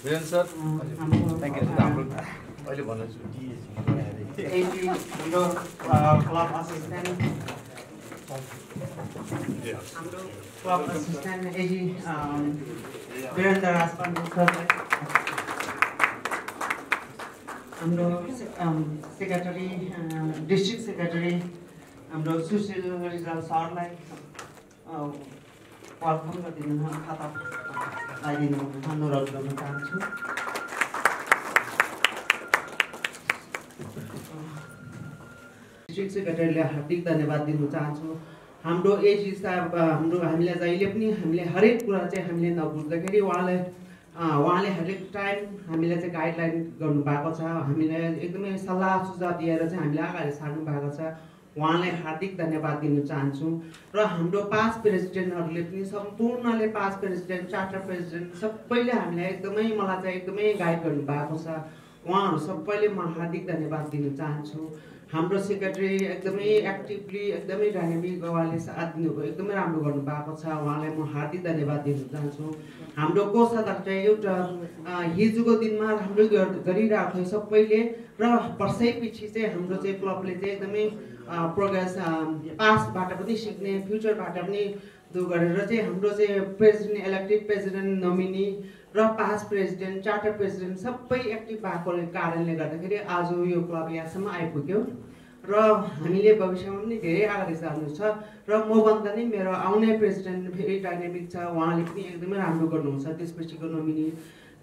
Birendra sir thank you हाम्रो अहिले भन्नुहोस् हाम्रो क्लब असिस्टेन्ट एजी वीरेन्द्र राजपाल सरलाई, हाम्रो सेक्रेटरी डिस्ट्रिक्ट सेक्रेटरी हाम्रो सुशील रिजाल सरलाई वेलकम गरिदिनु खाता लगाइदिनु अनुरोध गर्न चाहन्छु। डिस्ट्रिक्ट सेक्रेटरीलाई हार्दिक धन्यवाद दिन चाहन्छु। हाम्रो एजी साहब हामीलाई जहिले पनि हरेक कुरा चाहिँ हामीले नबुझ्दाखेरि उहाँले हरेक टाइम हामीलाई चाहिँ गाइडलाइन गर्नुभएको छ, हामीलाई एकदमै सल्लाह सुझाव दिएर चाहिँ हामीलाई अगाडि सार्नु भएको छ। उहाँलाई हार्दिक धन्यवाद दिन चाहन्छु। र हाम्रो पास्ट प्रेसिडेन्टहरूले पनि सम्पूर्णले पास्ट प्रेसिडेन्ट चार्टर प्रेसिडेन्ट सबैले हामीलाई मलाई चाहिँ एकदमै गाइड गर्नुभएको छ। उहाँहरू सबैले म हार्दिक धन्यवाद दिन चाहन्छु। हाम्रो सेक्रेटरी एकदमै एक्टिभली एकदमै डाइनामिक उहाँले साथ दिनुभयो, एकदमै राम्रो गर्नुभएको छ, उहाँलाई म हार्दिक धन्यवाद दिन चाहन्छु। हाम्रो कोषाध्यक्ष एउटा हिजोको दिनमा राम्रो गरिरहेको थियो सबैले, र वर्षैपछि चाहिँ हाम्रो चाहिँ क्लबले चाहिँ एकदमै प्रोग्रेस पास्टबाट पनि सिक्ने फ्युचरबाट पनि गरेर चाहिँ हाम्रो चाहिँ प्रेसिडेन्ट इलेक्टेड प्रेसिडेन्ट नोमिनी र पास्ट प्रेसिडेन्ट चार्टर प्रेसिडेन्ट सबै एक्टिभ भएको कारणले गर्दाखेरि आज यो क्लब यहाँसम्म आइपुग्यो र हामीले भविष्यमा पनि धेरै अगाडि जानु छ। र मभन्दा नै मेरो आउने प्रेसिडेन्ट फेरि डाइनामिक छ, उहाँले पनि एकदमै राम्रो गर्नुहुन्छ त्यसपछिको नोमिनी।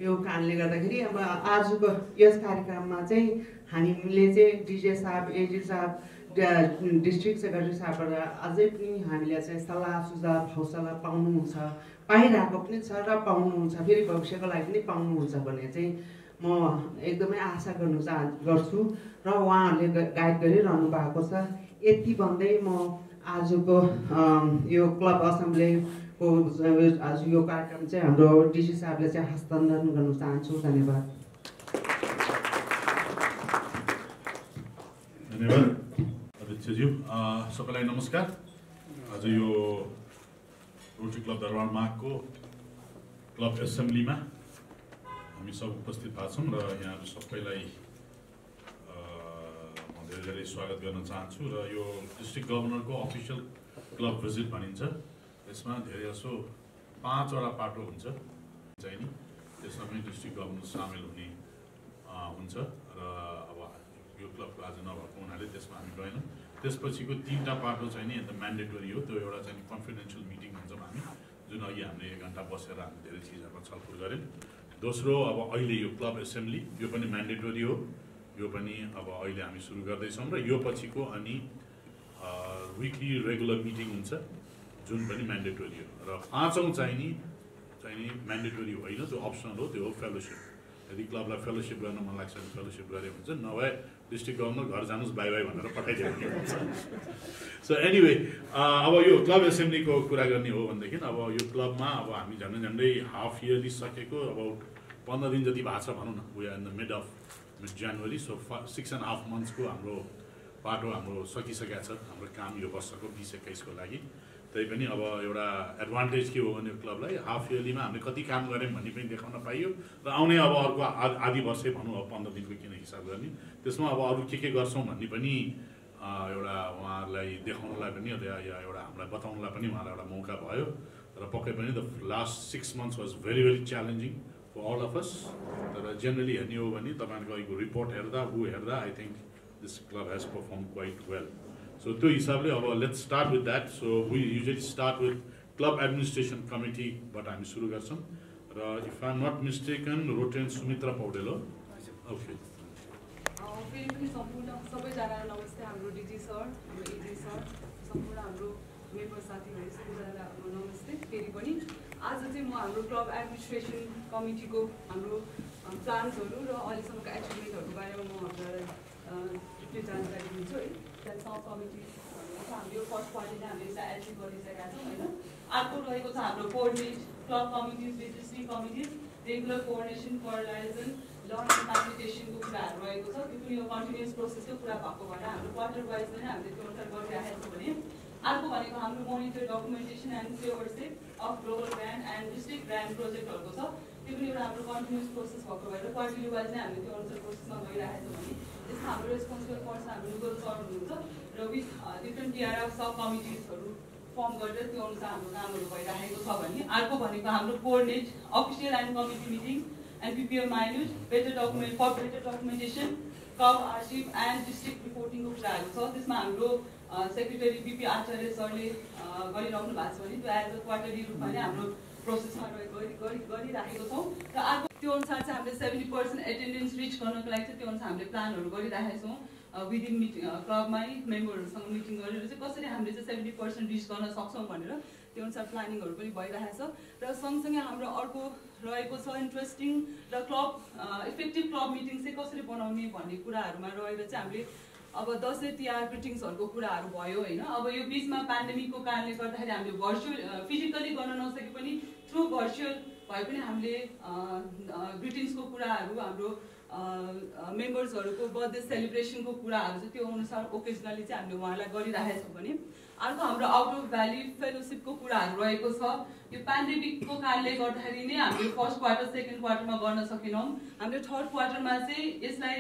यो कारणले गर्दाखेरि अब आजको यस कार्यक्रममा चाहिँ हामीले चाहिँ डिजे साहब एजी साहब डिस्ट्रिक्ट सेक्रेटरी साहबबाट अझै पनि हामीले चाहिँ सल्लाह सुझाव हौसला पाउनुहुन्छ, पाइरहेको पनि छ र पाउनुहुन्छ, फेरि भविष्यको लागि पनि पाउनुहुन्छ भन्ने चाहिँ म एकदमै आशा गर्छु र उहाँहरूले गाइड गरिरहनु भएको छ। यति भन्दै म आजको यो क्लब असेम्ब्लीको आज यो कार्यक्रम चाहिँ हाम्रो डिसी साहबले चाहिँ हस्तान्तरण गर्न चाहन्छु। धन्यवाद। धन्यवाद अध्यक्षज्यू। सबैलाई नमस्कार। आज यो रोटरी क्लब दरबारमागको क्लब एसेम्ब्लीमा हामी सब उपस्थित भएको छौँ र यहाँहरू सबैलाई म धेरै धेरै स्वागत गर्न चाहन्छु। र यो डिस्ट्रिक्ट गभर्नरको अफिसियल क्लब भिजिट भनिन्छ, यसमा धेरै जसो 5वटा पाटो हुन्छ चाहिँ नि, त्यसमा पनि डिस्ट्रिक्ट गभर्नर सामेल हुने हुन्छ। र अब यो क्लबको आज नभएको हुनाले त्यसमा हामी गएनौँ। त्यसपछिको 3टा पाटो चाहिँ नि एकदम म्यान्डेटोरी हो, त्यो एउटा चाहिँ कन्फिडेन्सियल मिटिङ भन्छौँ हामी, जुन अघि हामीले 1 घन्टा बसेर हामी धेरै चिजहरूमा छलफल गऱ्यौँ। दोस्रो अब अहिले यो क्लब एसेम्ब्ली यो पनि म्यान्डेटोरी हो, यो पनि अब अहिले हामी सुरु गर्दैछौँ। र यो पछिको अनि विकली रेगुलर मिटिङ हुन्छ जुन पनि म्यान्डेटोरी हो। र 5औँ चाहिँ नि म्यान्डेटोरी होइन, जो अप्सनल हो, त्यो हो फेलोसिप। यदि क्लबलाई फेलोसिप गर्न मन लाग्छ भने फेलोसिप गरे हुन्छ, नभए डिस्ट्रिक्ट गभर्नर घर जानुहोस् बाई बाई भनेर पठाइदियो भने हुन्छ। सो एनिवे अब यो क्लब एसेम्ब्लीको कुरा गर्ने हो भनेदेखि अब यो क्लबमा अब हामी झन्डै हाफ इयरली सकेको अबाउट 15 दिन जति भएको छ भनौँ न। We are in the mid January, so 6.5 मन्थ्सको हाम्रो बाटो हाम्रो सकिसकेको छ, हाम्रो काम यो वर्षको 2021को लागि। त्यही पनि अब एउटा एडभान्टेज के हो भने क्लबलाई हाफ इयरलीमा हामीले कति काम गऱ्यौँ भन्ने पनि देखाउन पाइयो र आउने अब अर्को आधी वर्षै भनौँ, अब 15 दिनको किन हिसाब गर्ने, त्यसमा अब अरू के गर्छौँ भन्ने पनि एउटा उहाँहरूलाई देखाउनलाई पनि या एउटा हामीलाई बताउनलाई पनि उहाँलाई एउटा मौका भयो। र पक्कै पनि the last 6 months was very very challenging for all of us. तर जेनरली हेर्ने हो भने तपाईँहरूको अहिलेको रिपोर्ट हेर्दा I think this club has performed quite well. So त्यो हिसाबले अब let's start with that. So we usually start with club administration कमिटीबाट हामी सुरु गर्छौँ। र if I am not mistaken Rotarian Sumitra Poudel हो। ओके, फेरि पनि सम्पूर्ण सबैजनालाई नमस्ते। हाम्रो डिजी सर, हाम्रो एजी सर, सम्पूर्ण हाम्रो मेम्बर साथीहरू सबैजनालाई नमस्ते। फेरि पनि आज चाहिँ म हाम्रो क्लब एडमिनिस्ट्रेसन कमिटीको हाम्रो प्लान्सहरू र अहिलेसम्मको एचिभमेन्टहरूको बारेमा म हजुरलाई त्यो जानकारी दिन्छु है। सब कमिटी हाम्रो यो फर्स्ट पार्टी नै हामीले यसलाई एचिभ गरिसकेका छौँ होइन। अर्को रहेको छ हाम्रो coordinate club committees with district committees, regular coordination, coordination, learning फेसिलिटेसनको कुराहरू रहेको छ। त्यो पनि यो कन्टिन्युस प्रोसेसको कुरा भएको भएर हाम्रो क्वार्टर वाइज पनि हामीले त्यो अनुसार गरिरहेको छौँ भने अर्को भनेको हाम्रो monitor documentation and stewardship of global brand and district brand प्रोजेक्टहरूको छ। त्यो पनि एउटा हाम्रो कन्टिन्युस प्रोसेस भएको भएर क्वार्टरली वाइज नै हामीले त्यो अनुसार प्रोसेसमा गइरहेको छौँ भने त्यसमा हाम्रो रेस्पोन्सिबल पर्सन हाम्रो निगल सर हुनुहुन्छ र विथ डिफ्रेन्ट टिआरएफ सब कमिटिजहरू फर्म गरेर त्यो अनुसार हाम्रो कामहरू भइरहेको छ भने अर्को भनेको हाम्रो coordinate official and committee meeting and PPM minute better documentation club archive and district रिपोर्टिङको कुराहरू छ। त्यसमा हाम्रो सेक्रेटरी बिपी आचार्य सरले गरिराख्नु भएको छ भने त्यो एज अ क्वार्टरली रूपमा नै हाम्रो प्रोसेसमा गरिराखेको छौँ र अर्को त्यो अनुसार चाहिँ हामीले 70% एटेन्डेन्स रिच गर्नको लागि चाहिँ त्यो अनुसार हामीले प्लानहरू गरिरहेका छौँ विदिन मिटिङ क्लबमै मेम्बरहरूसँग मिटिङ गरेर चाहिँ कसरी हामीले चाहिँ 70% रिच गर्न सक्छौँ भनेर त्यो अनुसार प्लानिङहरू पनि भइरहेको छ र सँगसँगै हाम्रो अर्को रहेको छ इन्ट्रेस्टिङ र क्लब इफेक्टिभ क्लब मिटिङ चाहिँ कसरी बनाउने भन्ने कुराहरूमा रहेर चाहिँ हामीले अब दसैँ तिहार ग्रिटिङ्सहरूको कुराहरू भयो होइन। अब यो बिचमा पेन्डेमिकको कारणले गर्दाखेरि हामीले भर्चुअल फिजिकली गर्न नसके पनि थ्रु भर्चुअल भए पनि हामीले ग्रिटिङ्सको कुराहरू हाम्रो मेम्बर्सहरूको बर्थडे सेलिब्रेसनको कुराहरू चाहिँ त्यो अनुसार ओकेजनली चाहिँ हामीले उहाँलाई गरिरहेका छौँ भने अर्को हाम्रो आउट अफ भ्याली फेलोसिपको कुराहरू रहेको छ। यो पेन्डेमिकको कारणले गर्दाखेरि नै हामीले फर्स्ट क्वार्टर सेकेन्ड क्वार्टरमा गर्न सकेनौँ। हामीले थर्ड क्वार्टरमा चाहिँ यसलाई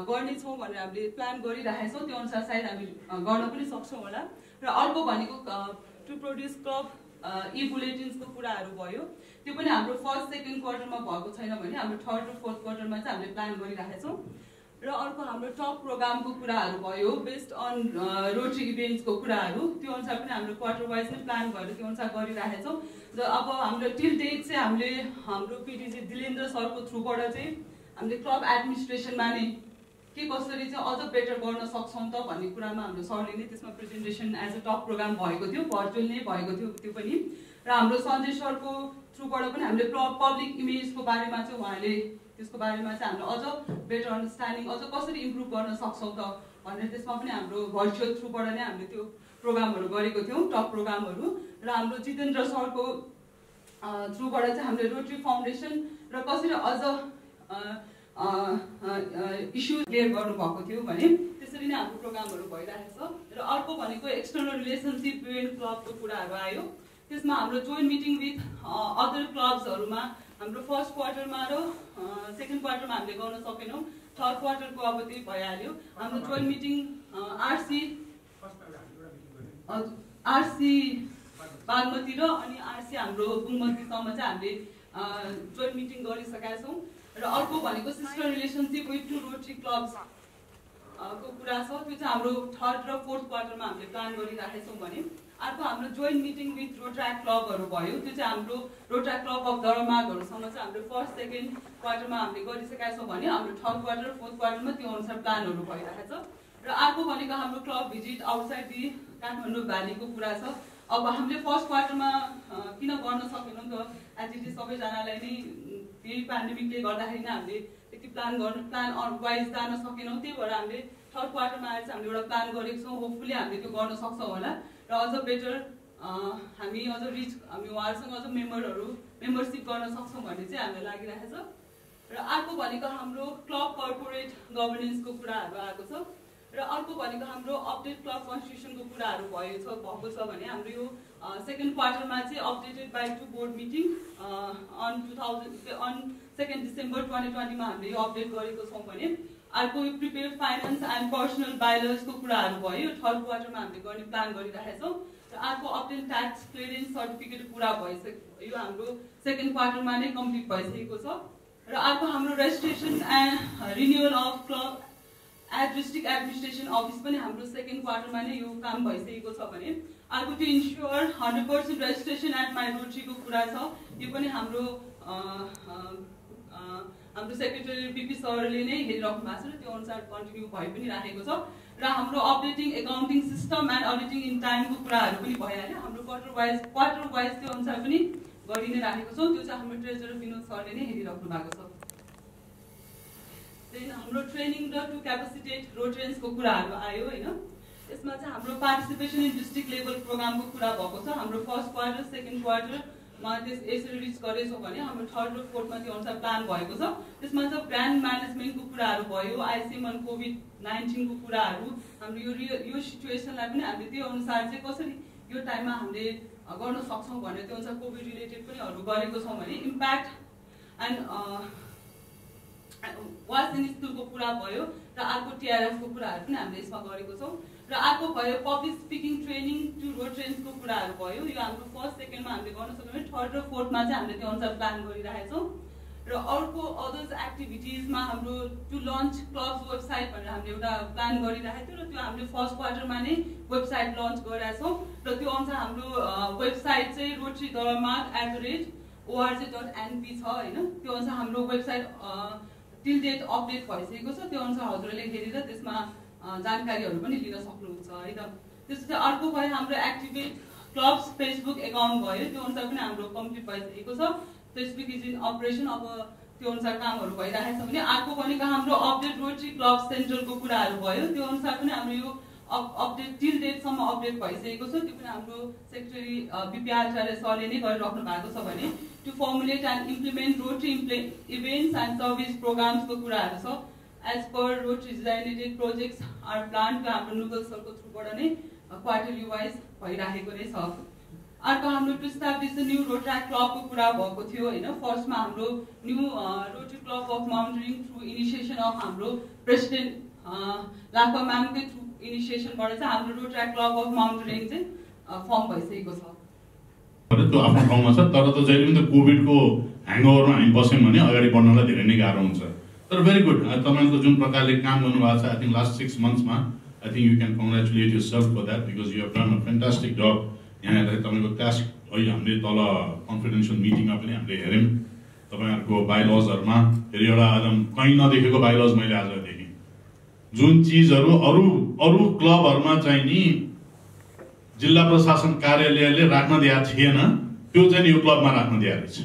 गर्नेछौँ भनेर हामीले प्लान गरिरहेका छौँ। त्यो अनुसार सायद हामी गर्न पनि सक्छौँ होला। र अर्को भनेको टु प्रोड्युस क्लब ई बुलेटिन्सको कुराहरू भयो। त्यो पनि हाम्रो फर्स्ट सेकेन्ड क्वार्टरमा भएको छैन भने हाम्रो थर्ड र फोर्थ क्वार्टरमा चाहिँ हामीले प्लान गरिरहेका छौँ। र अर्को हाम्रो टप प्रोग्रामको कुराहरू भयो बेस्ड अन रोटरी इभेन्ट्सको कुराहरू त्यो अनुसार पनि हाम्रो क्वार्टर वाइज नै प्लान गरेर त्यो अनुसार गरिरहेका छौँ। र अब हाम्रो टिल डेट चाहिँ हामीले हाम्रो पिडिजी दिलेन्द्र सरको थ्रुबाट चाहिँ हामीले क्लब एडमिनिस्ट्रेसनमा नै के कसरी चाहिँ अझ बेटर गर्न सक्छौँ त भन्ने कुरामा हाम्रो सरले नै त्यसमा presentation as a top program भएको थियो, भर्चुअल नै भएको थियो त्यो पनि। र हाम्रो सञ्जय सरको थ्रुबाट पनि हामीले पब्लिक इमेजको बारेमा चाहिँ उहाँले त्यसको बारेमा चाहिँ हाम्रो अझ बेटर अन्डरस्ट्यान्डिङ अझ कसरी इम्प्रुभ गर्न सक्छौँ त भनेर त्यसमा पनि हाम्रो भर्चुअल थ्रुबाट नै हामीले त्यो प्रोग्रामहरू गरेको थियौँ टप प्रोग्रामहरू। र हाम्रो जितेन्द्र सरको थ्रुबाट चाहिँ हामीले रोटरी फाउन्डेसन र कसरी अझ इस्यु क्लियर गर्नुभएको थियो भने त्यसरी नै हाम्रो प्रोग्रामहरू भइरहेको छ। र अर्को भनेको एक्सटर्नल रिलेसनसिप इभेन्ट क्लबको कुराहरू आयो। त्यसमा हाम्रो जोइन्ट मिटिङ विथ अदर क्लब्सहरूमा हाम्रो फर्स्ट क्वार्टरमा र सेकेन्ड क्वार्टरमा हामीले गर्न सकेनौँ। थर्ड क्वार्टरको अब त्यही भइहाल्यो। हाम्रो जोइन्ट मिटिङ आरसी बागमती र अनि आरसी हाम्रो बुङमतीसम्म चाहिँ हामीले जोइन्ट मिटिङ गरिसकेका छौँ। र अर्को भनेको sister relationship with to Rotary clubs को कुरा छ। त्यो चाहिँ हाम्रो थर्ड र फोर्थ क्वार्टरमा हामीले प्लान गरिरहेका छौँ भने अर्को हाम्रो जोइन्ट मिटिङ विथ रोट्र्याक क्लबहरू भयो। त्यो चाहिँ हाम्रो रोट्र्याक क्लब अफ दरमागहरूसँग चाहिँ हाम्रो फर्स्ट सेकेन्ड क्वार्टरमा हामीले गरिसकेका छौँ भने हाम्रो थर्ड क्वार्टर र फोर्थ क्वार्टरमा त्यो अनुसार प्लानहरू भइरहेको छ। र अर्को भनेको हाम्रो club visit outside the Kathmandu भ्यालीको कुरा छ। अब हामीले फर्स्ट क्वार्टरमा किन गर्न सकेनौँ त एज इट इज सबैजनालाई नै यही पेन्डेमिकले गर्दाखेरि नै हामीले त्यति प्लान वाइज जान सकेनौँ। त्यही भएर हामीले थर्ड क्वार्टरमा आएर चाहिँ हामीले एउटा प्लान गरेको छौँ। होपफुली हामीले त्यो गर्न सक्छौँ होला र अझ बेटर हामी अझ रिच हामी उहाँहरूसँग अझ मेम्बरसिप गर्न सक्छौँ भन्ने चाहिँ हामीलाई लागिरहेको छ। र अर्को भनेको हाम्रो क्लब कर्पोरेट गभर्नेन्सको कुराहरू आएको छ। र अर्को भनेको हाम्रो अपडेट क्लब कन्स्टिट्युसनको कुराहरू भएको छ भने हाम्रो यो सेकेन्ड क्वार्टरमा चाहिँ updated by to board meeting on 2 December 2020मा हामीले यो अपडेट गरेको छौँ भने अर्को यो प्रिपेयर फाइनेन्स एन्ड पर्सनल बाइलर्सको कुराहरू भयो। थर्ड क्वार्टरमा हामीले गर्ने प्लान गरिरहेका छौँ। र अर्को अपडेट ट्याक्स क्लियरेन्स सर्टिफिकेट कुरा भइसक्यो, यो हाम्रो सेकेन्ड क्वार्टरमा नै कम्प्लिट भइसकेको छ। र अर्को हाम्रो registration and renewal of club at district administration office पनि हाम्रो सेकेन्ड क्वार्टरमा नै यो काम भइसकेको छ भने अर्को त्यो इन्स्योर 100% रेजिस्ट्रेसन एट माई रोटरीको कुरा छ। यो पनि हाम्रो सेक्रेटरी बिपी सरले नै हेरिराख्नु भएको छ र त्यो अनुसार कन्टिन्यू भइ पनि राखेको छ। र हाम्रो updating accounting system and auditing in टाइमको कुराहरू पनि भइहाल्यो। हाम्रो क्वार्टर वाइज त्यो अनुसार पनि गरि नै राखेको छौँ। त्यो चाहिँ हाम्रो ट्रेजरर विनोद सरले नै हेरिराख्नु भएको छ। देन हाम्रो ट्रेनिङ र टु क्यापेसिटेट रोटेरियन्सको कुराहरू आयो होइन। यसमा चाहिँ हाम्रो पार्टिसिपेसन इन डिस्ट्रिक्ट लेभल प्रोग्रामको कुरा भएको छ। हाम्रो फर्स्ट क्वार्टर सेकेन्ड क्वार्टरमा यसरी रिच गरेछौँ भने हाम्रो थर्ड र फोर्थमा त्यो अनुसार प्लान भएको छ। त्यसमा चाहिँ ब्रान्ड म्यानेजमेन्टको कुराहरू भयो, आइसिएमएन कोभिड-19 को कुराहरू, हाम्रो यो सिचुएसनलाई पनि हामीले त्यो अनुसार चाहिँ कसरी यो टाइममा हामीले गर्न सक्छौँ भनेर त्यो अनुसार कोभिड रिलेटेड पनि गरेको छौँ भने इम्प्याक्ट एन्ड वाच इन स्कुलको कुरा भयो र अर्को टिआरएफको कुराहरू पनि हामीले यसमा गरेको छौँ र अर्को भयो पब्लिक स्पिकिङ ट्रेनिङ टु रोटेन्सको कुराहरू भयो यो हाम्रो फर्स्ट सेकेन्डमा हामीले गर्न सक्यौँ भने थर्ड र फोर्थमा चाहिँ हामीले त्यो अनुसार प्लान गरिरहेछौँ र अर्को अदर्स एक्टिभिटिजमा हाम्रो टु लन्च क्लब्स वेबसाइट भनेर हामीले एउटा प्लान गरिरहेको थियौँ र त्यो हामीले फर्स्ट क्वार्टरमा नै वेबसाइट लन्च गरिरहेछौँ र त्यो अनुसार हाम्रो वेबसाइट चाहिँ rotary.org.np छ होइन त्यो अनुसार हाम्रो वेबसाइट टिल डेट अपडेट भइसकेको छ त्यो अनुसार हजुरहरूले हेरेर त्यसमा जानकारीहरू पनि लिन सक्नुहुन्छ है त त्यसपछि अर्को भयो हाम्रो एक्टिभेट क्लब्स फेसबुक एकाउन्ट भयो त्यो अनुसार पनि हाम्रो कम्प्लिट भइसकेको छ फेसबुक इज इन अपरेसन अब त्यो अनुसार कामहरू भइरहेको छ भने अर्को भनेको हाम्रो अपडेट रोटरी क्लब सेन्ट्रलको कुराहरू भयो त्यो अनुसार पनि हाम्रो यो अपडेट टिल डेटसम्म अपडेट भइसकेको छ त्यो पनि हाम्रो सेक्रेटरी बिपी आचार्य सरले नै गरिराख्नु भएको छ भने to formulate and implement Rotary events and service प्रोग्राम्सको कुराहरू छ as per Rotary related projects are plan त्यो हाम्रो नुगल सरको थ्रुबाट नै क्वार्टरली वाइज भइरहेको नै छ अर्को हाम्रो to establish the new Rotary क्लबको कुरा भएको थियो होइन फर्स्टमा हाम्रो new Rotary club of mountaineering through initiation of हाम्रो प्रेसिडेन्ट लापा म्यामकै थ्रु इनिसिएसनबाट चाहिँ हाम्रो रोटरी क्लब अफ माउन्टेनिङ चाहिँ फर्म भइसकेको छ त्यो आफ्नो ठाउँमा छ तर त जहिले पनि त कोभिडको ह्याङओभरमा हामी बस्यौँ भने अगाडि बढ्नलाई धेरै नै गाह्रो हुन्छ तर भेरी गुड तपाईँको जुन प्रकारले काम गर्नुभएको छ आई थिङ्क लास्ट 6 मन्थ्समा I think you can congratulate you self for that because you have done a fantastic जब यहाँ हेर्दाखेरि तपाईँको टास्क अहिले हामीले तल कन्फिडेन्सियल मिटिङमा पनि हामीले हेऱ्यौँ तपाईँहरूको बाइलजहरूमा फेरि एउटा एकदम कहीँ नदेखेको बाइलज मैले आज देखेँ जुन चिजहरू अरू क्लबहरूमा चाहिँ नि जिल्ला प्रशासन कार्यालयले राख्न दिएको थिएन त्यो चाहिँ यो क्लबमा राख्न दिएको रहेछ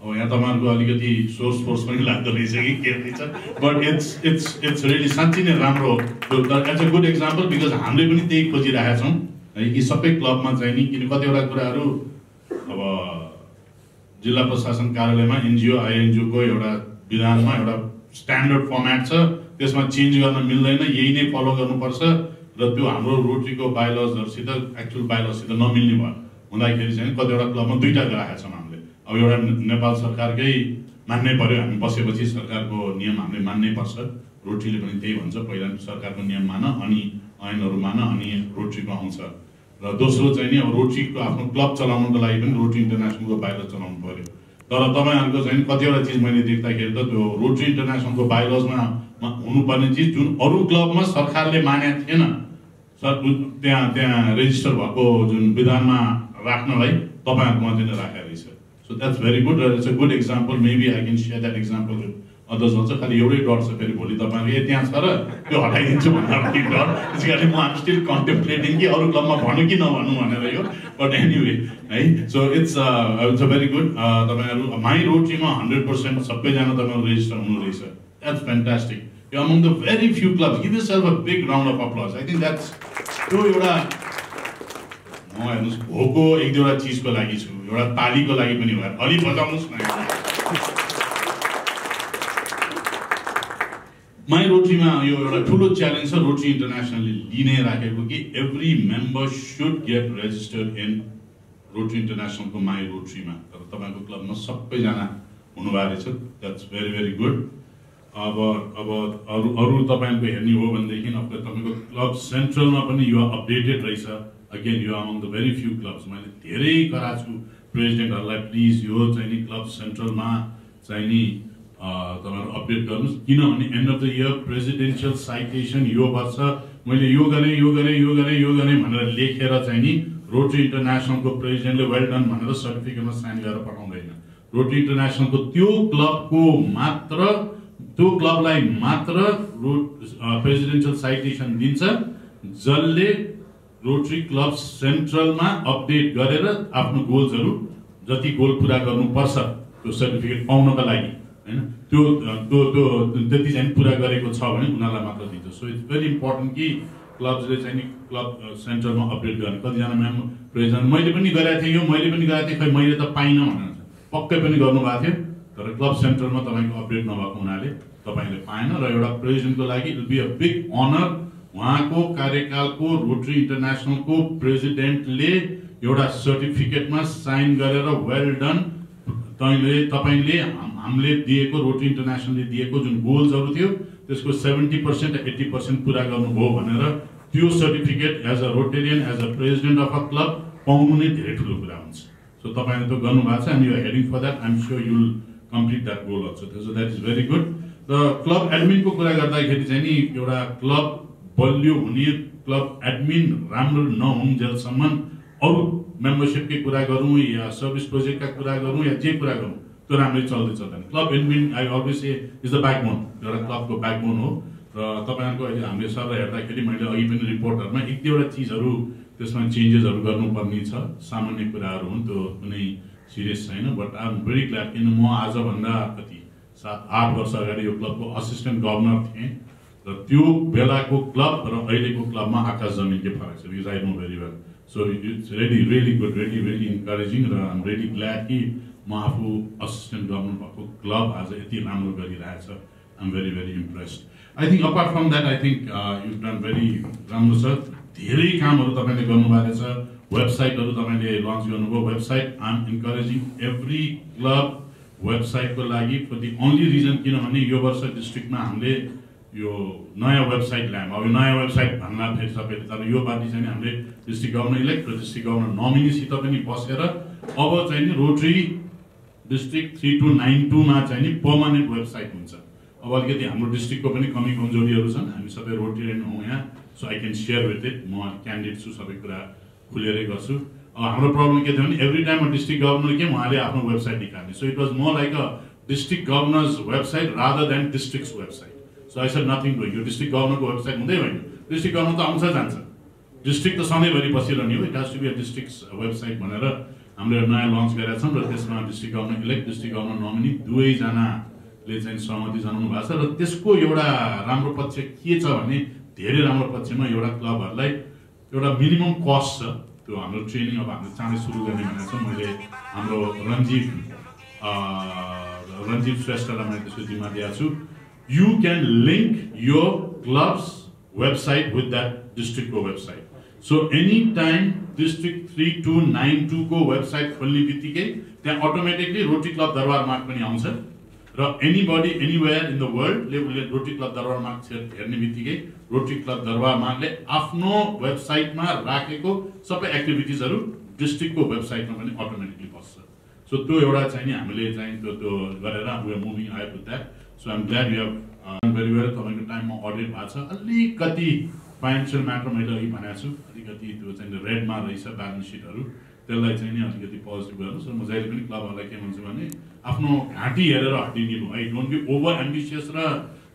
अब यहाँ तपाईँहरूको अलिकति सोर्स फोर्स पनि लाग्दो रहेछ कि के रहेछ बट इट्स रियली साँच्चै नै राम्रो as a good example because हामीले पनि त्यही खोजिरहेका छौँ है कि सबै क्लबमा चाहिँ नि किन कतिवटा कुराहरू अब जिल्ला प्रशासन कार्यालयमा एनजिओ आइएनजिओको एउटा विधानमा एउटा स्ट्यान्डर्ड फर्मेट छ त्यसमा चेन्ज गर्न मिल्दैन यही नै फलो गर्नुपर्छ र त्यो हाम्रो रोटरीको बाइलजहरूसित एक्चुअल बाइलजसित नमिल्ने भयो हुँदाखेरि चाहिँ कतिवटा क्लबमा दुईवटा राखेका छौँ हामीले अब एउटा नेपाल सरकारकै मान्नै पर्यो हामी बसेपछि सरकारको नियम हामीले मान्नै पर्छ रोटरीले पनि त्यही भन्छ पहिला सरकारको नियम मान अनि ऐनहरू मान अनि रोटरीको आउँछ र दोस्रो चाहिँ नि अब रोटरीको आफ्नो क्लब चलाउनको लागि पनि रोटरी इन्टरनेसनलको बाइलज चलाउनु पर्यो तर तपाईँहरूको चाहिँ कतिवटा चिज मैले देख्दाखेरि त त्यो रोटरी इन्टरनेसनलको बाइलजमा हुनुपर्ने चिज जुन अरू क्लबमा सरकारले मानेको थिएन त्यहाँ रेजिस्टर भएको जुन विधानमा राख्नलाई तपाईँहरूकोमा चाहिँ राखेको रहेछ सो द्याट्स भेरी गुड र it's a good example maybe I can share that example others भन्छ खालि एउटै डर छ फेरि भोलि तपाईँहरू त्यहाँ छ र त्यो हटाइदिन्छु भन्दा पनि डर त्यसै कारण म आम स्टिल कन्टेम्प्लेटिङ कि अरू क्लबमा भन्नु कि नभन्नु भनेर यो बट एनिवे है so it's a very good तपाईँहरू माई रोटरीमा 100% सबैजना तपाईँहरू रेजिस्टर हुनु रहेछ द्याट्स फ्यान्टास्टिक यो among the very few clubs give yourself a big round of applause I think that's त्यो एउटा म हेर्नुहोस् भोको एक दुईवटा चिजको लागि छु एउटा तालीको लागि पनि भयो अलि बजाउनुहोस् न माई रोटरीमा यो एउटा ठुलो च्यालेन्ज छ रोटरी इन्टरनेसनलले लिने राखेको कि every member should get registered in Rotary इन्टरनेसनलको माई रोटरीमा तर तपाईँको क्लबमा सबैजना हुनुभएको रहेछ द्याट्स भेरी भेरी गुड अब अरू तपाईँको हेर्ने हो भनेदेखि अब तपाईँको क्लब सेन्ट्रलमा पनि यो अपडेटेड रहेछ अगेन यो among the very few clubs मैले धेरै कराएको छु प्रेसिडेन्टहरूलाई प्लिज यो चाहिँ नि क्लब सेन्ट्रलमा चाहिँ नि तपाईँहरू अपडेट गर्नुहोस् किनभने and of the year presidential citation यो वर्ष मैले यो गरेँ भनेर लेखेर चाहिँ नि रोटरी इन्टरनेसनलको प्रेसिडेन्टले वेल डन भनेर सर्टिफिकेटमा साइन गरेर पठाउँदैन रोटरी इन्टरनेसनलको त्यो क्लबलाई मात्र प्रेसिडेन्सियल साइटेसन दिन्छ जसले रोटरी क्लब सेन्ट्रलमा अपडेट गरेर आफ्नो गोल्सहरू जति गोल पुरा गर्नुपर्छ त्यो सर्टिफिकेट पाउनका लागि हैन त्यो त्यति चाहिँ पुरा गरेको छ भने उनीहरूलाई मात्र दिन्छ सो इट्स भेरी इम्पोर्टेन्ट कि क्लब्सले चाहिँ क्लब सेन्ट्रलमा अपडेट गर्ने कतिजना म्याम प्रेसिडेन्ट मैले पनि गरेको थिएँ खै मैले त पाइनँ भनेर पक्कै पनि गर्नुभएको थियो तर क्लब सेन्ट्रलमा तपाईँको अपडेट नभएको हुनाले तपाईँले पाएन र एउटा प्रेसिडेन्टको लागि it will be a big honour उहाँको कार्यकालको रोटरी इन्टरनेसनलको प्रेसिडेन्टले एउटा सर्टिफिकेटमा साइन गरेर वेल डन, तपाईले हामीले दिएको रोटरी इन्टरनेसनलले दिएको जुन गोल्सहरू थियो त्यसको 70% 80% पुरा गर्नुभयो भनेर त्यो certificate as a Rotarian, as a president of a club पाउनु नै धेरै ठुलो कुरा हुन्छ। सो तपाईले त गर्नुभएको छ and you are heading for that. I am sure you will complete that goal also. So that is very good. र क्लब एडमिनको कुरा गर्दाखेरि चाहिँ नि एउटा क्लब बलियो हुने, क्लब एडमिन राम्रो नहुन्जेलसम्म अरू मेम्बरसिपकै कुरा गरौँ या सर्भिस प्रोजेक्टका कुरा गरौँ या जे कुरा गरौँ त्यो राम्रै चल्दैन। Club admin I always say is the backbone, एउटा क्लबको ब्याकबोन हो। र तपाईँहरूको अहिले हामीले सर हेर्दाखेरि मैले अघि पनि रिपोर्टहरूमा एक दुईवटा चिजहरू त्यसमा चेन्जेसहरू गर्नुपर्ने छ, सामान्य कुराहरू हुन्, त्यो कुनै सिरियस छैन। But I am very glad, किन म आजभन्दा कति 7-8 वर्ष अगाडि यो क्लबको असिस्टेन्ट गभर्नर थिएँ र त्यो बेलाको क्लब र अहिलेको क्लबमा आकाश जमिनकै फरक छ। Because I know very well. So it's really good, really encouraging. र आइ एम रियली ग्ल्याड कि म आफू असिस्टेन्ट गभर्नर भएको क्लब आज यति राम्रो गरिरहेछ। I am very impressed. I think apart from that I think you done very राम्रो छ। धेरै कामहरू तपाईँले गर्नुभएको छ। वेबसाइटहरू तपाईँले लन्च गर्नुभयो। Website I am encouraging every club वेबसाइटको लागि फर दि ओन्ली रिजन, किनभने यो वर्ष डिस्ट्रिक्टमा हामीले यो नयाँ वेबसाइट ल्यायौँ। अब यो नयाँ वेबसाइट भन्ला फेरि सबैले, तर यो पालि चाहिँ हामीले डिस्ट्रिक्ट गभर्नर इलेक्ट र डिस्ट्रिक्ट गभर्नर नोमिनीसित पनि बसेर अब चाहिँ नि रोटरी डिस्ट्रिक्ट 3292 मा चाहिँ नि पर्मानेन्ट वेबसाइट हुन्छ। अब अलिकति हाम्रो डिस्ट्रिक्टको पनि कमी कमजोरीहरू छन्, हामी सबै रोटेरियन हौँ यहाँ। So I can share with it, म क्यान्डिडेट छु, सबै कुरा खुलेरै गर्छु। हाम्रो प्रब्लम के थियो भने एभ्री टाइम डिस्ट्रिक्ट गभर्नर के उहाँले आफ्नो वेबसाइट निकाल्ने। So it was more like a district governors website rather than districts website. So I said nothing doing, यो डिस्ट्रिक्ट गभर्नरको वेबसाइट हुँदै होइन। डिस्ट्रिक्ट गभर्नर त आउँछ जान्छ, डिस्ट्रिक्ट त सधैँभरि बसिरहने हो। It has to be a district website भनेर हामीले नयाँ लन्च गरेका छौँ। र त्यसमा district governor elect, district governor nominee दुवैजनाले चाहिँ सहमति जनाउनु भएको छ। र त्यसको एउटा राम्रो पक्ष के छ भने धेरै राम्रो पक्षमा एउटा क्लबहरूलाई एउटा मिनिमम कस्ट छ। त्यो हाम्रो ट्रेनिङ अब हामीले चाँडै सुरु गर्ने भनेको छौँ। मैले हाम्रो रञ्जीव श्रेष्ठलाई मैले त्यसको जिम्मा दिएको छु। यु क्यान लिङ्क यो क्लब्स वेबसाइट विथ द्याट डिस्ट्रिक्टको website. So any time district 3292 को वेबसाइट खोल्ने बित्तिकै त्यहाँ अटोमेटिकली रोटरी क्लब दरबार मार्ग पनि आउँछ। र एनीबडी एनीवेयर इन द वर्ल्डले उसले रोटरी क्लब दरबार मार्ग हेर्ने बित्तिकै रोटरी क्लब दरबार मार्गले आफ्नो वेबसाइटमा राखेको सबै एक्टिभिटिजहरू डिस्ट्रिक्टको वेबसाइटमा पनि अटोमेटिकली बस्छ। सो त्यो एउटा चाहिँ नि हामीले चाहिँ त्यो गरेर we are moving ahead with that. So I am glad you have done very well. तपाईँको टाइममा अडिट भएको छ। अलिकति फाइनेन्सियल म्याटर मैले अघि भनेको छु, अलिकति त्यो चाहिँ रेडमा रहेछ ब्यालेन्स सिटहरू, त्यसलाई चाहिँ नि अलिकति पोजिटिभ गर्नु। सो म जहिले पनि क्लबहरूलाई के भन्छु भने आफ्नो घाँटी हेरेर हटिदिनु है। डोन्ट बी ओभर एम्बिसियस र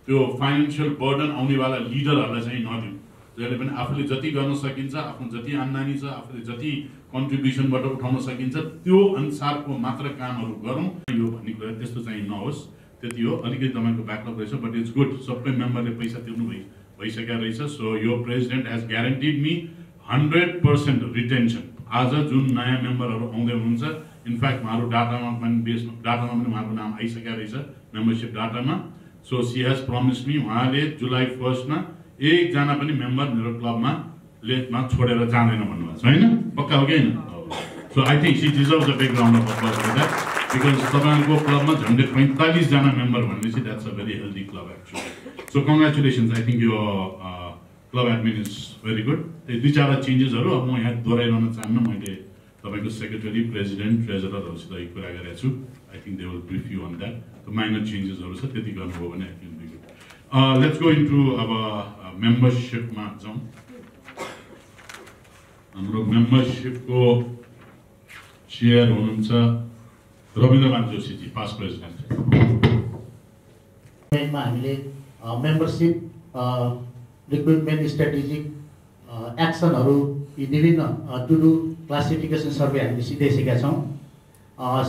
त्यो फाइनेन्सियल बर्डन आउनेवाला लिडरहरूलाई चाहिँ नदिउँ। जहिले पनि आफूले जति गर्न सकिन्छ, आफ्नो जति आम्दानी छ, आफूले जति कन्ट्रिब्युसनबाट उठाउन सकिन्छ त्यो अनुसारको मात्र कामहरू गरौँ। यो भन्ने कुरा त्यस्तो चाहिँ नहोस्। त्यति हो। अलिकति तपाईँको ब्याकअप रहेछ, बट इट्स गुड। सबै मेम्बरले पैसा तिर्नु भइसकेको रहेछ। सो यो president has guaranteed me 100% retention. आज जुन नयाँ मेम्बरहरू आउँदै हुनुहुन्छ, इनफ्याक्ट उहाँहरू डाटामा पनि उहाँको नाम आइसकेको रहेछ मेम्बरसिप डाटामा। So she has promise me, उहाँले जुलाई 1 मा एकजना पनि मेम्बर मेरो क्लबमा लेटमा छोडेर जाँदैन भन्नुभएको छ, होइन? पक्का हो कि होइन? So I think she deserves a big round of applause for that. Because तपाईँहरूको क्लबमा झन्डै 45 जना मेम्बर भनेपछि that's a very healthy club actually. So congratulations. I think यो club admin is very good. त्यो 2-4 चेन्जेसहरू अब म यहाँ दोहोऱ्याइरहन चाहन्न। मैले तपाईँको सेक्रेटरी, प्रेसिडेन्ट, ट्रेजररहरूसित कुरा गरेको छु। I think they will brief you on that. त्यो माइनर चेन्जेसहरू छ, त्यति गर्नुभयो भने I think be good. Let's go into अब मेम्बरसिपमा जाउँ। हाम्रो मेम्बरसिपको चेयर हुनुहुन्छ रविन्द्रमान जोशीजी, पास्ट प्रेसिडेन्ट। हामीले मेम्बरसिप रिक्रुटमेन्ट स्ट्राटेजिक एक्सनहरू यी विभिन्न टु डु क्लासिफिकेसन सर्वे हामीले सिधाइसकेका छौँ।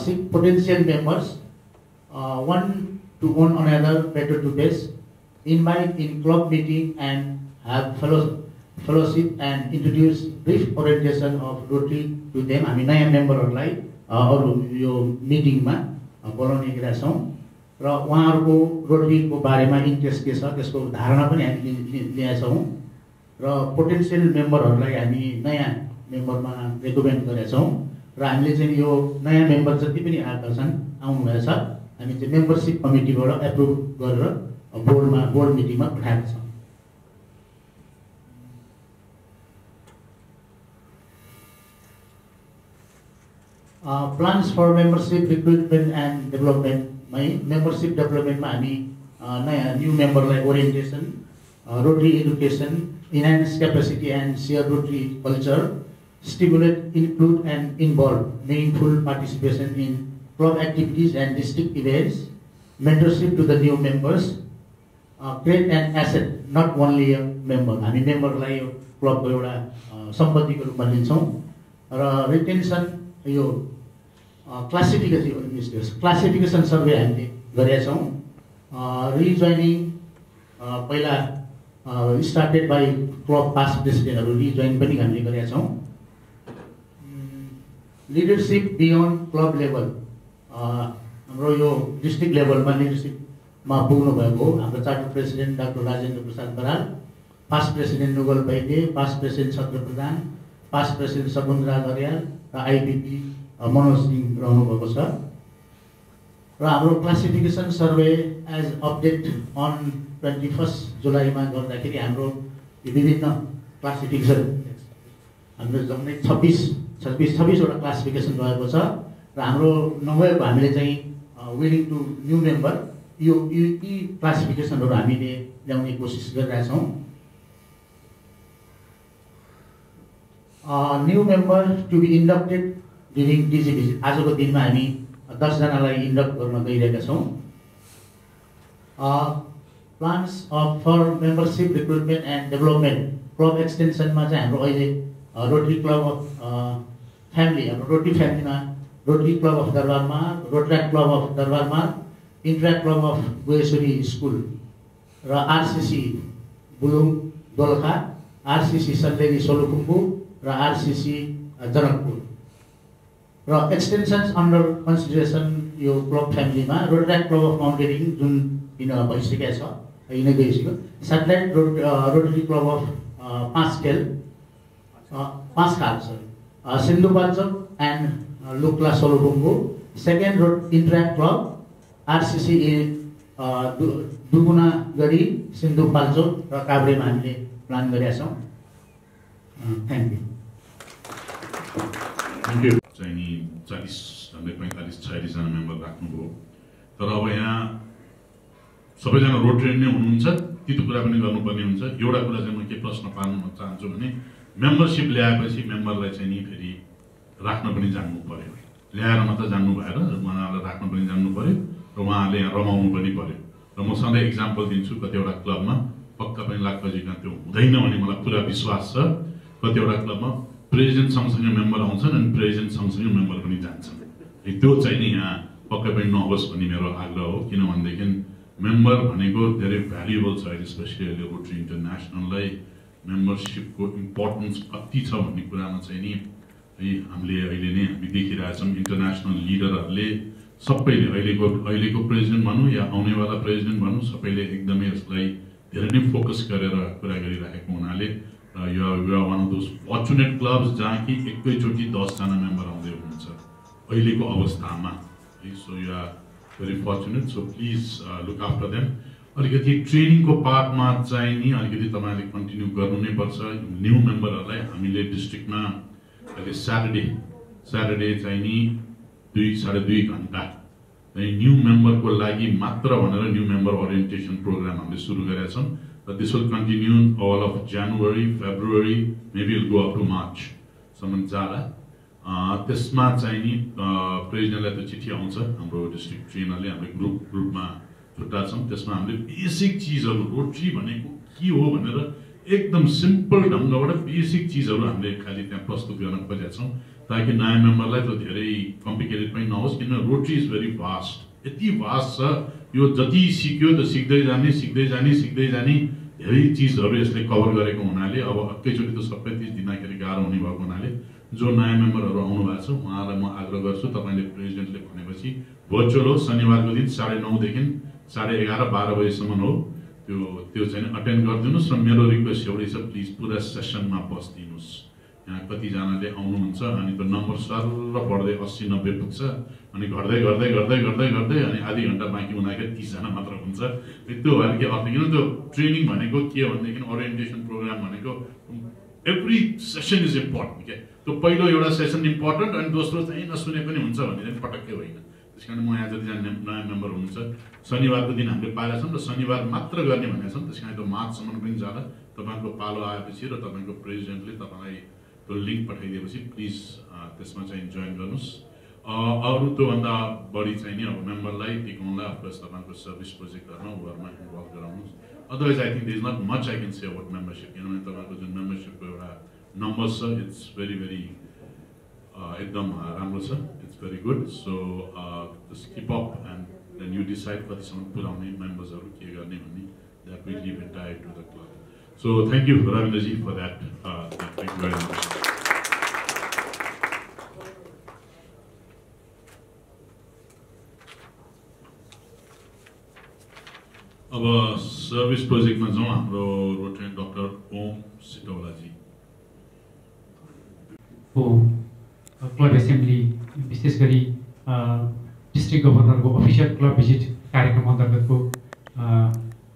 Seek potential members one to one another better to base, invite in club meeting and have fellowship and introduce brief orientation of Rotary to them. हामी नयाँ मेम्बरहरूलाई अरू यो मिटिङमा बोलाउने गरेका छौँ र उहाँहरूको रोटरीको बारेमा इन्ट्रेस्ट के छ त्यसको धारणा पनि हामी लिएका छौँ। र पोटेन्सियल मेम्बरहरूलाई हामी नयाँ मेम्बरमा रेकमेन्ड गरेका छौँ र हामीले चाहिँ यो नयाँ मेम्बर जति पनि आएका छन् आउनुभएछ हामी चाहिँ मेम्बरसिप कमिटीबाट एप्रुभ गरेर बोर्ड मिटिङमा पठाएका छौँ। Plans for membership recruitment and डेभलपमेन्टमै मेम्बरसिप डेभलपमेन्टमा हामी नयाँ न्यू मेम्बरलाई orientation, Rotary education, enhance capacity and share Rotary culture, stimulate, include and involve meaningful participation in club activities and district events, mentorship to the new members, create an asset, not only a member. हामी मेम्बरलाई यो क्लबको एउटा सम्पत्तिको रूपमा लिन्छौँ र retention यो classification survey हामीले गरेका छौँ। रिजोइनिङ पहिला started by club past प्रेसिडेन्टहरू rejoin पनि हामीले गरेका छौँ। लिडरसिप बियोन्ड क्लब लेभल हाम्रो यो डिस्ट्रिक्ट लेभलमा लिडरसिपमा पुग्नु भएको हो। हाम्रो charter president doctor Rajendra Prasad Baral, past president Nugal Vaidya, past president Chhatra Pradhan, past president सकुन्द्रा दरियाल र आइपिपी मनोज सिंह रहनुभएको छ। र हाम्रो classification survey as update on 21 जुलाईमा गर्दाखेरि हाम्रो विभिन्न क्लासिफिकेसन हाम्रो जम्मै 26वटा क्लासिफिकेसन रहेको छ र हाम्रो नभएको हामीले चाहिँ विलिङ टु न्यू मेम्बर यो यी क्लासिफिकेसनहरू हामीले ल्याउने कोसिस गरिरहेछौँ। New member to be inducted during DG visit, आजको दिनमा हामी 10 जनालाई इन्डक्ट गर्न गइरहेका छौँ। Plans for membership recruitment and development club एक्सटेन्सनमा चाहिँ हाम्रो अहिले रोटरी क्लब अफ फ्यामिली, हाम्रो रोटरी फ्यामिलीमा रोटरी क्लब अफ दरबारमा, रोटराक्ट क्लब अफ दरबारमा, Interact club of Goeshwari school र आरसिसी बुलुङ दोलखा, आरसिसी सल्लेरी सोलुखुम्बु र आरसिसी जनकपुर र एक्सटेन्सन्स अन्डर कन्सिडरेसन यो क्लब फ्यामिलीमा रोटराक्ट क्लब अफ माउन्टेनिङ जुन किन भइसकेको छ, यिनै गइसक्यो। सेटेलाइट रोटरी क्लब अफ पाँच खाल Sindhupalchok and Lukla Solukhumbu, second road Interact club RCC Dugunagadhi, Sindhupalchok र काभ्रेमा हामीले प्लान गरेका छौँ। Thank you. चाहिँ 40-45-46 जना मेम्बर राख्नुभयो। तर अब यहाँ सबैजना रोटरी नै हुनुहुन्छ, त्यो कुरा पनि गर्नुपर्ने हुन्छ। एउटा कुरा चाहिँ म के प्रश्न पार्न चाहन्छु भने मेम्बरसिप ल्याएपछि मेम्बरलाई चाहिँ नि फेरि राख्न पनि जान्नु पर्यो, ल्याएर मात्र जान्नु भएर उहाँहरूलाई राख्न पनि जान्नु पर्यो र उहाँहरूले यहाँ रमाउनु पनि पर्यो। र म सधैँ इक्जाम्पल दिन्छु, कतिवटा क्लबमा पक्का पनि लाग्पजिकन त्यो हुँदैन भन्ने मलाई पुरा विश्वास छ। कतिवटा क्लबमा प्रेसिडेन्ट सँगसँगै मेम्बर आउँछन् अनि प्रेसिडेन्ट सँगसँगै मेम्बर पनि जान्छन्। त्यो चाहिँ नि यहाँ पक्कै पनि नहोस् भन्ने मेरो आग्रह हो। किनभनेदेखि मेम्बर भनेको धेरै भ्यालुएबल छ, स्पेसली अहिले रोटरी इन्टरनेसनललाई मेम्बरसिपको इम्पोर्टेन्स कति छ भन्ने कुरामा चाहिँ नि हामीले अहिले नै हामी देखिरहेछौँ। इन्टरनेसनल लिडरहरूले सबैले अहिलेको प्रेसिडेन्ट भनौँ या आउनेवाला प्रेसिडेन्ट भनौँ, सबैले एकदमै यसलाई धेरै नै फोकस गरेर कुरा गरिरहेको हुनाले यो one of those fortunate clubs जहाँ कि एकैचोटि 10 जना मेम्बर आउँदै हुनुहुन्छ अहिलेको अवस्थामा। So you are very fortunate, so please look after them. अलिकति ट्रेनिङको पार्टमा चाहिँ नि अलिकति तपाईँले कन्टिन्यू गर्नु नै पर्छ। न्यू मेम्बरहरूलाई हामीले डिस्ट्रिक्टमा अहिले स्याटरडे चाहिँ नि 2-2.5 घन्टा न्यू मेम्बरको लागि मात्र भनेर न्यू मेम्बर ओरिएन्टेसन प्रोग्राम हामीले सुरु गरेका छौँ। This will continue all of January, February, maybe it'll go up to March सम्म जाला। त्यसमा चाहिँ नि प्रेसिडेन्टलाई त चिठी आउँछ, हाम्रो डिस्ट्रिक्ट ट्रेनरले हाम्रो ग्रुपमा छुट्टा छौँ। त्यसमा हामीले बेसिक चिजहरू रोटरी भनेको के हो भनेर एकदम सिम्पल ढङ्गबाट बेसिक चिजहरू हामीले खालि त्यहाँ प्रस्तुत गर्न खोजेका छौँ, ताकि नयाँ मेम्बरलाई त धेरै कम्प्लिकेटेड पनि नहोस्। किन रोटरी इज भेरी भास्ट, यति भास्ट छ, यो जति सिक्यो त सिक्दै जाने धेरै चिजहरू यसले कभर गरेको हुनाले अब एकैचोटि त सबै चिज दिँदाखेरि गाह्रो हुने भएको हुनाले जो नयाँ मेम्बरहरू आउनु भएको छ उहाँलाई म आग्रह गर्छु, तपाईँले प्रेसिडेन्टले भनेपछि भर्चुअल हो, शनिबारको दिन 9:30 देखि 11:30-12 बजीसम्म हो त्यो चाहिँ अटेन्ड गरिदिनुहोस् र मेरो रिक्वेस्ट एउटै छ, प्लिज पुरा सेसनमा बसिदिनुहोस्। यहाँ कतिजनाले आउनुहुन्छ अनि त्यो नम्बर सर्र बढ्दै 80-90 पुग्छ, अनि घट्दै घट्दै घट्दै घट्दै घट्दै अनि आधी घन्टा बाँकी हुँदाखेरि 30 जना मात्र हुन्छ। त्यो भएर के अर्थ, किन त्यो ट्रेनिङ भनेको के भनेदेखि ओरिएन्टेसन प्रोग्राम भनेको एभ्री सेसन इज इम्पोर्टेन्ट क्या। त्यो पहिलो एउटा सेसन इम्पोर्टेन्ट अनि दोस्रो चाहिँ नसुने पनि हुन्छ भन्ने चाहिँ पटक्कै होइन। त्यस कारण म यहाँ जतिजना नयाँ मेम्बर हुनुहुन्छ शनिबारको दिन हामीले पाएका छौँ र शनिबार मात्र गर्ने भनेका छौँ। त्यस कारण त्यो मार्चसम्म पनि जाला। तपाईँको पालो आएपछि र तपाईँको प्रेसिडेन्टले तपाईँलाई त्यो लिङ्क पठाइदिएपछि प्लिज त्यसमा चाहिँ जोइन गर्नुहोस्। अरू त्योभन्दा बढी चाहिँ नि अब मेम्बरलाई टिकाउनलाई अफकोर्स तपाईँको सर्भिस प्रोजेक्टहरूमा उहाँहरूमा इन्भल्भ गराउनुहोस्। Otherwise I think there is not much I can say about membership, किनभने तपाईँको जुन मेम्बरसिपको एउटा नम्बर छ इट्स भेरी भेरी एकदम राम्रो छ, it's very good. So just keep up and then you decide कतिसम्म पुऱ्याउने मेम्बर्सहरू के गर्ने भन्ने, that will leave it tied to the club. So thank you Rabindraji for that, thank you very much. अब सर्भिस प्रोजेक्टमा जाउँ। हाम्रो रोटेरियन डाक्टर ओम सिटौलाजी हो क्लब एसेम्ब्ली विशेष गरी डिस्ट्रिक्ट गभर्नरको अफिसियल क्लब भिजिट कार्यक्रम अन्तर्गतको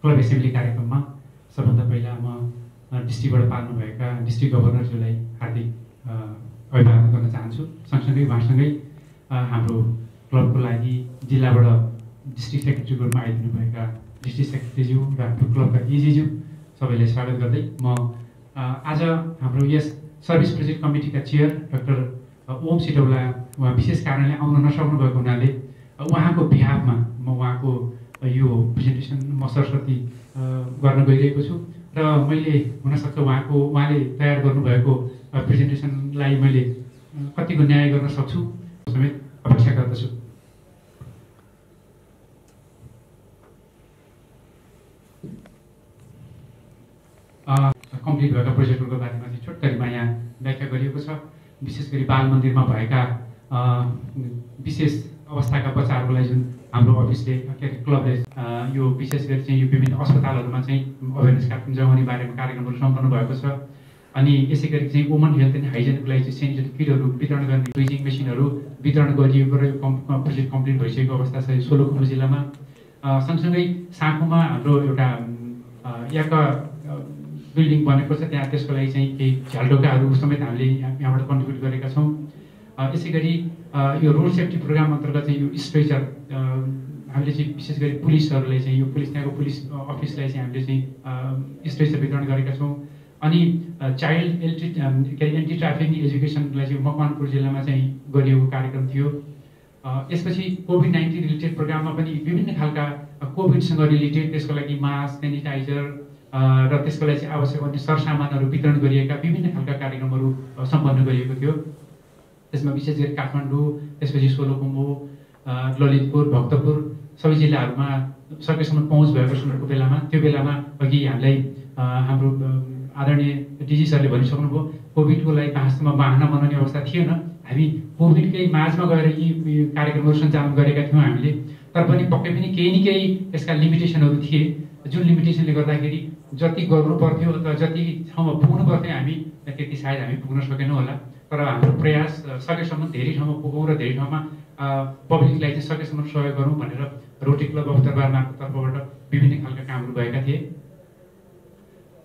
क्लब एसेम्ब्ली कार्यक्रममा सबभन्दा पहिला म डिस्ट्रिक्टबाट पाल्नुभएका डिस्ट्रिक्ट गभर्नरज्यूलाई हार्दिक अभिवादन गर्न चाहन्छु। सँगसँगै उहाँसँगै हाम्रो क्लबको लागि जिल्लाबाट डिस्ट्रिक्ट सेक्रेटरीको रूपमा आइदिनुभएका डिस्ट्रिक्ट सेक्रेटरीज्यू र हाम्रो क्लबका एजीज्यू सबैलाई स्वागत गर्दै म आज हाम्रो यस सर्भिस प्रोजेक्ट कमिटीका चेयर डाक्टर ओम सिटौला उहाँ विशेष कारणले आउन नसक्नु भएको हुनाले उहाँको बिहाफमा म उहाँको यो प्रेजेन्टेसन म सरस्वती गर्न गइरहेको छु र मैले हुनसक्छ उहाँले तयार गर्नुभएको प्रेजेन्टेसनलाई मैले कतिको न्याय गर्न सक्छु समेत अपेक्षा गर्दछु। कम्प्लिट भएका प्रोजेक्टहरूको बारेमा चाहिँ छोटकरीमा यहाँ व्याख्या गरिएको छ। विशेष गरी बाल मन्दिरमा भएका विशेष अवस्थाका बच्चाहरूलाई जुन हाम्रो अफिसले के अरे क्लबले यो विशेष गरी चाहिँ यो विभिन्न अस्पतालहरूमा चाहिँ अवेरनेस कार्यक्रम जगाउने बारेमा कार्यक्रमहरू सम्पन्न भएको छ। अनि यसै गरी चाहिँ वुमन हेल्थ एन्ड हाइजिनको लागि चाहिँ सेनिटरी किटहरू वितरण गर्ने ट्विजिङ मेसिनहरू वितरण गरिएको र यो प्रोजेक्ट कम्प्लिट भइसकेको अवस्था छ सोलुखुम्बु जिल्लामा। सँगसँगै साँखुमा हाम्रो एउटा यहाँका बिल्डिङ बनेको छ, त्यहाँ त्यसको लागि चाहिँ केही झ्यालढोकाहरू समेत हामीले यहाँबाट कन्ट्रिब्युट गरेका छौँ। यसै गरी यो रोड सेफ्टी प्रोग्राम अन्तर्गत चाहिँ यो स्ट्रेचर हामीले चाहिँ विशेष गरी पुलिसहरूलाई चाहिँ यो त्यहाँको पुलिस अफिसलाई चाहिँ हामीले चाहिँ स्ट्रेचर वितरण गरेका छौँ। अनि चाइल्ड एन्टी ट्राफिकिङ एजुकेसनलाई चाहिँ मकवानपुर जिल्लामा चाहिँ गरिएको कार्यक्रम थियो। यसपछि कोभिड-19 रिलेटेड प्रोग्राममा पनि विभिन्न खालका कोभिडसँग रिलेटेड त्यसको लागि मास्क, सेनिटाइजर र त्यसको लागि चाहिँ आवश्यक अन्य सरसामानहरू वितरण गरिएका विभिन्न खालका कार्यक्रमहरू सम्पन्न गरिएको थियो। त्यसमा विशेष गरी काठमाडौँ, त्यसपछि सोलुखुम्बु, ललितपुर, भक्तपुर सबै जिल्लाहरूमा सकेसम्म पहुँच भएको समयको बेलामा त्यो बेलामा अघि हामीलाई हाम्रो आदरणीय डिजी सरले भनिसक्नुभयो कोभिडको लागि वास्तवमा बाहना बनाउने अवस्था थिएन। हामी कोभिडकै माझमा गएर यी कार्यक्रमहरू सञ्चालन गरेका थियौँ हामीले, तर पनि पक्कै पनि केही न केही यसका लिमिटेसनहरू थिए जुन लिमिटेसनले गर्दाखेरि जति गर्नु पर्थ्यो अथवा जति ठाउँमा पुग्नु पर्थ्यो हामी त्यति सायद हामी पुग्न सकेनौँ होला। तर हाम्रो प्रयास सकेसम्म धेरै ठाउँमा पुगौँ र धेरै ठाउँमा पब्लिकलाई चाहिँ सकेसम्म सहयोग गरौँ भनेर रोटरी क्लब अफ दरबारमाको तर्फबाट विभिन्न खालका कामहरू भएका थिए।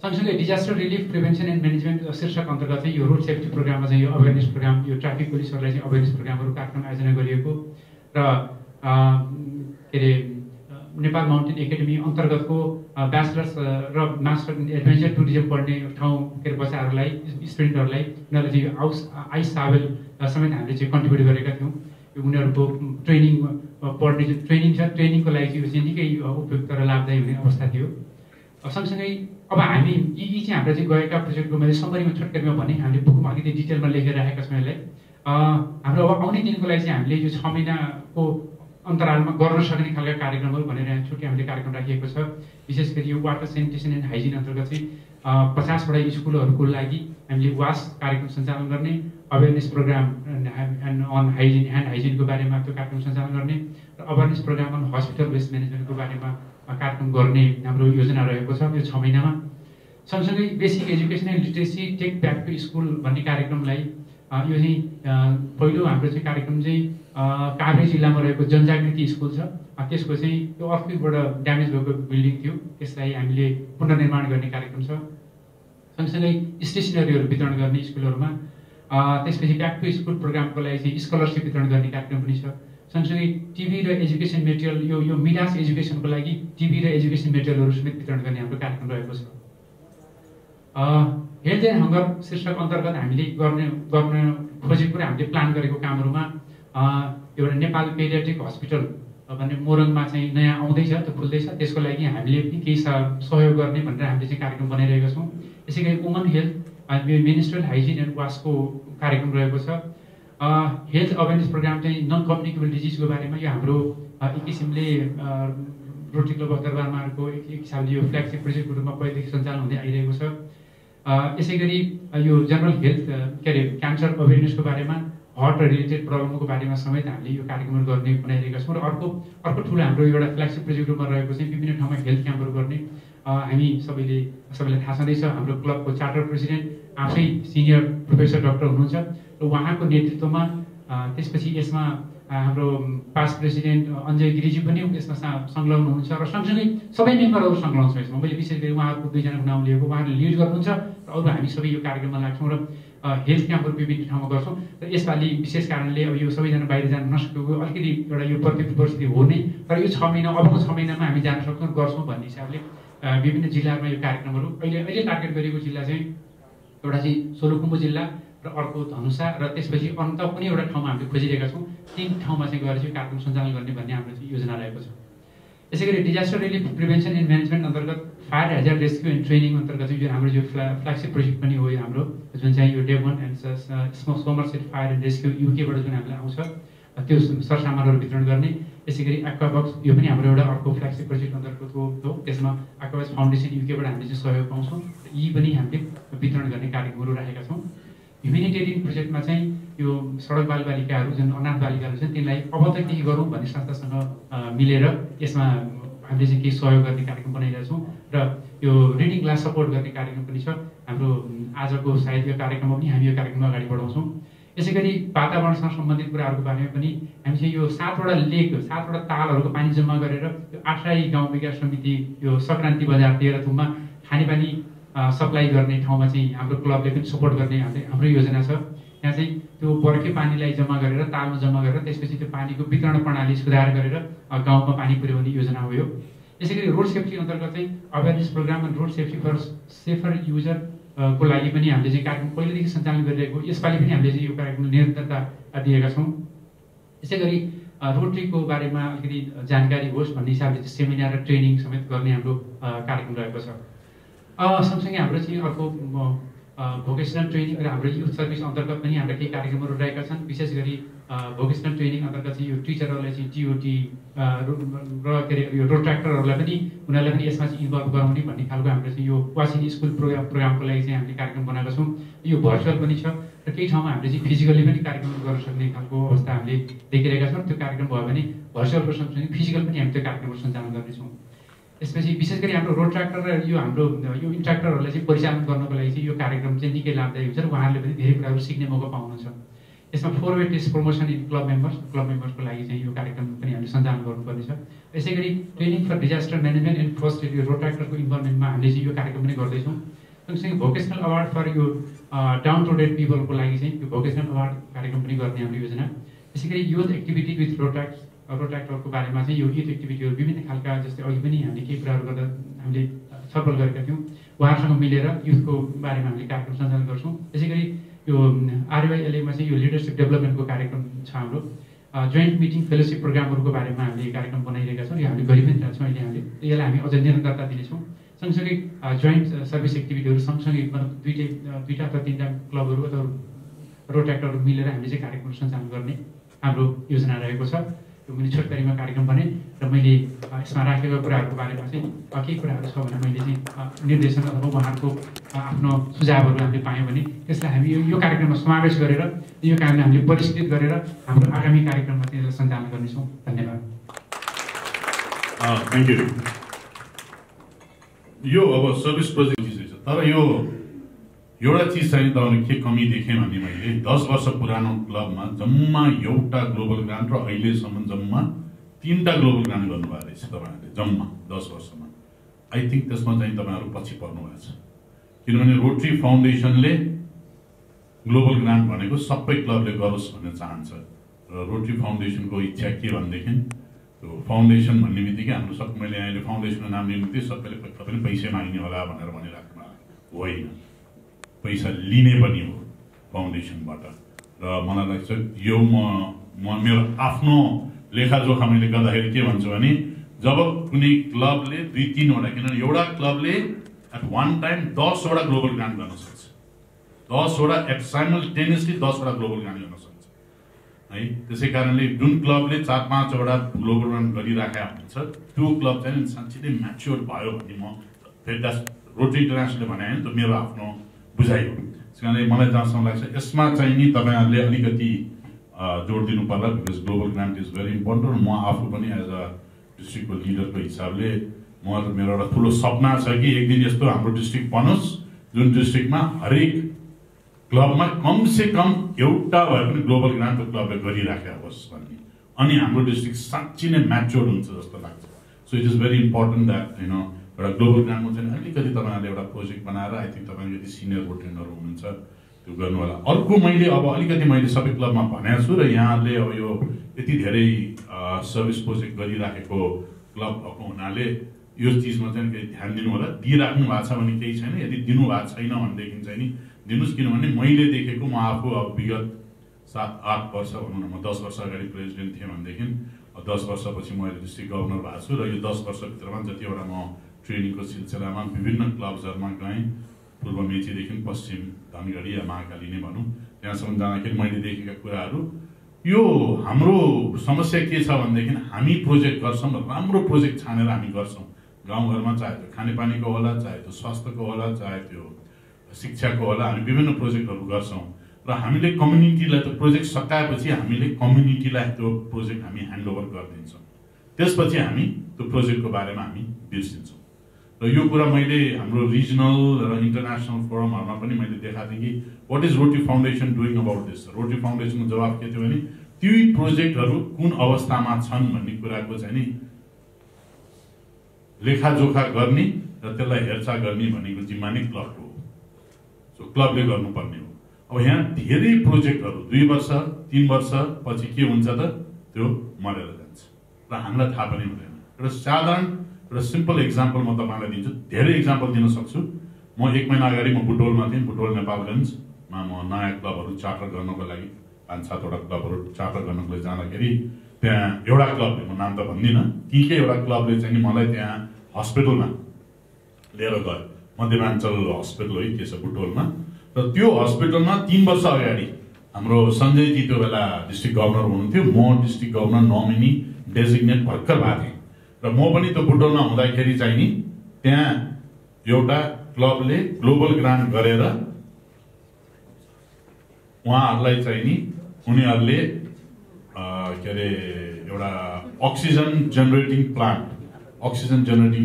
सँगसँगै disaster relief prevention and management शीर्षक अन्तर्गत चाहिँ यो रोड सेफ्टी प्रोग्राममा चाहिँ यो अवेरनेस प्रोग्राम, यो ट्राफिक पुलिसहरूलाई चाहिँ अवेरनेस प्रोग्रामहरू कार्यक्रम आयोजना गरिएको र के अरे नेपाल माउन्टेन एकाडेमी अन्तर्गतको ब्याचलर्स र मास्टर इन एडभेन्चर टुरिज्म पढ्ने ठाउँ के अरे बच्चाहरूलाई स्टुडेन्टहरूलाई उनीहरूले चाहिँ आइस सावेल समेत हामीले चाहिँ कन्ट्रिब्युट गरेका थियौँ। उनीहरूको ट्रेनिङ पढ्ने जुन ट्रेनिङ छ ट्रेनिङको लागि चाहिँ यो चाहिँ निकै उपयुक्त र लाभदायी हुने अवस्था थियो। सँगसँगै अब हामी यी चाहिँ हाम्रो चाहिँ गएका प्रोजेक्टको मैले समरीमा छोटकरीमा भने हामीले बुकमा अलिकति डिटेलमा लेखेर राखेका छौँ यसलाई। हाम्रो अब आउने दिनको लागि चाहिँ हामीले यो 6 महिनाको अन्तरालमा गर्न सक्ने खालका कार्यक्रमहरू भनेर यहाँ छुट्टै हामीले कार्यक्रम राखिएको छ। विशेष गरी यो वाटर सेनिटेसन एन्ड हाइजिन अन्तर्गत चाहिँ 50वटा स्कुलहरूको लागि हामीले वास कार्यक्रम सञ्चालन गर्ने, awareness programme on hygiene hand हाइजिनको बारेमा त्यो कार्यक्रम सञ्चालन गर्ने र awareness programme on hospital waste म्यानेजमेन्टको बारेमा कार्यक्रम गर्ने हाम्रो योजना रहेको छ यो 6 महिनामा। सँगसँगै basic education and literacy take back to school भन्ने कार्यक्रमलाई यो चाहिँ पहिलो हाम्रो चाहिँ कार्यक्रम चाहिँ काभ्रे जिल्लामा रहेको जनजागृति स्कुल छ, त्यसको चाहिँ त्यो अर्थक्वेकबाट ड्यामेज भएको बिल्डिङ थियो, त्यसलाई हामीले पुनर्निर्माण गर्ने कार्यक्रम छ। सँगसँगै स्टेसनरीहरू वितरण गर्ने स्कुलहरूमा, त्यसपछि ब्याक टु स्कुल प्रोग्रामको लागि चाहिँ स्कलरसिप वितरण गर्ने कार्यक्रम पनि छ। सँगसँगै टिभी र एजुकेसन मेटेरियल यो मिडास एजुकेसनको लागि टिभी र एजुकेसन मेटेरियलहरू समेत वितरण गर्ने हाम्रो कार्यक्रम रहेको छ। हेल्थ एन्ड हङ्गर शीर्षक अन्तर्गत हामीले गर्न खोजेको र हामीले प्लान गरेको कामहरूमा एउटा नेपाल पेडियाट्रिक हस्पिटल भन्ने मोरङमा चाहिँ नयाँ आउँदैछ, त्यो खुल्दैछ, त्यसको लागि हामीले पनि केही सहयोग गर्ने भनेर हामीले चाहिँ कार्यक्रम बनाइरहेका छौँ। त्यसै गरी woman health menstrual hygiene and वासको कार्यक्रम रहेको छ। हेल्थ अवेरनेस प्रोग्राम चाहिँ नन कम्युनिकेबल डिजिजको बारेमा यो हाम्रो एक किसिमले रोटरी क्लब अफ दरबारमाको एक हिसाबले यो फ्ल्यागसिप प्रोजेक्टको रूपमा पहिलेदेखि सञ्चालन हुँदै आइरहेको छ। यसै गरी यो जनरल हेल्थ क्यान्सर अवेरनेसको बारेमा, हार्ट रिलेटेड प्रब्लमको बारेमा समेत हामीले यो कार्यक्रमहरू गर्ने बनाइरहेका छौँ। र अर्को ठुलो हाम्रो एउटा फ्ल्यागसिप प्रोजेक्ट रूपमा रहेको चाहिँ विभिन्न ठाउँमा हेल्थ क्याम्पहरू गर्ने। हामी सबैलाई थाहा छँदैछ, हाम्रो क्लबको चार्टर प्रेसिडेन्ट आफै सिनियर प्रोफेसर डाक्टर हुनुहुन्छ र उहाँको नेतृत्वमा, त्यसपछि यसमा हाम्रो पास्ट प्रेसिडेन्ट अञ्जय गिरिजी पनि यसमा संलग्न हुनुहुन्छ र सँगसँगै सबै मेम्बरहरू संलग्न छ यसमा। मैले विशेष गरी उहाँहरूको 2 जनाको नाम लिएको, उहाँहरूले लिड गर्नुहुन्छ र अरू हामी सबै यो कार्यक्रममा लाग्छौँ र हेल्थ क्याम्पहरू विभिन्न ठाउँमा गर्छौँ। र यसपालि विशेष कारणले अब यो सबैजना बाहिर जान नसकेको अलिकति एउटा यो प्रतिकूल परिस्थिति हो नै, तर यो 6 महिना अबको 6 महिनामा हामी जान सक्छौँ, गर्छौँ भन्ने हिसाबले विभिन्न जिल्लामा यो कार्यक्रमहरू अहिले टार्गेट गरेको जिल्ला चाहिँ एउटा चाहिँ सोलुखुम्बु जिल्ला र अर्को धनुषा र त्यसपछि अन्त पनि एउटा ठाउँमा हामीले खोजिरहेका छौँ। 3 ठाउँमा चाहिँ गएर चाहिँ कार्यक्रम सञ्चालन गर्ने भन्ने हाम्रो चाहिँ योजना रहेको छ। यसै गरी disaster relief prevention and management अन्तर्गत fire hazard rescue and training अन्तर्गत चाहिँ यो हाम्रो यो फ्ल्यागसिप प्रोजेक्ट पनि हो यो हाम्रो, जुन चाहिँ यो Devon and Somerset fire and rescue युकेबाट जुन हामीलाई आउँछ त्यो सरसामानहरू वितरण गर्ने। यसै गरी एक्वाबक्स यो पनि हाम्रो एउटा अर्को फ्ल्यागसिप प्रोजेक्ट अन्तर्गतको हो, त्यसमा एक्वाबक्स फाउन्डेसन युकेबाट हामीले चाहिँ सहयोग पाउँछौँ। यी पनि हामीले वितरण गर्ने कार्यक्रमहरू राखेका छौँ। ह्युमेनिटेरियन प्रोजेक्टमा चाहिँ यो सडक बालबालिकाहरू जुन अनाथ बालिकाहरू छन् तिनलाई अब त केही गरौँ भन्ने संस्थासँग मिलेर यसमा हामीले चाहिँ केही सहयोग गर्ने कार्यक्रम बनाइरहेका छौँ र यो रिडिङ क्लास सपोर्ट गर्ने कार्यक्रम पनि छ हाम्रो। आजको सायद यो कार्यक्रममा पनि हामी यो कार्यक्रम अगाडि बढाउँछौँ। यसै गरी वातावरणसँग सम्बन्धित कुराहरूको बारेमा पनि हामी चाहिँ यो 7वटा लेक 7वटा तालहरूको पानी जम्मा गरेर यो आठराई गाउँ विकास समिति यो सङ्क्रान्ति बजार तेह्रथुममा खानेपानी सप्लाई गर्ने ठाउँमा चाहिँ हाम्रो क्लबले पनि सपोर्ट गर्ने हाम्रो योजना छ। यहाँ चाहिँ त्यो बर्खे पानीलाई जम्मा गरेर तालमा जम्मा गरेर त्यसपछि त्यो पानीको वितरण प्रणाली सुधार गरेर गाउँमा पानी पुर्याउने योजना हो यो। यसै गरी रोड सेफ्टी अन्तर्गत चाहिँ awareness program and road safety for safer user को लागि पनि हामीले चाहिँ कार्यक्रम पहिलेदेखि सञ्चालन गरिरहेको, यसपालि पनि हामीले चाहिँ यो कार्यक्रम निरन्तरता दिएका छौँ। यसै गरी रोटरीको बारेमा अलिकति जानकारी होस् भन्ने हिसाबले चाहिँ सेमिनार र ट्रेनिङ समेत गर्ने हाम्रो कार्यक्रम रहेको छ। सँगसँगै हाम्रो चाहिँ अर्को भोकेसनल ट्रेनिङ र हाम्रो युथ सर्भिस अन्तर्गत पनि हाम्रा केही कार्यक्रमहरू रहेका छन्। विशेष गरी भोकेसनल ट्रेनिङ अन्तर्गत चाहिँ यो टिचरहरूलाई चाहिँ टिओटी र के अरे यो रोड ट्र्याक्टरहरूलाई पनि उनीहरूलाई पनि यसमा चाहिँ इन्भल्भ गराउने भन्ने खालको हाम्रो चाहिँ यो वासिङ स्कुल प्रोग्रामको लागि चाहिँ हामीले कार्यक्रम बनाएका छौँ। यो भर्चुअल पनि छ र केही ठाउँमा हामीले चाहिँ फिजिकली पनि कार्यक्रम गर्न सक्ने खालको अवस्था हामीले देखिरहेका छौँ। त्यो कार्यक्रम भयो भने भर्चुअलको सँगसँगै फिजिकल पनि हामी त्यो कार्यक्रमहरू सञ्चालन गर्नेछौँ। यसपछि विशेष गरी हाम्रो रोड ट्र्याक्टर र यो हाम्रो यो इन्ट्र्याक्टरहरूलाई चाहिँ परिचालन गर्नको लागि चाहिँ यो कार्यक्रम चाहिँ निकै लाभदायी हुन्छ र उहाँहरूले पनि धेरै कुराहरू सिक्ने मौका पाउनुहुन्छ। यसमा 4-वे टेस्ट प्रमोसन इन क्लब मेम्बर्सको लागि चाहिँ यो कार्यक्रम पनि हामीले सञ्चालन गर्नुपर्नेछ। यसै गरी training for disaster management and first aid यो रोड ट्र्याक्टरको इन्भल्भमेन्टमा हामीले चाहिँ यो कार्यक्रम पनि गर्दैछौँ। सँगसँगै भोकेसनल अवार्ड फर यो डाउन रोडेड पिपलको लागि चाहिँ यो भोकेसनल अवार्ड कार्यक्रम पनि गर्ने हाम्रो योजना। यसै गरी युथ एक्टिभिटी विथ रोड ट्र्याक्टरको बारेमा चाहिँ यो युथ एक्टिभिटीहरू विभिन्न खालका, जस्तै अघि पनि हामीले केही कुराहरू गर्दा हामीले छलफल गरेका थियौँ, उहाँहरूसँग मिलेर युथको बारेमा हामीले कार्यक्रम सञ्चालन गर्छौँ। यसै गरी यो आरवाईएलएमा चाहिँ यो लिडरसिप डेभलपमेन्टको कार्यक्रम छ हाम्रो। जोइन्ट मिटिङ फेलोसिप प्रोग्रामहरूको बारेमा हामीले कार्यक्रम बनाइरहेका छौँ, यो हामीले गरि पनि रहेछौँ। अहिले हामीले यसलाई हामी अझ निरन्तरता दिनेछौँ। सँगसँगै जोइन्ट सर्भिस एक्टिभिटीहरू सँगसँगै मतलब दुईवटा अथवा 3टा क्लबहरू अथवा रोड ट्र्याक्टरहरू मिलेर हामीले चाहिँ कार्यक्रम सञ्चालन गर्ने हाम्रो योजना रहेको छ। यो मैले छोटकरीमा कार्यक्रम भने र मैले यसमा राखेका कुराहरूको बारेमा चाहिँ केही कुराहरू छ भने मैले चाहिँ निर्देशन अथवा उहाँहरूको आफ्नो सुझावहरू हामीले पायौँ भने त्यसलाई हामी यो कार्यक्रममा समावेश गरेर यो कार्यलाई हामीले परिष्कृत गरेर हाम्रो आगामी कार्यक्रममा त्यसलाई सञ्चालन गर्नेछौँ। धन्यवाद। Thank you. यो अब सर्भिस प्रोजेक्ट चिज छ, तर यो एउटा चिज चाहिँ तपाईँले के कमी देखेँ भने मैले 10 वर्ष पुरानो क्लबमा जम्मा एउटा ग्लोबल ग्रान्ट र अहिलेसम्म जम्मा 3टा ग्लोबल ग्रान्ट गर्नुभएको रहेछ तपाईँहरूले जम्मा 10 वर्षमा। आई थिङ्क त्यसमा चाहिँ तपाईँहरू पछि पर्नु भएको छ, किनभने रोटरी फाउन्डेसनले ग्लोबल ग्रान्ट भनेको सबै क्लबले गरोस् भन्ने चाहन्छ र रोटरी फाउन्डेसनको इच्छा के भनेदेखि त्यो फाउन्डेसन भन्ने बित्तिकै हाम्रो सब मैले अहिले फाउन्डेसनको नाम लिनु थिएँ सबैले पनि पैसा माग्ने होला भनेर भनिराख्नु होइन, पैसा लिने पनि हो फाउन्डेसनबाट। र मलाई लाग्छ यो म मेरो आफ्नो लेखाजोखा मैले गर्दाखेरि के भन्छु भने जब कुनै क्लबले 2-3वटा, किनभने एउटा क्लबले एट वान टाइम 10वटा ग्लोबल ग्रान्ट गर्न सक्छ, 10वटा एट साइमल्टेनियसली 10वटा ग्लोबल ग्रान्ट गर्न सक्छ है। त्यसै कारणले जुन क्लबले 4-5वटा ग्लोबल ग्रान्ट गरिराखेका हुन्छ त्यो क्लब चाहिँ साँच्चै नै म्याच्योर भयो भने म फेरि रोटरी इन्टरनेसनलले भने होइन त्यो मेरो आफ्नो बुझाइ हो। त्यस कारणले मलाई जहाँसम्म लाग्छ यसमा चाहिँ नि तपाईँहरूले अलिकति जोड दिनु पर्ला, because global grant is very important. म आफू पनि एज अ डिस्ट्रिक्टको लिडरको हिसाबले मेरो एउटा ठुलो सपना छ कि एक दिन यस्तो हाम्रो डिस्ट्रिक्ट बनोस् जुन डिस्ट्रिक्टमा हरेक क्लबमा कमसे कम एउटा भए पनि ग्लोबल ग्रान्टको क्लबले गरिराखेका होस् भन्ने, अनि हाम्रो डिस्ट्रिक्ट साँच्चै नै म्याच्योर हुन्छ जस्तो लाग्छ। So it is very important that एउटा ग्लोबल ग्रान्टमा चाहिँ अलिकति तपाईँहरूले एउटा प्रोजेक्ट बनाएर आई थिङ्क तपाईँले यदि सिनियर रोटेन्डहरू हुनुहुन्छ त्यो गर्नु होला। अर्को मैले अब अलिकति मैले सबै क्लबमा भनेको छु र यहाँहरूले अब यो यति धेरै सर्भिस प्रोजेक्ट गरिराखेको क्लब भएको हुनाले यो चिजमा चाहिँ केही ध्यान दिनु होला। दिइराख्नु भएको छ भने केही छैन, यदि दिनुभएको छैन भनेदेखि चाहिँ नि दिनुहोस्, किनभने मैले देखेको म आफू अब विगत 7-8 वर्ष भनौँ न, म 10 वर्ष अगाडि प्रेसिडेन्ट थिएँ भनेदेखि 10 वर्षपछि म अहिले डिस्ट्रिक्ट गभर्नर भएको छु र यो 10 वर्षभित्रमा जतिवटा म ट्रेनिङको सिलसिलामा विभिन्न क्लब्सहरूमा गएँ, पूर्व मेचीदेखि पश्चिम धनगढी या महाकाली नै भनौँ, त्यहाँसम्म जाँदाखेरि मैले देखेका कुराहरू यो हाम्रो समस्या के छ भनेदेखि हामी प्रोजेक्ट गर्छौँ, राम्रो प्रोजेक्ट छानेर हामी गर्छौँ गाउँघरमा, चाहे त्यो खानेपानीको होला, चाहे त्यो स्वास्थ्यको होला, चाहे त्यो शिक्षाको होला, हामी विभिन्न प्रोजेक्टहरू गर्छौँ र हामीले कम्युनिटीलाई त्यो प्रोजेक्ट सकाएपछि हामीले कम्युनिटीलाई त्यो प्रोजेक्ट हामी ह्यान्डओभर गरिदिन्छौँ, त्यसपछि हामी त्यो प्रोजेक्टको बारेमा हामी बिर्सिन्छौँ। र यो कुरा मैले हाम्रो रिजनल र इन्टरनेसनल फोरमहरूमा पनि मैले देखाएको थिएँ कि what is Rotary foundation doing about this. Rotary फाउन्डेसनको जवाब के थियो भने ती प्रोजेक्टहरू कुन अवस्थामा छन् भन्ने कुराको चाहिँ नि लेखाजोखा गर्ने र त्यसलाई हेरचाह गर्ने भनेको जिम्मा नै क्लबको हो, सो क्लबले गर्नुपर्ने हो। अब यहाँ धेरै प्रोजेक्टहरू 2 वर्ष 3 वर्ष पछि के हुन्छ त त्यो मरेर जान्छ र हामीलाई थाहा पनि हुँदैन। एउटा साधारण एउटा सिम्पल इक्जाम्पल म तपाईँलाई दिन्छु, धेरै इक्जाम्पल दिन सक्छु। म 1 महिना अगाडि म बुटोलमा थिएँ, बुटोल नेपालगञ्जमा म नयाँ क्लबहरू चार्टर गर्नको लागि 5-7वटा क्लबहरू चार्टर गर्नको लागि जाँदाखेरि त्यहाँ एउटा क्लबले, म नाम त भन्दिनँ, तीकै एउटा क्लबले चाहिँ नि मलाई त्यहाँ हस्पिटलमा लिएर गयो, मध्यमाञ्चल हस्पिटल हो के छ बुटोलमा। र त्यो हस्पिटलमा 3 वर्ष अगाडि हाम्रो सञ्जयजी त्यो बेला डिस्ट्रिक्ट गभर्नर हुनुहुन्थ्यो, म डिस्ट्रिक्ट गभर्नर नोमिनी डेजिग्नेट भर्खर भएको थिएँ र म पनि त्यो बुटोलमा हुँदाखेरि चाहिँ नि त्यहाँ एउटा क्लबले ग्लोबल ग्रान्ट गरेर उहाँहरूलाई चाहिँ नि उनीहरूले के अरे एउटा अक्सिजन जेनेरेटिङ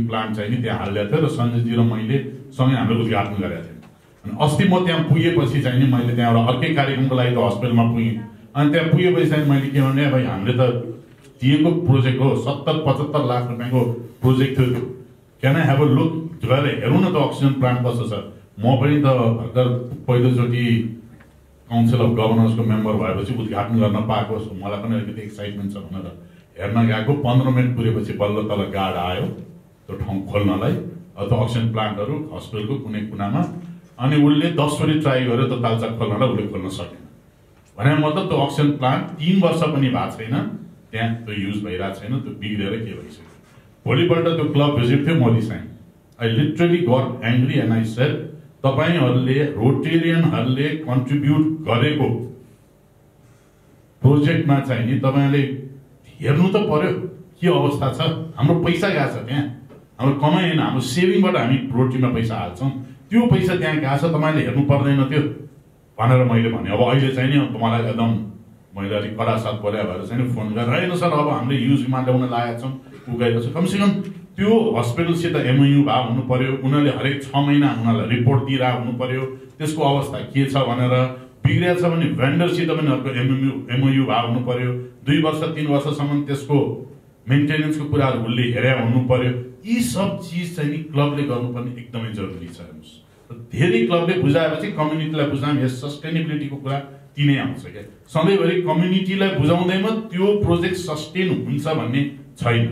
प्लान्ट चाहिँ नि त्यहाँ हालिदिएको थियो र सञ्जयजी र मैले सँगै हामीले उद्घाटन गरेका थियौँ। अनि अस्ति म त्यहाँ पुगेपछि चाहिँ नि मैले त्यहाँ एउटा अर्कै कार्यक्रमको लागि त हस्पिटलमा पुगेँ, अनि त्यहाँ पुगेपछि चाहिँ मैले के भने भाइ हामीले त दिएको प्रोजेक्ट हो 70-75 लाख रुपियाँको प्रोजेक्ट थियो त्यो, can I have a look गएर हेरौँ न त अक्सिजन प्लान्ट कस्तो छ। म पनि त भर्खर पहिलोचोटि काउन्सिल अफ गभर्नर्सको मेम्बर भएपछि उद्घाटन गर्न पाएको, मलाई पनि अलिकति एक्साइटमेन्ट छ भनेर हेर्न गएको। 15 मिनट पुगेपछि बल्ल तल गार्ड आयो त्यो ठाउँ खोल्नलाई, त्यो अक्सिजन प्लान्टहरू हस्पिटलको कुनै कुनामा, अनि उसले 10 चोटि ट्राई गर्यो त्यो तालचा खोल्नलाई, उसले खोल्न सकेन। भने मतलब त्यो अक्सिजन प्लान्ट 3 वर्ष पनि भएको छैन, त्यहाँ त्यो युज भइरहेको छैन, त्यो बिग्रेर के भइसक्यो। भोलिपल्ट त्यो क्लब भिजिट थियो, म रिसाएँ, I literally got angry and I said तपाईँहरूले रोटेरियनहरूले कन्ट्रिब्युट गरेको प्रोजेक्टमा चाहिँ नि तपाईँले हेर्नु त पर्यो के अवस्था छ। हाम्रो पैसा गएको छ त्यहाँ, हाम्रो कमाइ होइन, हाम्रो सेभिङबाट हामी रोटीमा पैसा हाल्छौँ, त्यो पैसा त्यहाँ गएको छ, तपाईँले हेर्नु पर्दैन थियो भनेर मैले भने। अब अहिले चाहिँ नि मलाई एकदम मैले अलिक कडा साथ बोल्या भएर चाहिँ फोन गरेर होइन सर अब हामीले युजमा ल्याउन लागेका छौँ, उगाएको छ, कमसेकम त्यो हस्पिटलसित एमओयू भए हुनु पर्यो, उनीहरूले हरेक 6 महिना उनीहरूलाई रिपोर्ट दिइरहेको हुनु पर्यो, त्यसको अवस्था के छ भनेर। बिग्रिएको छ भने भेन्डरसित पनि अर्को एमओयू भए हुनु पर्यो, 2 वर्ष 3 वर्षसम्म त्यसको मेन्टेनेन्सको कुराहरू उसले हेरे हुनु पर्यो। यी सब चिज चाहिँ नि क्लबले गर्नुपर्ने एकदमै जरुरी छ। धेरै क्लबले बुझाएपछि कम्युनिटीलाई बुझाउँ यस सस्टेनेबिलिटीको कुरा तिनै आउँछ क्या। सधैँभरि कम्युनिटीलाई बुझाउँदैमा त्यो प्रोजेक्ट सस्टेन हुन्छ भन्ने छैन।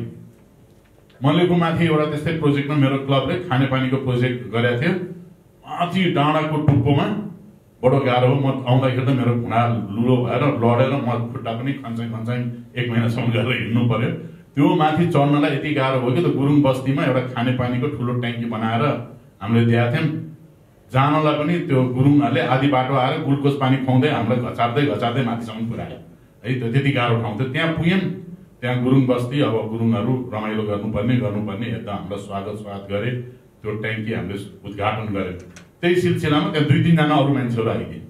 मलेकुमाथि एउटा त्यस्तै प्रोजेक्टमा मेरो क्लबले खानेपानीको प्रोजेक्ट गरेको थियो। माथि डाँडाको टुप्पोमा बडो गाह्रो हो। म आउँदाखेरि त मेरो घुँडा लुलो भएर लडेर म खुट्टा पनि खन्चाइ 1 महिनासम्म गरेर हिँड्नु पर्यो। त्यो माथि चढ्नलाई यति गाह्रो भयो कि त गुरुङ बस्तीमा एउटा खानेपानीको ठुलो ट्याङ्की बनाएर हामीले दिएका थियौँ। जानलाई पनि त्यो गुरुङहरूले आधी बाटो आएर ग्लुकोज पानी खुवाउँदै हामीलाई घचार्दै माथिसम्म पुऱ्यायो है। त्यो त्यति गाह्रो ठाउँ थियो। त्यहाँ पुग्यौँ, त्यहाँ गुरुङ बस्ती अब गुरुङहरू रमाइलो गर्नुपर्ने हेर्दा हामीलाई स्वागत गरे। त्यो ट्याङ्की हामीले उद्घाटन गऱ्यौँ। त्यही सिलसिलामा त्यहाँ 2-3 जना अरू मान्छेहरू आइदिए।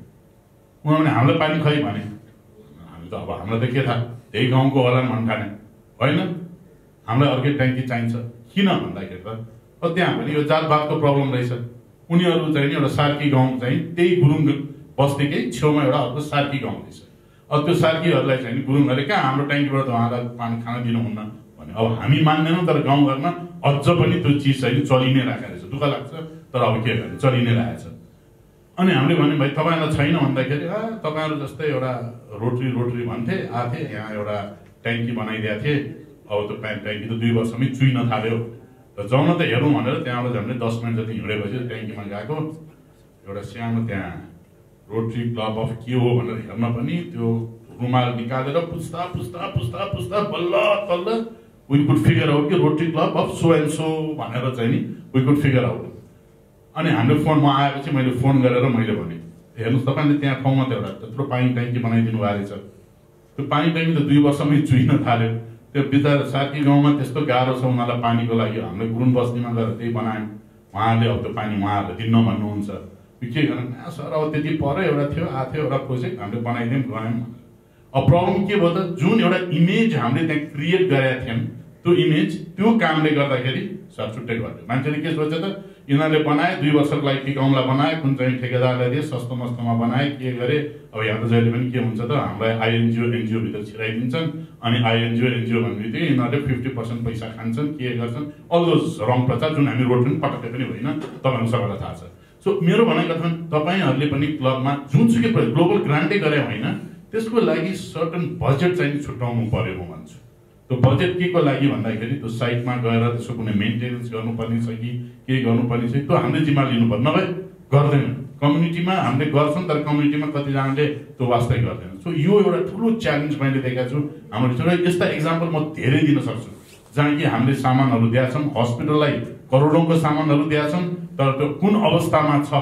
उनीहरूले हामीलाई पानी खै भने हामी त अब हामीलाई त के थाहा, त्यही गाउँको होला भन्ठाने होइन, हामीलाई अर्कै ट्याङ्की चाहिन्छ। किन भन्दाखेरि त त्यहाँ पनि यो जातभातको प्रब्लम रहेछ। उनीहरू चाहिँ नि एउटा सार्की गाउँ चाहिँ त्यही गुरुङ बस्तीकै छेउमा एउटा अर्को सार्की गाउँ रहेछ। अब त्यो सार्कीहरूलाई चाहिँ गुरुङहरूले कहाँ हाम्रो ट्याङ्कीबाट त उहाँलाई पानी खान दिनुहुन्न भने अब हामी मान्दैनौँ। तर गाउँघरमा अझ पनि त्यो चिज चाहिँ चलि नै राखेको रहेछ। दुःख लाग्छ, तर अब के गर्ने, चलि नै रहेछ। अनि हामीले भन्यौँ भाइ तपाईँहरूलाई छैन भन्दाखेरि तपाईँहरू जस्तै एउटा रोटरी भन्थे आथे, यहाँ एउटा ट्याङ्की बनाइदिएको थिएँ। अब त्यो ट्याङ्की त 2 वर्षमै चुइन थाल्यो। र जाउन त हेरौँ भनेर त्यहाँबाट झन्डै 10 मिनट जति हिँडेपछि ट्याङ्कीमा गएको। एउटा सानो त्यहाँ रोटरी क्लब अफ के हो भनेर हेर्न पनि त्यो रुमाल निकालेर पुस्ता बल्ल तल्ल वी कुड फिगर आउट कि rotary club of so and so भनेर चाहिँ नि वी कुड फिगर आउट। अनि हाम्रो फोनमा आएपछि मैले फोन गरेर मैले भने हेर्नुहोस् तपाईँले त्यहाँ ठाउँमा त एउटा त्यत्रो पानी ट्याङ्की बनाइदिनु भएको रहेछ। त्यो पानी ट्याङ्की त 2 वर्षमै चुइन थाल्यो। त्यो बिचरा सार्की गाउँमा त्यस्तो गाह्रो छ उनीहरूलाई पानीको लागि। हामीले गुरुङ बस्तीमा गएर त्यही बनायौँ। उहाँहरूले अब त्यो पानी उहाँहरूले दिन्न भन्नुहुन्छ। के गर्नु सर, अब त्यति पर एउटा थियो एउटा प्रोजेक्ट हामीले बनाइदियौँ गयौँ। अब प्रब्लम के भयो त, जुन एउटा इमेज हामीले त्यहाँ क्रिएट गरेका थियौँ त्यो इमेज त्यो कामले गर्दाखेरि छुट्टै गर्थ्यो। मान्छेले के सोच्छ त, यिनीहरूले बनाए 2 वर्षको लागि टिकाउँला बनाए, कुन चाहिँ ठेकेदारलाई दिए सस्तो मस्तोमा बनाए के गरे। अब यहाँ त जहिले पनि के हुन्छ त, हामीलाई आइएनजिओ एनजिओ भित्र छिराइदिन्छन्। अनि आइएनजिओ एनजिओ भन्ने बित्तिकै यिनीहरूले 50% पैसा खान्छन्, के गर्छन्, अल दोज रङ प्रचार जुन हामी रोड्नु पटक्कै पनि होइन, तपाईँहरू सबैलाई थाहा छ। सो मेरो भनाइको अर्थमा तपाईँहरूले पनि क्लबमा जुनसुकै ग्लोबल ग्रान्टै गरे होइन, त्यसको लागि सर्टन बजेट चाहिँ छुट्याउनु पर्यो म भन्छु। त्यो बजेट के को लागि भन्दाखेरि त्यो साइटमा गएर त्यसको कुनै मेन्टेनेन्स गर्नुपर्ने छ कि के गर्नुपर्ने छ, त्यो हामीले जिम्मा लिनुपर्छ। नभए गर्दैन। कम्युनिटीमा हामीले गर्छौँ तर कम्युनिटीमा कतिजनाले त्यो वास्तै गर्दैन। सो यो एउटा ठुलो च्यालेन्ज मैले देखेको छु हाम्रो। यस्ता इक्जाम्पल म धेरै दिन सक्छु जहाँ कि हामीले सामानहरू दिएका छौँ, हस्पिटललाई करोडौँको सामानहरू दिएका छौँ, तर त्यो कुन अवस्थामा छ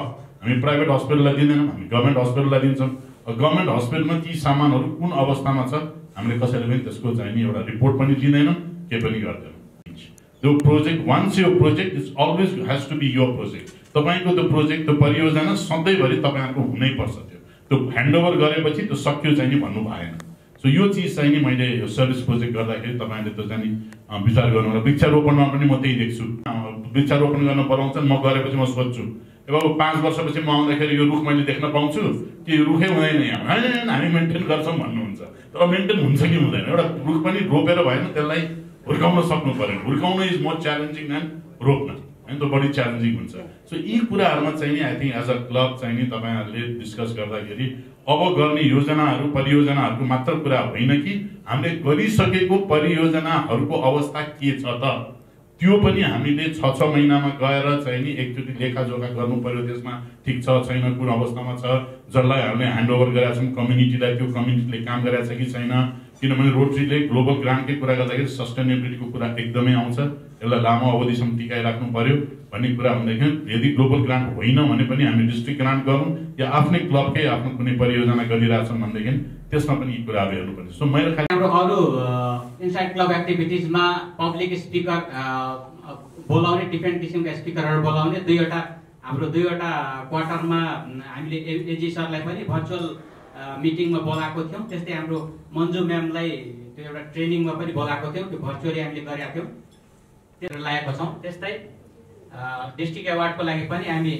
हामी प्राइभेट हस्पिटललाई दिँदैनौँ, हामी गभर्मेन्ट हस्पिटललाई दिन्छौँ। गभर्मेन्ट हस्पिटलमा ती सामानहरू कुन अवस्थामा छ हामीले कसैले पनि त्यसको चाहिँ नि एउटा रिपोर्ट पनि दिँदैनौँ, के पनि गर्दैनौँ। त्यो प्रोजेक्ट वान्स यो project is always has to be your project. तपाईँको त्यो प्रोजेक्ट त्यो परियोजना सधैँभरि तपाईँहरूको हुनैपर्छ। त्यो ह्यान्डओभर गरेपछि त्यो सक्यो चाहिँ नि भन्नु भएन। सो यो चिज चाहिँ नि मैले यो सर्भिस प्रोजेक्ट गर्दाखेरि तपाईँहरूले त्यो चाहिँ विचार गर्नु होला। वृक्षारोपणमा पनि म त्यही देख्छु। वृक्षारोपण गर्न बोलाउँछन्, म गरेपछि म सोध्छु अब 5 वर्षपछि म आउँदाखेरि यो रुख मैले देख्न पाउँछु कि यो रुखै हुँदैन यहाँ, होइन हामी मेन्टेन गर्छौँ भन्नुहुन्छ। तर मेन्टेन हुन्छ कि हुँदैन, एउटा रुख पनि रोपेर भएन, त्यसलाई हुर्काउन सक्नु पऱ्यो। हुर्काउन इज मोर च्यालेन्जिङ देन रोप्न, होइन, त्यो बढी च्यालेन्जिङ हुन्छ। सो यी कुराहरूमा चाहिँ नि I think as a club चाहिँ नि तपाईँहरूले डिस्कस गर्दाखेरि अब गर्ने योजनाहरू परियोजनाहरूको मात्र कुरा होइन कि हामीले गरिसकेको परियोजनाहरूको अवस्था के छ त, त्यो पनि हामीले 6 महिनामा गएर चाहिँ नि एकचोटि लेखाजोखा गर्नु पर्यो। त्यसमा ठिक छ छैन, कुन अवस्थामा छ, जसलाई हामीले ह्यान्डओभर गरेका छौँ कम्युनिटीलाई, त्यो कम्युनिटीले काम गरेको छ कि छैन। किनभने रोटरीले ग्लोबल ग्रान्टकै कुरा गर्दाखेरि सस्टेनेबिलिटीको कुरा एकदमै आउँछ। यसलाई लामो अवधिसम्म टिकाइराख्नु पर्यो भन्ने कुरा हुँदैन। यदि ग्लोबल ग्रान्ट होइन भने पनि हामी डिस्ट्रिक्ट ग्रान्ट गरौँ या आफ्नै क्लबकै आफ्नो कुनै परियोजना गरिरहेछौँ भनेदेखि त्यसमा पनि यी कुराहरू हेर्नुपर्छ। सो मैले हाम्रो अरू इनसाइड क्लब एक्टिभिटिजमा पब्लिक स्पिकर बोलाउने, डिफ्रेन्ट किसिमका स्पिकरहरू बोलाउने, हाम्रो 2वटा क्वार्टरमा हामीले एजी सरलाई पनि भर्चुअल मिटिङमा बोलाएको थियौँ। त्यस्तै हाम्रो मन्जु म्यामलाई त्यो एउटा ट्रेनिङमा पनि बोलाएको थियौँ, त्यो भर्चुअली हामीले गरेका थियौँ। त्यो लागेको छौँ। त्यस्तै डिस्ट्रिक्ट एवार्डको लागि पनि हामी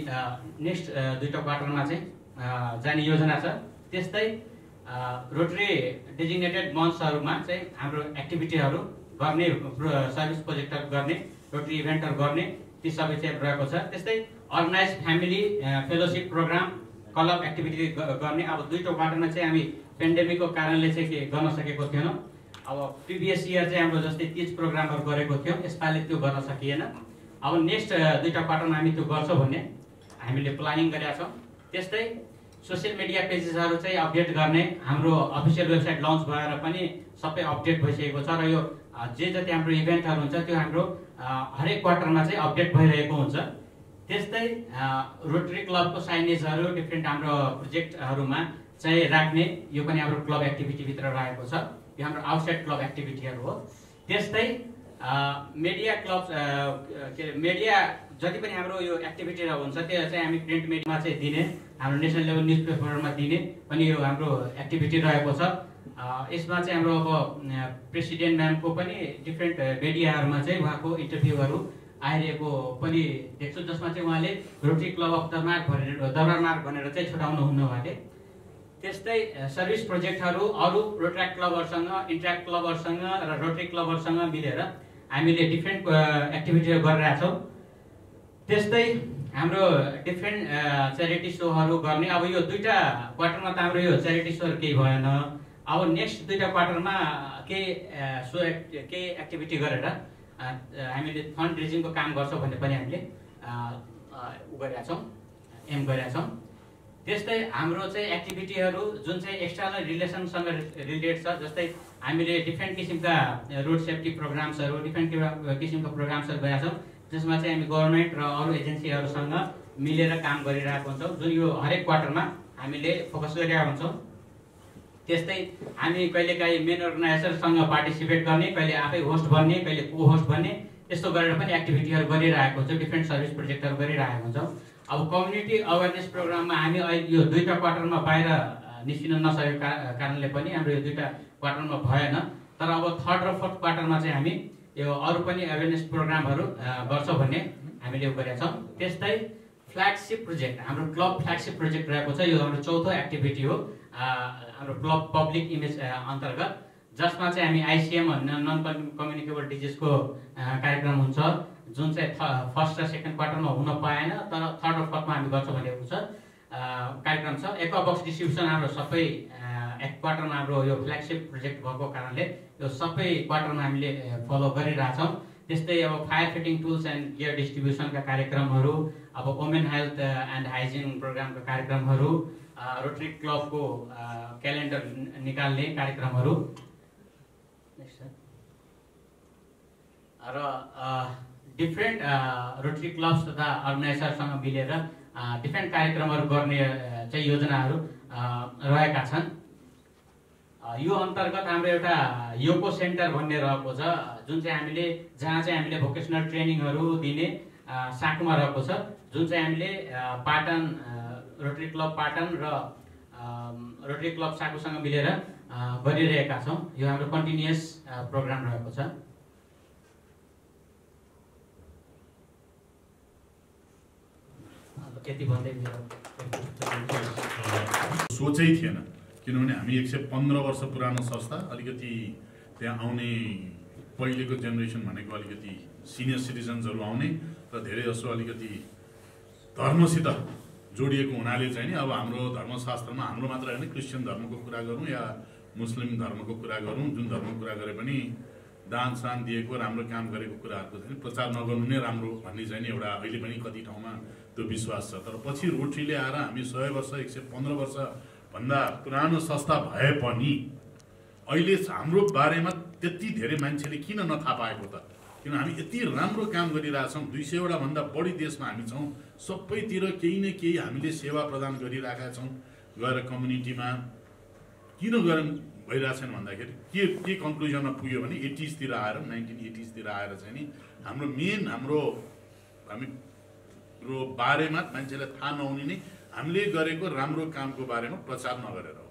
नेक्स्ट 2टा क्वार्टरमा चाहिँ जाने योजना छ। त्यस्तै रोटरी डेजिग्नेटेड मन्थ्सहरूमा चाहिँ हाम्रो एक्टिभिटीहरू गर्ने, सर्भिस प्रोजेक्टहरू गर्ने, रोटरी इभेन्टहरू गर्ने, ती सबै चाहिँ रहेको छ। त्यस्तै organize family fellowship program, club activity गर्ने। अब 2टा क्वार्टरमा चाहिँ हामी पेन्डेमिकको कारणले चाहिँ के गर्न सकेको थिएनौँ। अब प्रिभियस इयर चाहिँ हाम्रो जस्तै तीज प्रोग्रामहरू गरेको थियौँ, यसपालि त्यो गर्न सकिएन। अब नेक्स्ट 2टा क्वार्टरमा हामी त्यो गर्छौँ भन्ने हामीले प्लानिङ गरेका छौँ। त्यस्तै सोसियल मिडिया पेजेसहरू चाहिँ अपडेट गर्ने, हाम्रो अफिसियल वेबसाइट लन्च भएर पनि सबै अपडेट भइसकेको छ र यो जे जति हाम्रो इभेन्टहरू हुन्छ त्यो हाम्रो हरेक क्वार्टरमा चाहिँ अपडेट भइरहेको हुन्छ। त्यस्तै रोटरी क्लबको साइनेजहरू डिफ्रेन्ट हाम्रो प्रोजेक्टहरूमा चाहिँ राख्ने, यो पनि हाम्रो क्लब एक्टिभिटीभित्र रहेको छ। यो हाम्रो आउटसाइड क्लब एक्टिभिटीहरू हो। त्यस्तै मिडिया क्लब के अरे मिडिया जति पनि हाम्रो यो एक्टिभिटीहरू हुन्छ त्यो चाहिँ हामी प्रिन्ट मिडियामा चाहिँ दिने, हाम्रो नेसनल लेभल न्युज पेपरमा दिने पनि यो हाम्रो एक्टिभिटी रहेको छ। यसमा चाहिँ हाम्रो अब प्रेसिडेन्ट म्यामको पनि डिफ्रेन्ट मिडियाहरूमा चाहिँ उहाँको इन्टरभ्यूहरू आइरहेको पनि देख्छु, जसमा चाहिँ उहाँले रोटरी क्लब अफ दरबार मार्ग भनेर चाहिँ छुटाउनुहुन्न उहाँले। त्यस्तै सर्भिस प्रोजेक्टहरू अरू रोटरी क्लबहरूसँग, इन्ट्राक्ट क्लबहरूसँग र रोटरी क्लबहरूसँग मिलेर हामीले डिफ्रेन्ट एक्टिभिटीहरू गरिरहेका छौँ। त्यस्तै हाम्रो डिफ्रेन्ट च्यारिटी सोहरू गर्ने। अब यो 2टा क्वार्टरमा त हाम्रो यो च्यारिटी सोहरू केही भएन। अब नेक्स्ट 2टा क्वार्टरमा केही एक्टिभिटी गरेर हामीले फन्ड रेजिङको काम गर्छौँ भन्ने पनि हामीले गरेका छौँ, एम गरेका छौँ। त्यस्तै हाम्रो चाहिँ एक्टिभिटीहरू जुन चाहिँ एक्सटर्नल रिलेसनसँग रिलेटेड छ, जस्तै हामीले डिफ्रेन्ट किसिमका रोड सेफ्टी प्रोग्राम्सहरू, डिफ्रेन्ट किसिमको प्रोग्राम्सहरू गरेका छौँ, जसमा चाहिँ हामी गभर्मेन्ट र अरू एजेन्सीहरूसँग मिलेर काम गरिरहेको हुन्छौँ, जुन यो हरेक क्वार्टरमा हामीले फोकस गरिरहेका हुन्छौँ। त्यस्तै हामी कहिलेकाहीँ मेन अर्गनाइजरसँग पार्टिसिपेट गर्ने, कहिले आफै होस्ट बन्ने, कहिले को होस्ट बन्ने, यस्तो गरेर पनि एक्टिभिटीहरू गरिरहेको हुन्छौँ, डिफ्रेन्ट सर्भिस प्रोजेक्टहरू गरिरहेको हुन्छौँ। अब कम्युनिटी अवेरनेस प्रोग्राममा हामी अहिले यो 2टा क्वार्टरमा बाहिर निस्किन नसकेको कारणले पनि हाम्रो यो 2टा क्वार्टरमा भएन। तर अब 3rd र 4th क्वार्टरमा चाहिँ हामी यो अरू पनि अवेरनेस प्रोग्रामहरू गर्छौँ भन्ने हामीले यो गरेका छौँ। त्यस्तै फ्ल्यागसिप प्रोजेक्ट, हाम्रो क्लब फ्ल्यागसिप प्रोजेक्ट रहेको छ। यो हाम्रो 4थो एक्टिभिटी हो हाम्रो क्लब पब्लिक इमेज अन्तर्गत, जसमा चाहिँ हामी आइसिएम नन कम्युनिकेबल डिजिजको कार्यक्रम हुन्छ, जुन चाहिँ 1st र 2nd क्वार्टरमा हुन पाएन, तर 3rd र 4thमा हामी गर्छौँ भनेको छ कार्यक्रम छ। एक्वा बक्स डिस्ट्रिब्युसन हाम्रो सबै एक क्वार्टरमा हाम्रो यो फ्ल्यागसिप प्रोजेक्ट भएको कारणले यो सबै क्वार्टरमा हामीले फलो गरिरहेछौँ। त्यस्तै अब fire fighting tools and gear डिस्ट्रिब्युसनका कार्यक्रमहरू, अब वुमेन हेल्थ एन्ड हाइजिन प्रोग्रामका कार्यक्रमहरू, रोटरी क्लबको क्यालेन्डर निकाल्ने कार्यक्रमहरू र डिफ्रेन्ट रोटरी क्लब्स तथा अर्गनाइजरसँग मिलेर डिफ्रेन्ट कार्यक्रमहरू गर्ने चाहिँ योजनाहरू रहेका छन्। यो अन्तर्गत हाम्रो एउटा योको सेन्टर भन्ने रहेको छ, जुन चाहिँ हामीले जहाँ चाहिँ हामीले भोकेसनल ट्रेनिङहरू दिने साकुमा रहेको छ, जुन चाहिँ हामीले पाटन रोटरी क्लब पाटन र रोटरी क्लब साकुसँग मिलेर गरिरहेका छौँ। यो हाम्रो कन्टिन्युअस प्रोग्राम रहेको छ। यति भन्दै सोचै थिएन, किनभने हामी 115 वर्ष पुरानो संस्था, अलिकति त्यहाँ आउने पहिलेको जेनेरेसन भनेको अलिकति सिनियर सिटिजन्सहरू आउने र धेरै जसो अलिकति धर्मसित जोडिएको हुनाले चाहिँ नि अब हाम्रो धर्मशास्त्रमा हाम्रो मात्र होइन, क्रिस्चियन धर्मको कुरा गरौँ या मुस्लिम धर्मको कुरा गरौँ, जुन धर्मको कुरा गरे पनि दान सान दिएको राम्रो काम गरेको कुराहरूको चाहिँ प्रचार नगर्नु नै राम्रो भन्ने चाहिँ नि एउटा अहिले पनि कति ठाउँमा त्यो विश्वास छ। तर पछि रोटरीले आएर हामी 100 वर्ष 115 वर्ष भन्दा पुरानो संस्था भए पनि अहिले हाम्रो बारेमा त्यति धेरै मान्छेले किन नथाहा पाएको त? किन हामी यति राम्रो काम गरिरहेछौँ, 200 भन्दा बढी देशमा हामी छौँ, सबैतिर केही न केही हामीले सेवा प्रदान गरिरहेका छौँ गएर कम्युनिटीमा। किन गएर भइरहेछन् भन्दाखेरि के कन्क्लुजनमा पुग्यो भने 80s तिर आएर 1980s तिर आएर चाहिँ नि हाम्रो हाम्रो बारेमा मान्छेलाई थाहा नहुने नै हामीले गरेको राम्रो कामको बारेमा प्रचार नगरेर हो।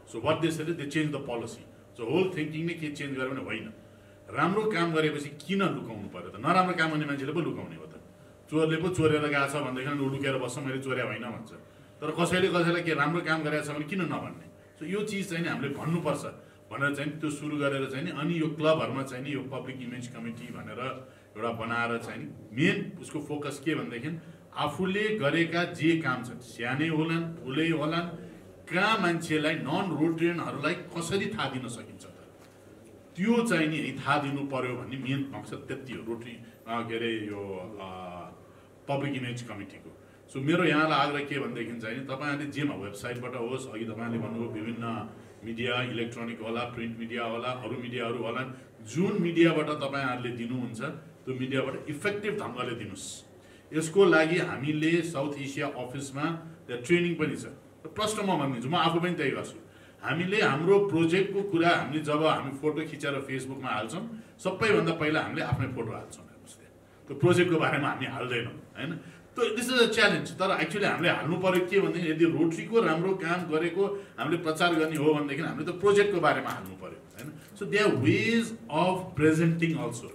So what they said they change the policy. So whole thinking नै के चेन्ज गर्यो भने होइन, राम्रो काम गरेपछि किन लुकाउनु पर्यो त? नराम्रो काम गर्ने मान्छेले पो लुकाउने हो त। चोरले पो चोरेर गएको छ भनेदेखि ऊ लुकेर बस्छ, मैले चोर्या होइन भन्छ। तर कसैले कसैलाई के राम्रो काम गरेको छ भने किन नभन्ने? सो यो चिज चाहिँ नि हामीले भन्नुपर्छ भनेर चाहिँ त्यो सुरु गरेर चाहिँ नि अनि यो क्लबहरूमा चाहिँ नि यो पब्लिक इमेज कमिटी भनेर एउटा बनाएर चाहिँ नि मेन उसको फोकस के भनेदेखि आफूले गरेका जे काम छ, सानै होलान् ठुलै होलान्, कहाँ मान्छेलाई नन रोटेरियनहरूलाई कसरी थाहा दिन सकिन्छ त, त्यो चाहिँ नि थाहा दिनु पर्यो भन्ने मेन मकसद त्यति हो रोटरी के अरे यो पब्लिक इमेज कमिटीको। सो मेरो यहाँलाई आग्रह के भनेदेखि चाहिँ नि तपाईँहरूले जेमा वेबसाइटबाट होस्, अघि तपाईँले भन्नुभयो विभिन्न मिडिया, इलेक्ट्रोनिक होला, प्रिन्ट मिडिया होला, अरू मिडियाहरू होला, जुन मिडियाबाट तपाईँहरूले दिनुहुन्छ त्यो मिडियाबाट इफेक्टिभ ढङ्गले दिनुहोस्। यसको लागि हामीले साउथ एसिया अफिसमा त्यहाँ ट्रेनिङ पनि छ। प्रश्न म भनिदिन्छु, म आफू पनि त्यही गर्छु। हामीले हाम्रो प्रोजेक्टको कुरा हामीले जब हामी फोटो खिचेर फेसबुकमा हाल्छौँ, सबैभन्दा पहिला हामीले आफ्नै फोटो हाल्छौँ। त्यो प्रोजेक्टको बारेमा हामी हाल्दैनौँ होइन। त्यो दिस इज अ च्यालेन्ज। तर एक्चुअली हामीले हाल्नु पऱ्यो के भनेदेखि यदि रोटरीको राम्रो काम गरेको हामीले प्रचार गर्ने हो भनेदेखि हामीले त्यो प्रोजेक्टको बारेमा हाल्नु पऱ्यो होइन। So they are ways of presenting also.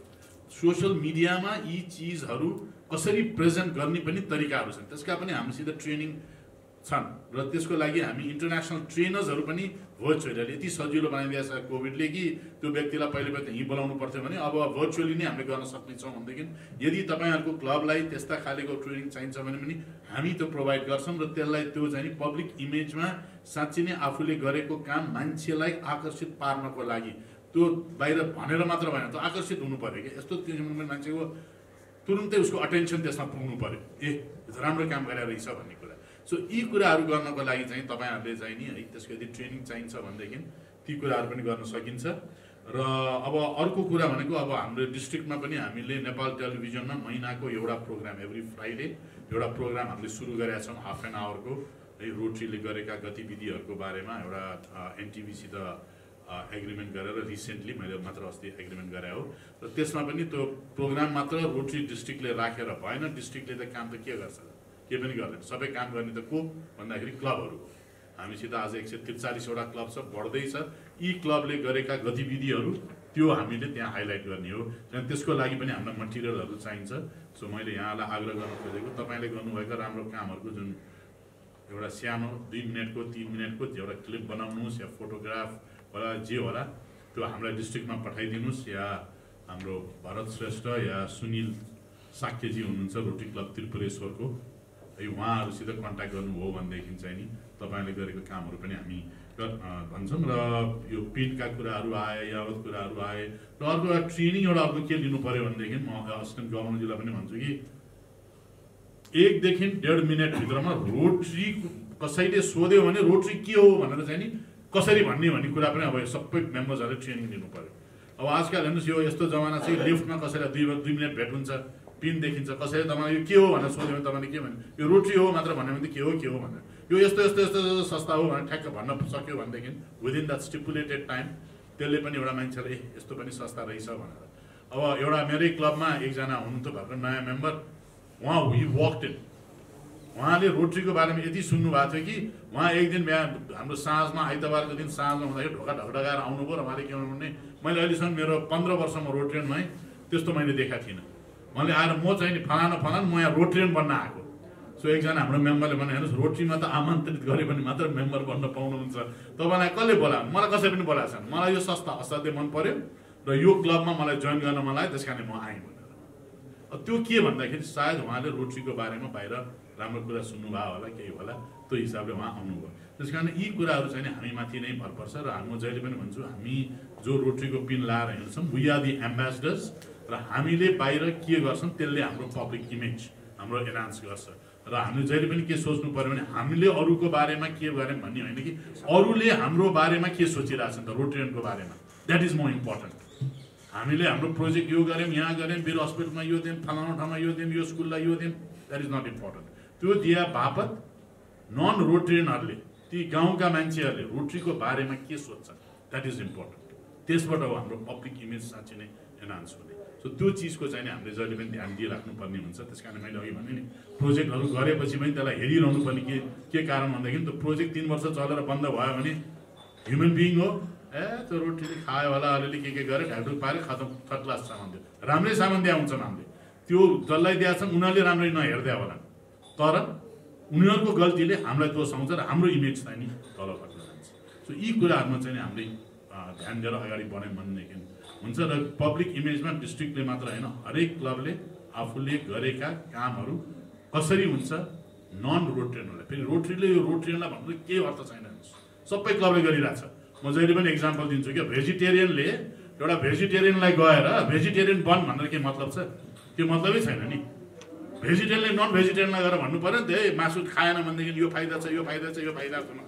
Social मिडियामा यी चिजहरू कसरी प्रेजेन्ट गर्ने पनि तरिकाहरू छन्, त्यसका पनि हामीसित ट्रेनिङ छन् र त्यसको लागि हामी इन्टरनेसनल ट्रेनर्सहरू पनि भर्चुअली यति सजिलो बनाइदिएको छ कोभिडले कि त्यो व्यक्तिलाई पहिले यहीँ बोलाउनु पर्थ्यो भने अब भर्चुअली नै हामीले गर्न सक्नेछौँ भनेदेखि यदि तपाईँहरूको क्लबलाई त्यस्ता खालेको ट्रेनिङ चाहिन्छ भने पनि हामी त्यो प्रोभाइड गर्छौँ र त्यसलाई त्यो चाहिँ पब्लिक इमेजमा साँच्चै नै आफूले गरेको काम मान्छेलाई आकर्षित पार्नको लागि त्यो बाहिर भनेर मात्र भएन, त्यो आकर्षित हुनु पऱ्यो कि यस्तो मान्छेको तुरुन्तै उसको अटेन्सन त्यसमा पुग्नु पऱ्यो, राम्रो काम गरेर रहेछ भन्ने कुरा। सो यी कुराहरू गर्नको लागि चाहिँ तपाईँहरूले चाहिँ नि है त्यसको यदि ट्रेनिङ चाहिन्छ भनेदेखि ती कुराहरू पनि गर्न सकिन्छ। र अब अर्को कुरा भनेको अब हाम्रो डिस्ट्रिक्टमा पनि हामीले नेपाल टेलिभिजनमा महिनाको एउटा प्रोग्राम एभ्री फ्राइडे एउटा प्रोग्राम हामीले सुरु गरेका छौँ, हाफ एन आवरको है रोटरीले गरेका गतिविधिहरूको बारेमा एउटा एनटिभीसित एग्रिमेन्ट गरेर रिसेन्टली मैले मात्र अस्ति एग्रिमेन्ट गरे हो। र त्यसमा पनि त्यो प्रोग्राम मात्र रोटरी डिस्ट्रिक्टले राखेर भएन, डिस्ट्रिक्टले त काम त के गर्छ, के पनि गर्दैन। सबै काम गर्ने त को भन्दाखेरि क्लबहरू हो। हामीसित आज 143वटा क्लब छ, बढ्दैछ। यी क्लबले गरेका गतिविधिहरू त्यो हामीले त्यहाँ हाइलाइट गर्ने हो। त्यसको लागि पनि हामीलाई मटेरियलहरू चाहिन्छ। सो मैले यहाँलाई आग्रह गर्न खोजेको तपाईँले गर्नुभएका राम्रो कामहरूको जुन एउटा सानो 2 मिनटको 3 मिनटको एउटा क्लिप बनाउनुहोस् या फोटोग्राफ होला जे होला त्यो हामीलाई डिस्ट्रिक्टमा पठाइदिनुहोस्, या हाम्रो भरत श्रेष्ठ या सुनिल साक्यजी हुनुहुन्छ रोटरी क्लब त्रिपुरेश्वरको है, उहाँहरूसित कन्ट्याक्ट गर्नुभयो भनेदेखि चाहिँ नि तपाईँले गरेको कामहरू पनि हामी भन्छौँ। र यो प्रिन्टका कुराहरू आए, यावत कुराहरू आए। र अर्को एउटा ट्रेनिङ एउटा अर्को के लिनु पऱ्यो भनेदेखि म असिस्टेन्ट गभर्नरजीलाई पनि भन्छु कि 1 देखि 1.5 मिनटभित्रमा रोटरी कसैले सोध्यो भने रोटरी के हो भनेर चाहिँ नि कसरी भन्ने कुरा पनि अब सबै मेम्बर्सहरूले ट्रेनिङ दिनु पऱ्यो। अब आजकल हेर्नुहोस् यो यस्तो जमाना चाहिँ लिफ्टमा कसैलाई 2 मिनट भेट हुन्छ, पिन देखिन्छ, कसैले तपाईँलाई यो के हो भनेर सोध्यो भने तपाईँले के भन्नु, यो रोटरी हो मात्र भन्यो भने के हो भनेर, यो यस्तो यस्तो यस्तो यस्तो संस्था हो भनेर ठ्याक्क भन्न सक्यो भनेदेखि विदिन द्याट स्टिपुलेटेड टाइम त्यसले पनि एउटा मान्छेले यस्तो पनि संस्था रहेछ भनेर। अब एउटा मेरै क्लबमा एकजना हुनुहुन्थ्यो भर्खर नयाँ मेम्बर, उहाँ हि वक्ड इन, उहाँले रोटरीको बारेमा यति सुन्नु भएको थियो कि उहाँ एक दिन बिहान हाम्रो साँझमा आइतबारको दिन साँझमा हुँदाखेरि ढोका ढकढकाएर आउनुभयो र उहाँले के भन्नु भने मैले अहिलेसम्म मेरो 15 वर्षमा रोटेरियनमा है त्यस्तो मैले देखाएको थिइनँ। मैले आएर म चाहिँ नि फलाना म यहाँ रोटेरियन बन्न आएको। सो एकजना हाम्रो मेम्बरले भने हेर्नुहोस् रोटरीमा त आमन्त्रित गरे भने मात्र मेम्बर बन्न पाउनुहुन्छ, तपाईँलाई कसले बोलायो, मलाई कसै पनि बोलाएको छैन, मलाई यो संस्था असाध्यै मन पर्यो र यो क्लबमा मलाई जोइन गर्न मन लाग्यो, त्यस कारण म आएँ भनेर। त्यो के भन्दाखेरि सायद उहाँले रोटरीको बारेमा बाहिर राम्रो कुरा सुन्नुभयो होला, केही होला, त्यो हिसाबले उहाँ आउनुभयो। त्यस कारण यी कुराहरू चाहिँ हामीमाथि नै भर पर्छ र म जहिले पनि भन्छु हामी जो रोटरीको पिन लाएर हिँड्छौँ वी आर दि एम्बेसडर्स, र हामीले बाहिर के गर्छौँ त्यसले हाम्रो पब्लिक इमेज हाम्रो एनाउन्स गर्छ। र हामीले जहिले पनि के सोच्नु पऱ्यो भने हामीले अरूको बारेमा के गऱ्यौँ भन्ने होइन कि अरूले हाम्रो बारेमा के सोचिरहेछन् त रोटेरियनको बारेमा, द्याट इज मोर इम्पोर्टेन्ट। हामीले हाम्रो प्रोजेक्ट यो गऱ्यौँ, यहाँ गऱ्यौँ, वीर हस्पिटलमा यो दियौँ, फलाना ठाउँमा यो दियौँ, यो स्कुललाई यो दियौँ, द्याट इज नट इम्पोर्टेन्ट। त्यो दिया बापत नन रोटेरियनहरूले ती गाउँका मान्छेहरूले रोटरीको बारेमा के सोध्छन् द्याट इज इम्पोर्टेन्ट। त्यसबाट हो हाम्रो पब्लिक इमेज साँच्चै नै एनाउन्स हुने। सो त्यो चिजको चाहिँ हामीले जहिले पनि ध्यान दिइराख्नुपर्ने हुन्छ। त्यस कारण मैले अघि भने नि प्रोजेक्टहरू गरेपछि पनि त्यसलाई हेरिरहनु पर्ने के कारण भन्दाखेरि त्यो प्रोजेक्ट 3 वर्ष चलेर बन्द भयो भने ह्युमन बिइङ हो, त्यो रोटीले खायो होला अलिअलि के गरे ढाकढुक पारे खतम थर्ड क्लास सामान दियो राम्रै सामान दिया हुन्छ हामीले त्यो जसलाई दिएको छ उनीहरूले राम्ररी नहेर्दै होला तर उनीहरूको गल्तीले हामीलाई दोषाउँछ र हाम्रो इमेज चाहिँ नि तल घट्न जान्छ सो यी कुराहरूमा चाहिँ हामीले ध्यान दिएर अगाडि बढ्यौँ भनेदेखि हुन्छ र पब्लिक इमेजमा डिस्ट्रिक्टले मात्र होइन हरेक क्लबले आफूले गरेका कामहरू कसरी हुन्छ नन रोटेरियनहरूलाई फेरि रोटरीले यो रोटेरियनलाई भन्नु केही अर्थ छैन सबै क्लबले गरिरहेछ म जहिले पनि एक्जाम्पल दिन्छु क्या भेजिटेरियनले एउटा भेजिटेरियनलाई गएर भेजिटेरियन बन भनेर के मतलब छ त्यो मतलबै छैन नि भेजिटेरियनले नन भेजिटेरियनलाई गएर भन्नु पऱ्यो नि त मासु खाएन भनेदेखि यो फाइदा छ यो फाइदा छ यो फाइदा छैन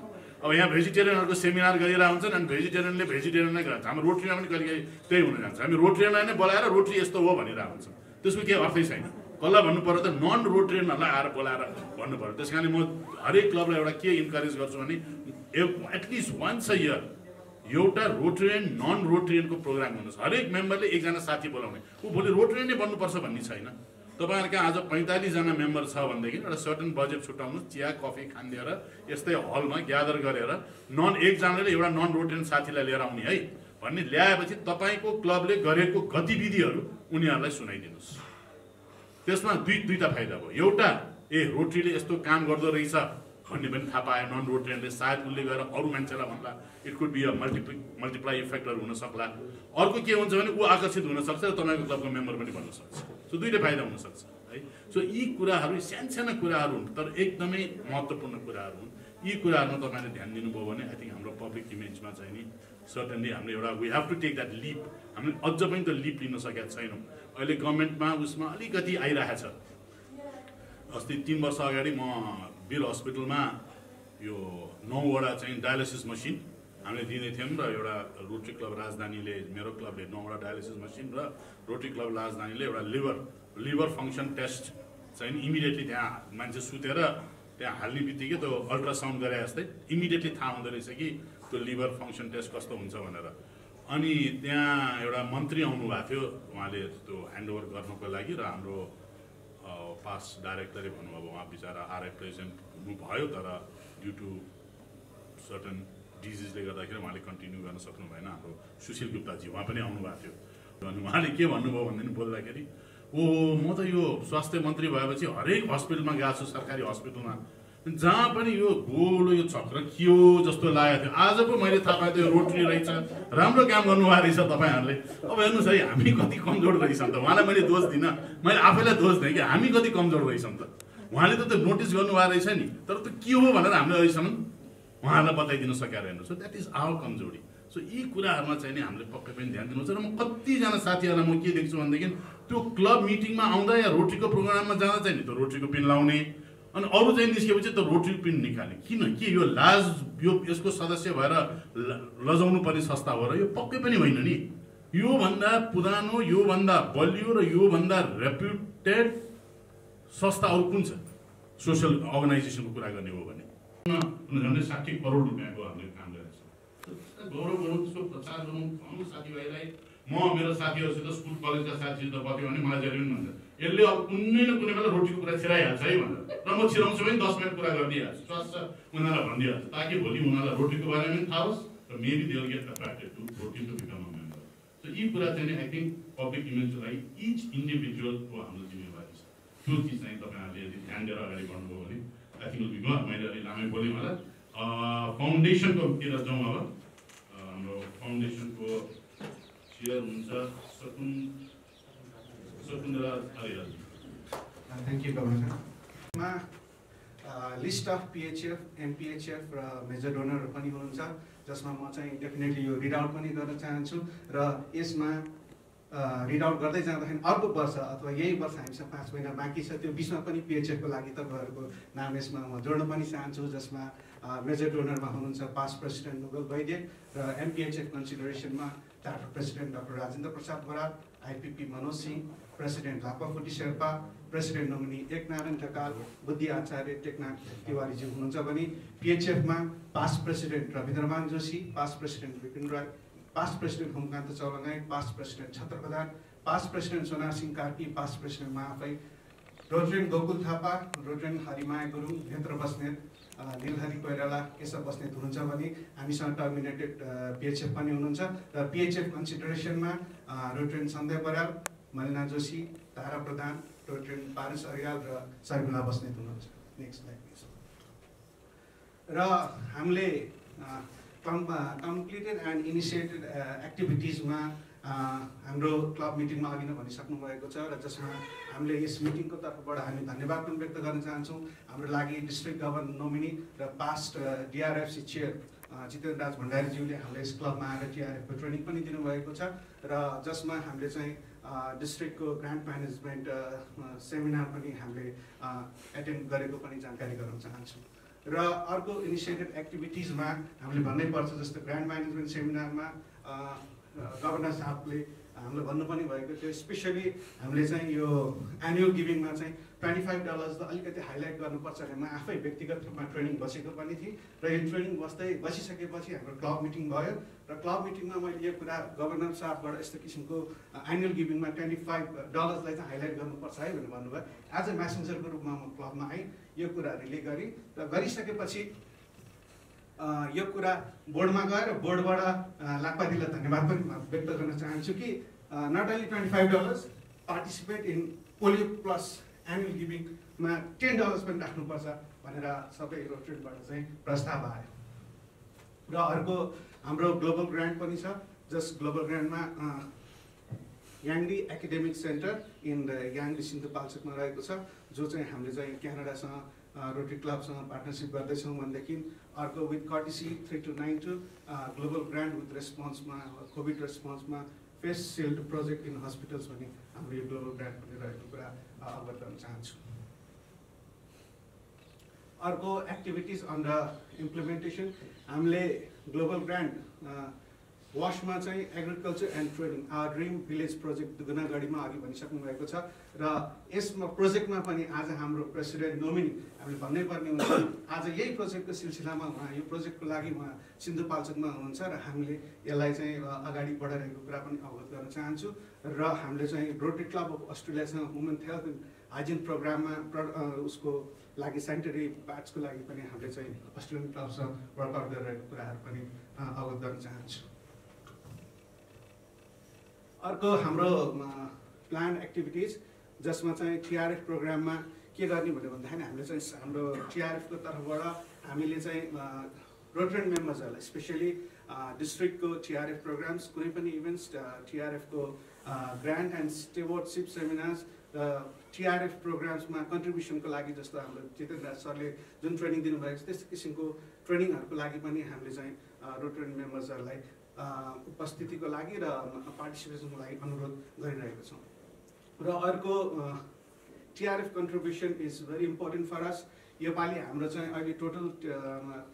अब यहाँ भेजिटेरियनहरूको सेमिनार गरिरहेको हुन्छन् अनि भेजिटेरियनले भेजिटेरियनलाई गर्छ हाम्रो रोटरीमा पनि कहिले त्यही हुन जान्छ हामी रोटरीलाई नै बोलाएर रोटरी यस्तो हो भनिरहेको हुन्छ त्यसको केही अर्थै छैन कसलाई भन्नु पर्यो त नन रोटरियनहरूलाई आएर बोलाएर भन्नु पर्यो त्यस कारणले म हरेक क्लबलाई एउटा के इन्करेज गर्छु भने एटलिस्ट वन्स अ इयर एउटा रोटरियन नन रोटरियनको प्रोग्राम हुनुहोस् हरेक मेम्बरले एकजना साथी बोलाउने ऊ भोलि रोटरियन नै बन्नुपर्छ भन्ने छैन तपाईँहरूका आज 45 जना मेम्बर छ भनेदेखि एउटा सर्टन बजेट छुट्याउनुहोस् चिया कफी खानिदिएर यस्तै हलमा ग्यादर गरेर एकजनाले एउटा नन रोटरियन साथीलाई लिएर आउने है भन्ने ल्याएपछि तपाईँको क्लबले गरेको गतिविधिहरू उनीहरूलाई सुनाइदिनुहोस् त्यसमा दुईटा फाइदा भयो एउटा रोटरीले यस्तो काम गर्दो रहेछ भन्ने पनि थाहा पायो नन रोटरियनले सायद उसले गएर अरू मान्छेलाई भन्ला it could be a multiply इफेक्टहरू हुन सक्ला अर्को के हुन्छ भने ऊ आकर्षित हुन सक्छ र तपाईँको क्लबको मेम्बर पनि बन्न सक्छ सो दुईटै फाइदा हुनसक्छ है सो यी कुराहरू सानसाना कुराहरू हुन् तर एकदमै महत्त्वपूर्ण कुराहरू हुन् यी कुराहरूमा तपाईँले ध्यान दिनुभयो भने आई थिङ्क हाम्रो पब्लिक इमेजमा चाहिँ नि सर्टनली हामीले एउटा we have to take that leap हामीले अझ पनि त लिप लिन सकेका छैनौँ अहिले गभर्मेन्टमा उसमा अलिकति आइरहेको छ अस्ति 3 वर्ष अगाडि म वीर हस्पिटलमा यो 9वटा चाहिँ डायलिसिस मसिन हामीले दिँदै थियौँ र एउटा रोटरी क्लब राजधानीले मेरो क्लबले 9वटा डायलिसिस मसिन र रोटरी क्लब राजधानीले एउटा लिभर फङ्सन टेस्ट चाहिँ इमिडिएटली त्यहाँ मान्छे सुतेर त्यहाँ हाल्ने बित्तिकै त्यो अल्ट्रासाउन्ड गरे जस्तै इमिडिएटली थाहा हुँदो रहेछ कि त्यो लिभर फङ्सन टेस्ट कस्तो हुन्छ भनेर अनि त्यहाँ एउटा मन्त्री आउनुभएको थियो उहाँले त्यो ह्यान्डओभर गर्नको लागि र हाम्रो पास डाइरेक्टरले भन्नुभयो उहाँ बिचरा आरआई प्रेसिडेन्ट हुनुभयो तर ड्यु टु सर्टन डिजिजले गर्दाखेरि उहाँले कन्टिन्यू गर्न सक्नु भएन हाम्रो सुशील गुप्ताजी उहाँ पनि आउनुभएको थियो अनि उहाँले के भन्नुभयो भनेदेखि बोल्दाखेरि म त यो स्वास्थ्य मन्त्री भएपछि हरेक हस्पिटलमा गएको छु सरकारी हस्पिटलमा जहाँ पनि यो गोलो यो चक्र के हो जस्तो लागेको थियो आज पो मैले थाहा पाएँ त्यो रोटरी रहेछ राम्रो काम गर्नुभएको रहेछ तपाईँहरूले अब हेर्नुहोस् है हामी कति कमजोर रहेछन् त उहाँलाई मैले दोष दिनँ मैले आफैलाई दोष दिएँ कि हामी कति कमजोर रहेछन् त उहाँले त त्यो नोटिस गर्नुभएको रहेछ नि तर त्यो के हो भनेर हामीले अहिलेसम्म उहाँहरूलाई बताइदिनु सकेर हेर्नु सो द्याट इज आवर कमजोरी सो यी कुराहरूमा चाहिँ नि हामीले पक्कै पनि ध्यान दिनुपर्छ र म कतिजना साथीहरूलाई म के देख्छु भनेदेखि त्यो क्लब मिटिङमा आउँदा या रोटरीको प्रोग्राममा जाँदा चाहिँ नि त्यो रोटरीको पिन लाउने अनि अरू चाहिँ निस्केपछि त रोटरी पिन निकाल्ने किन के यो लाज यो यसको सदस्य भएर लजाउनु पर्ने संस्था हो र यो पक्कै पनि होइन नि योभन्दा पुरानो योभन्दा बलियो र योभन्दा रेप्युटेड संस्था अरू कुन छ सोसियल अर्गनाइजेसनको कुरा गर्ने हो भने झन्डै 60 करोड रुपियाँको हामीले काम गरेको छ गौरव गरौँ त्यसको प्रचार गरौँ अरू साथीभाइलाई म मेरो साथीहरूसित स्कुल कलेजका साथीसित बस्यो भने मलाई जहिले पनि भन्छ यसले अब कुनै न कुनै बेला रोटीको कुरा छिराइहाल्छ है भनेर र म छिराउँछु पनि 10 मिनट कुरा गरिदिइहाल्छु स्वास्थ्य उनीहरूलाई भनिदिइहाल्छु ताकि भोलि उनीहरूलाई रोटीको बारेमा पनि थाहा होस् र maybe they will get attracted to Rotary to become a member so यी कुरा चाहिँ आई थिङ्क पब्लिक इमेजको लागि इच इन्डिभिजुअलको हाम्रो जिम्मेवारी छ त्यो चिज चाहिँ तपाईँहरूले यदि ध्यान दिएर अगाडि बढ्नुभयो भने I think will be good मैले अलि लामै बोलेँ होला फाउन्डेसनकोतिर जाउँ अब हाम्रो फाउन्डेसनको चेयर हुन्छ शकुन्तला आर्याल थ्याङ्क यू गभर्नरमा लिस्ट अफ पिएचएफ एमपिएचएफ र मेजर डोनरहरू पनि हुनुहुन्छ जसमा म चाहिँ डेफिनेटली यो रिड आउट पनि गर्न चाहन्छु र यसमा रिड आउट गर्दै जाँदाखेरि अर्को वर्ष अथवा यही वर्ष हामीसँग 5 महिना बाँकी छ त्यो बिचमा पनि पिएचएफको लागि तपाईँहरूको नाम यसमा म जोड्न पनि चाहन्छु जसमा मेजर डोनरमा हुनुहुन्छ पास्ट प्रेसिडेन्ट नुगल वैद्य र एमपिएचएफ कन्सिडरेसनमा charter president doctor Rajendra Prasad Baral IPP Manoj Singh president Lapaphuti Sherpa president nominee Eknarayan Dhakal Buddhi Acharya Teknath Tiwarijyu हुनुहुन्छ भने पिएचएफमा past president Rabindraman Joshi past president Bipin Rai past president Homkanta Chaulagai past president Chhatra Pradhan past president Sonar Singh Karki past president महाफै रोटरियन गोकुल थापा रोटरियन हरिमाया गुरुङ नेत्र बस्नेत नीलहरी कोइराला केशव बस्नेत हुनुहुन्छ भने हामीसँग टर्मिनेटेड पिएचएफ पनि हुनुहुन्छ र पिएचएफ कन्सिडरेसनमा रोटेरियन सन्ध्या बराल, मलिना जोशी, तारा प्रधान, रोटेरियन पारस अरियाल र शर्मिला बस्नेत हुनुहुन्छ। Next slide please. र हामीले कम्प्लिटेड एन्ड इनिसिएटेड एक्टिभिटिजमा हाम्रो क्लब मिटिङमा अघि नै भनिसक्नु भएको छ र जसमा हामीले यस मिटिङको तर्फबाट हामी धन्यवाद पनि व्यक्त गर्न चाहन्छौँ हाम्रो लागि डिस्ट्रिक्ट गभर्नर नोमिनी र पास्ट डिआरएफसी चेयर जितेन्द्र राज भण्डारीज्यूले हामीलाई यस क्लबमा आएर टिआरएफको ट्रेनिङ पनि दिनुभएको छ र जसमा हामीले चाहिँ डिस्ट्रिक्टको ग्रान्ट म्यानेजमेन्ट सेमिनार पनि हामीले एटेन्ड गरेको पनि जानकारी गराउन चाहन्छौँ। र अर्को इनिसिएटेड एक्टिभिटिजमा हामीले भन्नै पर्छ जस्तो ग्रान्ट म्यानेजमेन्ट सेमिनारमा गभर्नर साहबले हामीलाई भन्नु पनि भएको थियो स्पेसली हामीले चाहिँ यो एनुअल गिभिङमा चाहिँ $25 त अलिकति हाइलाइट गर्नुपर्छ भने म आफै व्यक्तिगत रूपमा ट्रेनिङ बसेको पनि थिएँ र यो ट्रेनिङ बसिसकेपछि हाम्रो क्लब मिटिङ भयो र क्लब मिटिङमा मैले यो कुरा गभर्नर साहबबाट यस्तो किसिमको एनुअल गिभिङमा $25 चाहिँ हाइलाइट गर्नुपर्छ है भनेर भन्नुभयो। एज अ म्यासेन्जरको रूपमा म क्लबमा आएँ, यो कुरा रिले गरेँ र गरिसकेपछि यो कुरा बोर्डमा गएर बोर्डबाट लाक्पादीलाई धन्यवाद पनि व्यक्त गर्न चाहन्छु कि not only $25 participate in polio plus annual गिभिङमा $10 पनि राख्नुपर्छ भनेर सबै रोटेरियनबाट चाहिँ प्रस्ताव आयो। र अर्को हाम्रो ग्लोबल ग्रान्ट पनि छ जस ग्लोबल ग्रान्टमा याङ्ली एकाडेमिक सेन्टर इन याङ्ली सिन्धुपाल्चोकमा रहेको छ जो चाहिँ हामीले चाहिँ क्यानाडासँग रोटरी क्लबसँग पार्टनरसिप गर्दैछौँ भनेदेखि अर्को with courtesy 3292 global grant with रेस्पोन्समा कोभिड रेस्पोन्समा face shield project in hospitals भन्ने हाम्रो यो ग्लोबल ग्रान्ट पनि रहेको कुरा अवगत गर्न चाहन्छु। अर्को एक्टिभिटिज अन्डर इम्प्लिमेन्टेसन हामीले ग्लोबल ग्रान्ट वासमा चाहिँ agriculture and trading dream village project दुगुनागढीमा अघि भनिसक्नु भएको छ र यसमा प्रोजेक्टमा पनि आज हाम्रो प्रेसिडेन्ट नोमिनी हामीले भन्नै पर्ने हुन्छ। आज यही प्रोजेक्टको सिलसिलामा उहाँ यो प्रोजेक्टको लागि उहाँ सिन्धुपाल्चोकमा हुनुहुन्छ र हामीले यसलाई चाहिँ अगाडि बढाइरहेको कुरा पनि अवगत गर्न चाहन्छु। र हामीले चाहिँ रोटरी क्लब अफ अस्ट्रेलियासँग वुमेन हेल्थ एन्ड हाइजिन प्रोग्राममा उसको लागि सेनिटरी प्याड्सको लागि पनि हामीले चाहिँ अस्ट्रेलियन क्लबसँग वर्कआउट गरिरहेको कुराहरू पनि अवगत गर्न चाहन्छु। अर्को हाम्रो प्लान एक्टिभिटिज जसमा चाहिँ टिआरएफ प्रोग्राममा के गर्ने भन्यो भन्दाखेरि हामीले चाहिँ हाम्रो टिआरएफको तर्फबाट हामीले चाहिँ रोटेरियन मेम्बर्सहरूलाई स्पेसली डिस्ट्रिक्टको टिआरएफ प्रोग्राम्स कुनै पनि इभेन्ट्स टिआरएफको ग्रान्ट एन्ड स्टेवर्डसिप सेमिनार्स र टिआरएफ प्रोग्राम्समा कन्ट्रिब्युसनको लागि जस्तो हाम्रो जितेन्द्र राज सरले जुन ट्रेनिङ दिनुभएको छ त्यस्तो किसिमको ट्रेनिङहरूको लागि पनि हामीले चाहिँ रोटेरियन मेम्बर्सहरूलाई उपस्थितिको लागि र पार्टिसिपेसनको लागि अनुरोध गरिरहेको छौँ। र अर्को TRF contribution is very important for us. योपालि हाम्रो चाहिँ अहिले टोटल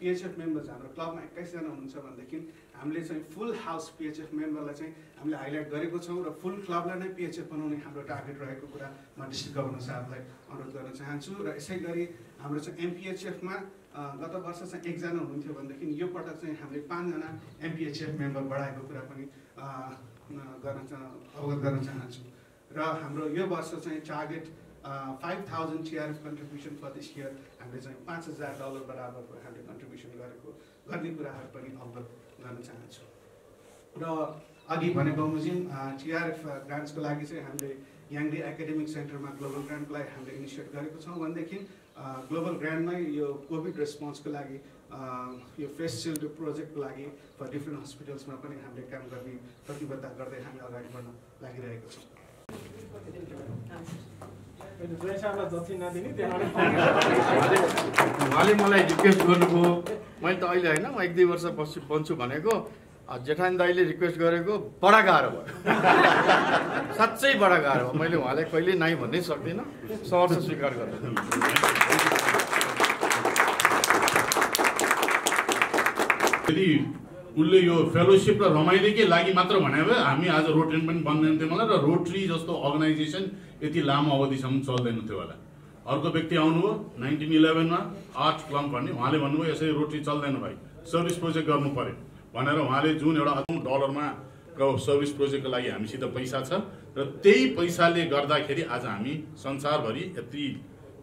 पिएचएफ मेम्बर्स हाम्रो क्लबमा 21 जना हुनुहुन्छ भनेदेखि हामीले चाहिँ फुल हाउस पिएचएफ मेम्बरलाई चाहिँ हामीले हाइलाइट गरेको छौँ र फुल क्लबलाई नै पिएचएफ बनाउने हाम्रो टार्गेट रहेको कुरा म डिस्ट्रिक्ट गभर्नर साहबलाई अनुरोध गर्न चाहन्छु। र यसै गरी हाम्रो चाहिँ एमपिएचएफमा गत वर्ष चाहिँ 1 जना हुनुहुन्थ्यो भनेदेखि यो पटक चाहिँ हामीले 5 जना एमपिएचएफ मेम्बर बढाएको कुरा पनि अवगत गर्न चाहन्छु। र हाम्रो यो वर्ष चाहिँ target 5,000 TRF contribution for this year हामीले चाहिँ $5,000 बराबरको हामीले कन्ट्रिब्युसन गर्ने कुराहरू पनि अवगत गर्न चाहन्छु। र अघि भनेको बमोजिम टिआरएफ ग्रान्ट्सको लागि चाहिँ हामीले याङ्ली एकाडेमिक सेन्टरमा ग्लोबल ग्रान्टको लागि हामीले इनिसिएट गरेको छौँ भनेदेखि ग्लोबल ग्रान्टमै यो कोभिड रेस्पोन्सको लागि यो फेस सिल्ड प्रोजेक्टको लागि फर डिफ्रेन्ट हस्पिटल्समा पनि हामीले काम गर्ने प्रतिबद्धता गर्दै हामी अगाडि बढ्न लागिरहेको छौँ। उहाँले मलाई रिक्वेस्ट गर्नुभयो, मैले त अहिले होइन म 1-2 वर्ष बन्छु भनेको, जेठानी दाईले रिक्वेस्ट गरेको बडा गाह्रो भयो, साँच्चै बडा गाह्रो भयो। मैले उहाँलाई कहिले नाइ भन्नै सक्दिनँ, सहर्ष स्वीकार गर्छु। यदि उसले यो फेलोसिप र रमाइलोकै लागि मात्र भने भए हामी आज रोटेरियन पनि बन्दैन थियो होला र रोटरी जस्तो अर्गनाइजेसन यति लामो अवधिसम्म चल्दैन थियो होला। अर्को व्यक्ति आउनुभयो 1911 मा आर्ट क्लब भन्ने, उहाँले भन्नुभयो यसरी रोटरी चल्दैन भाइ, सर्भिस प्रोजेक्ट गर्नु पर्यो भनेर उहाँले जुन एउटा $1,000मा सर्भिस प्रोजेक्टको लागि हामीसित पैसा छ र त्यही पैसाले गर्दाखेरि आज हामी संसारभरि यति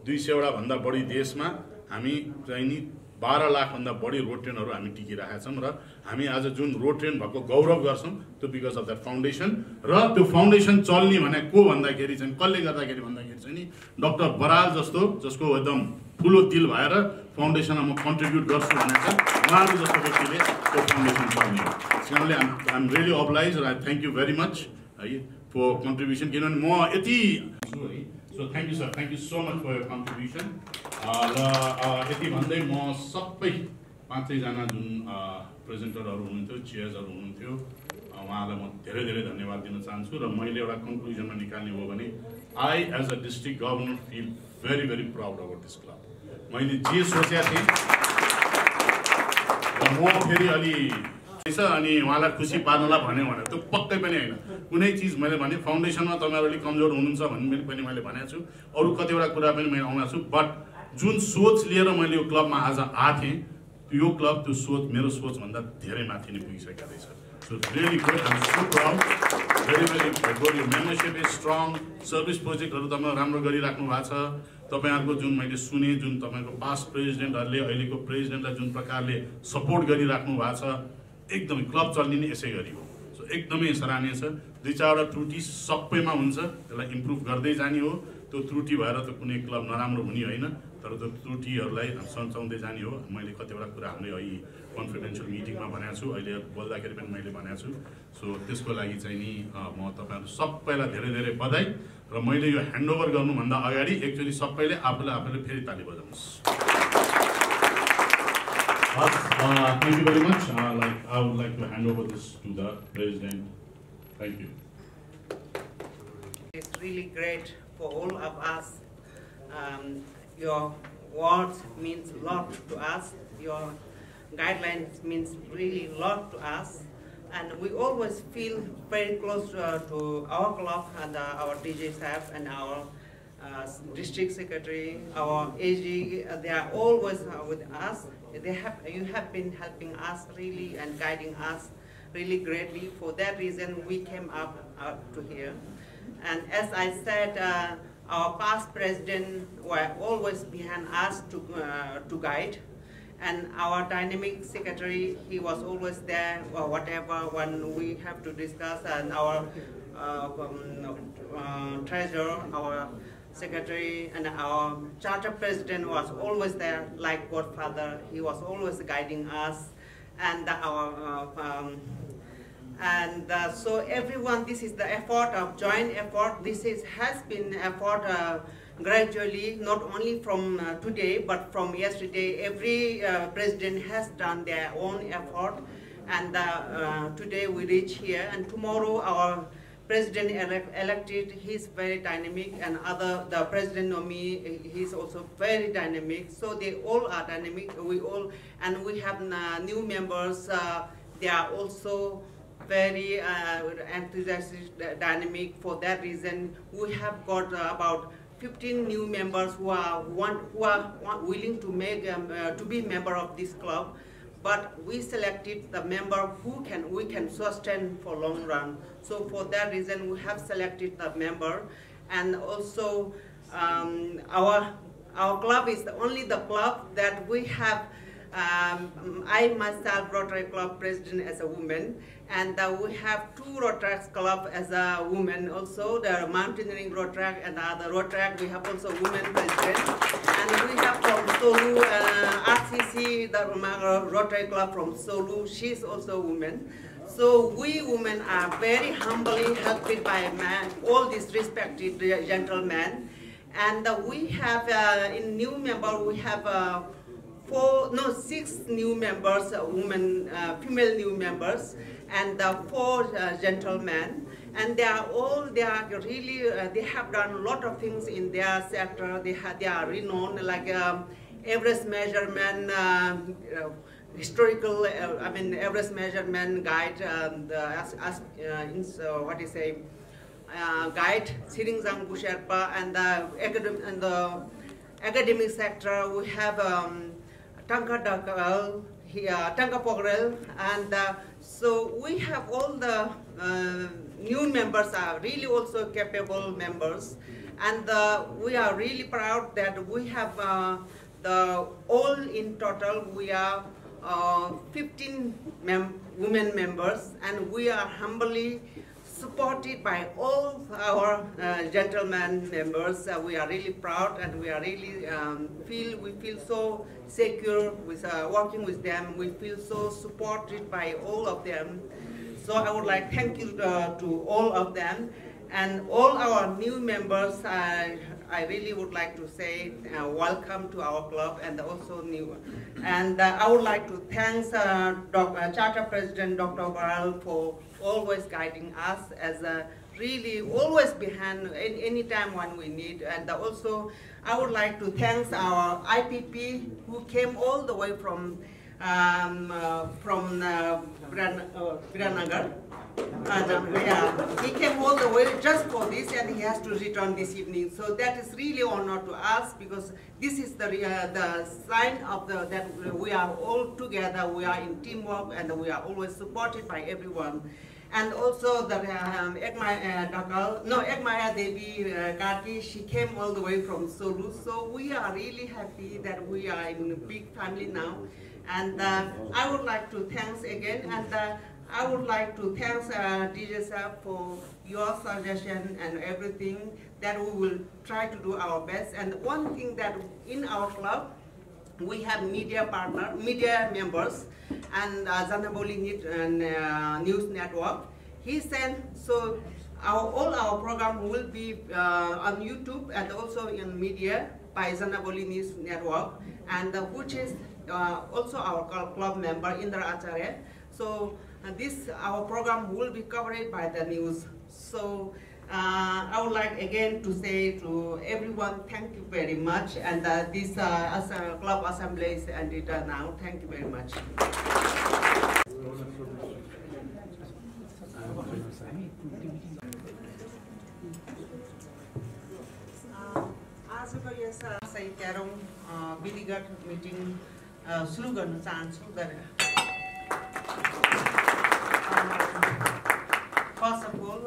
200 वटा भन्दा बढी देशमा हामी चाहिँ नि 12 लाखभन्दा बढी रोड ट्रेनहरू हामी टिकिरहेका छौँ र हामी आज जुन रोड ट्रेन भएको गौरव गर्छौँ त्यो बिकज अफ द्याट फाउन्डेसन र त्यो फाउन्डेसन चल्ने भने को भन्दाखेरि चाहिँ कसले गर्दाखेरि भन्दाखेरि चाहिँ नि डाक्टर बराल जस्तो जसको एकदम ठुलो दिल भएर फाउन्डेसनमा म कन्ट्रिब्युट गर्छु भनेर उहाँहरू जस्तो व्यक्तिले त्यो फाउन्डेसन चल्ने हो त्यस कारणले आइएम रियली अब्लाइज र थ्याङ्क यू भेरी मच है फर कन्ट्रिब्युसन किनभने म यति छु है so thank you sir thank you so much for your contribution र यति भन्दै म सबै 5-6जना जुन प्रेजेन्टरहरू हुनुहुन्थ्यो चेयर्सहरू हुनुहुन्थ्यो उहाँलाई म धेरै धेरै धन्यवाद दिन चाहन्छु र मैले एउटा कन्क्लुजनमा निकाल्ने हो भने I as a district governor feel very very proud about this club मैले जे सोचेको थिएँ र म फेरि अलि अनि उहाँलाई खुसी पार्नलाई भन्यो भने त्यो पक्कै पनि होइन कुनै चिज मैले भने फाउन्डेसनमा तपाईँहरू अलिक कमजोर हुनुहुन्छ भन्ने पनि मैले भनेको छु अरू कतिवटा कुरा पनि मैले आउनु छु बट जुन सोच लिएर मैले यो क्लबमा आज आएको थिएँ यो क्लब त्यो सोच मेरो सोचभन्दा धेरै माथि नै पुगिसकेको रहेछ so really good I'm so proud very very good यो मेम्बरसिप इज स्ट्रङ सर्भिस प्रोजेक्टहरू तपाईँहरू राम्रो गरिराख्नु भएको छ तपाईँहरूको जुन मैले सुने जुन तपाईँको पास्ट प्रेसिडेन्टहरूले अहिलेको प्रेसिडेन्टलाई जुन प्रकारले सपोर्ट गरिराख्नु भएको छ एकदमै क्लब चल्ने नै यसै गरी हो सो एकदमै सराहनीय छ 2-4वटा त्रुटि सबैमा हुन्छ त्यसलाई इम्प्रुभ गर्दै जाने हो त्यो त्रुटि भएर त कुनै क्लब नराम्रो हुने होइन तर त्यो त्रुटिहरूलाई सन्चाउँदै जाने हो मैले कतिवटा कुरा हामीले अहिले कन्फिडेन्सियल मिटिङमा भनेको छु अहिले बोल्दाखेरि पनि मैले भनेको छु सो त्यसको लागि चाहिँ नि म तपाईँहरू सबैलाई धेरै धेरै बधाई र मैले यो ह्यान्डओभर गर्नुभन्दा अगाडि एकचोटि सबैले आफूले फेरि ताली बजाउनुहोस् Thank you very much. I would like to hand over this to the President. Thank you. It's really great for all of us. Your words means a lot to us. Your guidelines means really a lot to us. And we always feel very close to our club and our DJ staff and our district secretary, our AG. They are always with us. You have been helping us really and guiding us really greatly. For that reason, we came up to here. And as I said, our past president were always behind us to guide. And our dynamic secretary, he was always there, whatever when we have to discuss. And our treasurer, our secretary, and our charter president was always there like godfather. He was always guiding us, and so everyone, this is the effort of joint effort. This has been effort gradually, not only from today but from yesterday. Every president has done their own effort, and today we reach here, and tomorrow our president elected, he's very dynamic, and the president nominee, he's also very dynamic. So they all are dynamic. And we have new members. They are also very enthusiastic, dynamic. For that reason, we have got about 15 new members who are willing to be member of this club. But we selected the member who we can sustain for long run. So for that reason, we have selected the member, and also our club is only the club that we have. I myself Rotary Club president as a woman, and we have 2 Rotary Club as a woman also. The Mountaineering Rotary and the other Rotary, we have also women president. And we have from Solu, RCC, the Rotary Club from Solu, she's also a woman. So we women are very humbly helped by all these respected gentlemen. And we have, in new member, we have 6 new members, female new members, and 4 gentlemen. And they are really, they have done a lot of things in their sector. They are renowned, like Everest measurement, historical, Everest measurement guide, guide, Siringzang Busherpa, and the academic sector, we have Tanka Pogrel, and so we have all the new members are really also capable members, and we are really proud that we have all in total we are 15 women members, and we are humbly supported by all our gentlemen members. We are really proud, and we are really we feel so secure with working with them. We feel so supported by all of them. So I would like to thank you to all of them, and all our new members. I really would like to say welcome to our club, and also new. And I would like to thank Charter President Dr. Baral for always guiding us as really always behind any time when we need. And also I would like to thank our IPP who came all the way from Viranagar. He came all the way just for this, and he has to return this evening. So that is really honor to us, because this is the sign of that we are all together, we are in teamwork, and we are always supported by everyone. And also the Ekmaya Devi Karki, she came all the way from Solu. So we are really happy that we are in a big family now. And I would like to thank again, and I would like to thank DJ Sab for your suggestion and everything, that we will try to do our best. And one thing that in our club, we have media members, and Zanaboli News Network. He said, so all our program will be on YouTube and also in media by Zanaboli News Network, and which is also our club member Indra Acharya. So our program will be covered by the news. So I would like again to say to everyone, thank you very much. And this club assembly is ended now. Thank you very much. आजको यस 13औं विधिगत meeting सुरु गर्न चाहन्छु। First of all,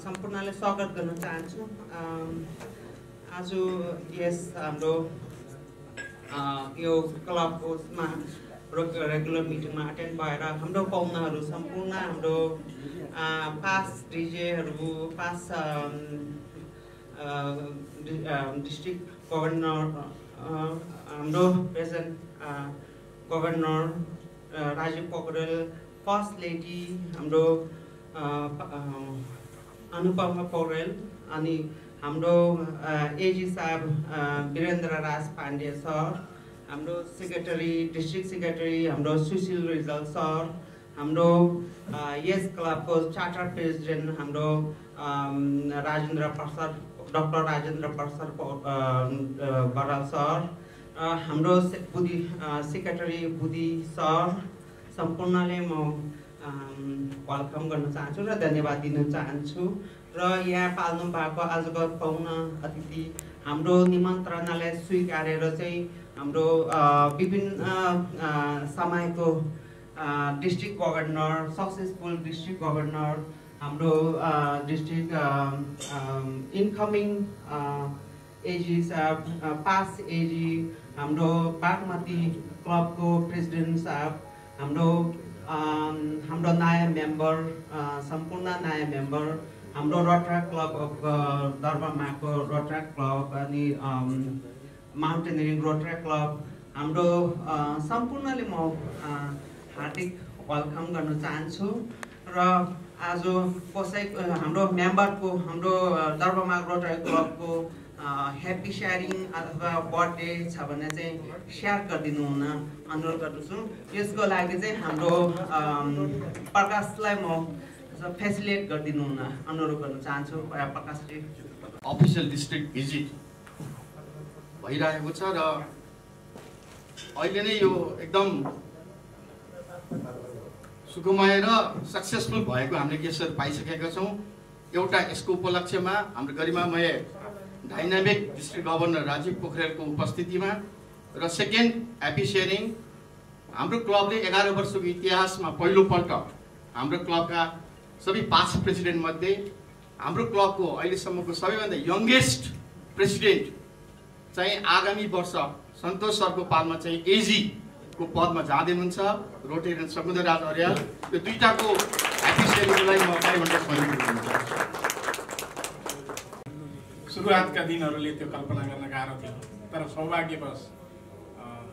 सम्पूर्णले स्वागत गर्न चाहन्छु। आज यस हाम्रो यो क्लबमा रेगुलर मिटिङमा अटेन्ड भएर हाम्रो पाहुनाहरू सम्पूर्ण हाम्रो पास डिजेहरू, पास डिस्ट्रिक्ट गभर्नर, हाम्रो present governor Rajiv Paudel, first lady हाम्रो अनुपमा पौडेल, अनि हाम्रो एजी साहब वीरेन्द्र राज पाण्डे सर, हाम्रो सेक्रेटरी डिस्ट्रिक्ट सेक्रेटरी हाम्रो सुशील रिजल सर, हाम्रो यस क्लबको चार्टर प्रेसिडेन्ट हाम्रो राजेन्द्र प्रसाद, डाक्टर राजेन्द्र प्रसाद बराल सर, हाम्रो सेक्रेटरी बुद्धि सर, सम्पूर्णले म वेलकम गर्न चाहन्छु र धन्यवाद दिन चाहन्छु। र यहाँ पाल्नु भएको आजको पाहुना अतिथि हाम्रो निमन्त्रणालाई स्वीकारेर चाहिँ हाम्रो विभिन्न समयको district governor, successful district governor, हाम्रो डिस्ट्रिक्ट इनकमिङ एजी साहब, पास एजी, हाम्रो बागमती क्लबको प्रेसिडेन्ट साहब, हाम्रो हाम्रो नयाँ मेम्बर, सम्पूर्ण नयाँ मेम्बर, हाम्रो रोटरा क्लब अफ दरबारमाको रोटरा क्लब अनि माउन्टेनियरिङ रोटरा क्लब, हाम्रो सम्पूर्णले म हार्दिक वेलकम गर्न चाहन्छु। र आज कसै हाम्रो मेम्बरको, हाम्रो दरबारमाग रोटरी क्लबको ह्याप्पी सेयरिङ अथवा बर्थडे छ भने चाहिँ सेयर गरिदिनु हुन अनुरोध गर्दछु। यसको लागि चाहिँ हाम्रो प्रकाशलाई म फेसिलिटेट गरिदिनु हुन अनुरोध गर्न चाहन्छु। प्रकाशजी, अफिसियल डिस्ट्रिक्ट भिजिट भइरहेको छ र अहिले नै यो एकदम सुखमय र सक्सेसफुल भएको हामीले केसहरू पाइसकेका छौँ। एउटा यसको उपलक्ष्यमा हाम्रो गरिमामय डाइनामिक डिस्ट्रिक्ट गभर्नर राजीव पोखरेलको उपस्थितिमा र सेकेन्ड ह्याप्पी सेयरिङ हाम्रो क्लबले 11 वर्षको इतिहासमा पहिलोपल्ट हाम्रो क्लबका सबै पास्ट प्रेसिडेन्ट मध्ये हाम्रो क्लबको अहिलेसम्मको सबैभन्दा यङ्गेस्ट प्रेसिडेन्ट चाहिँ आगामी वर्ष सन्तोष सरको पालमा चाहिँ एजी को पदमा जाँदै हुनुहुन्छ, रोटेरियन समुद्रराज अर्याल। यो दुईटाको ह्याप्पी सेयरिङलाई म 5 घण्टा सहयोग गर्छु। सुरुवातका दिनहरूले त्यो कल्पना गर्न गाह्रो थियो, तर सौभाग्यवश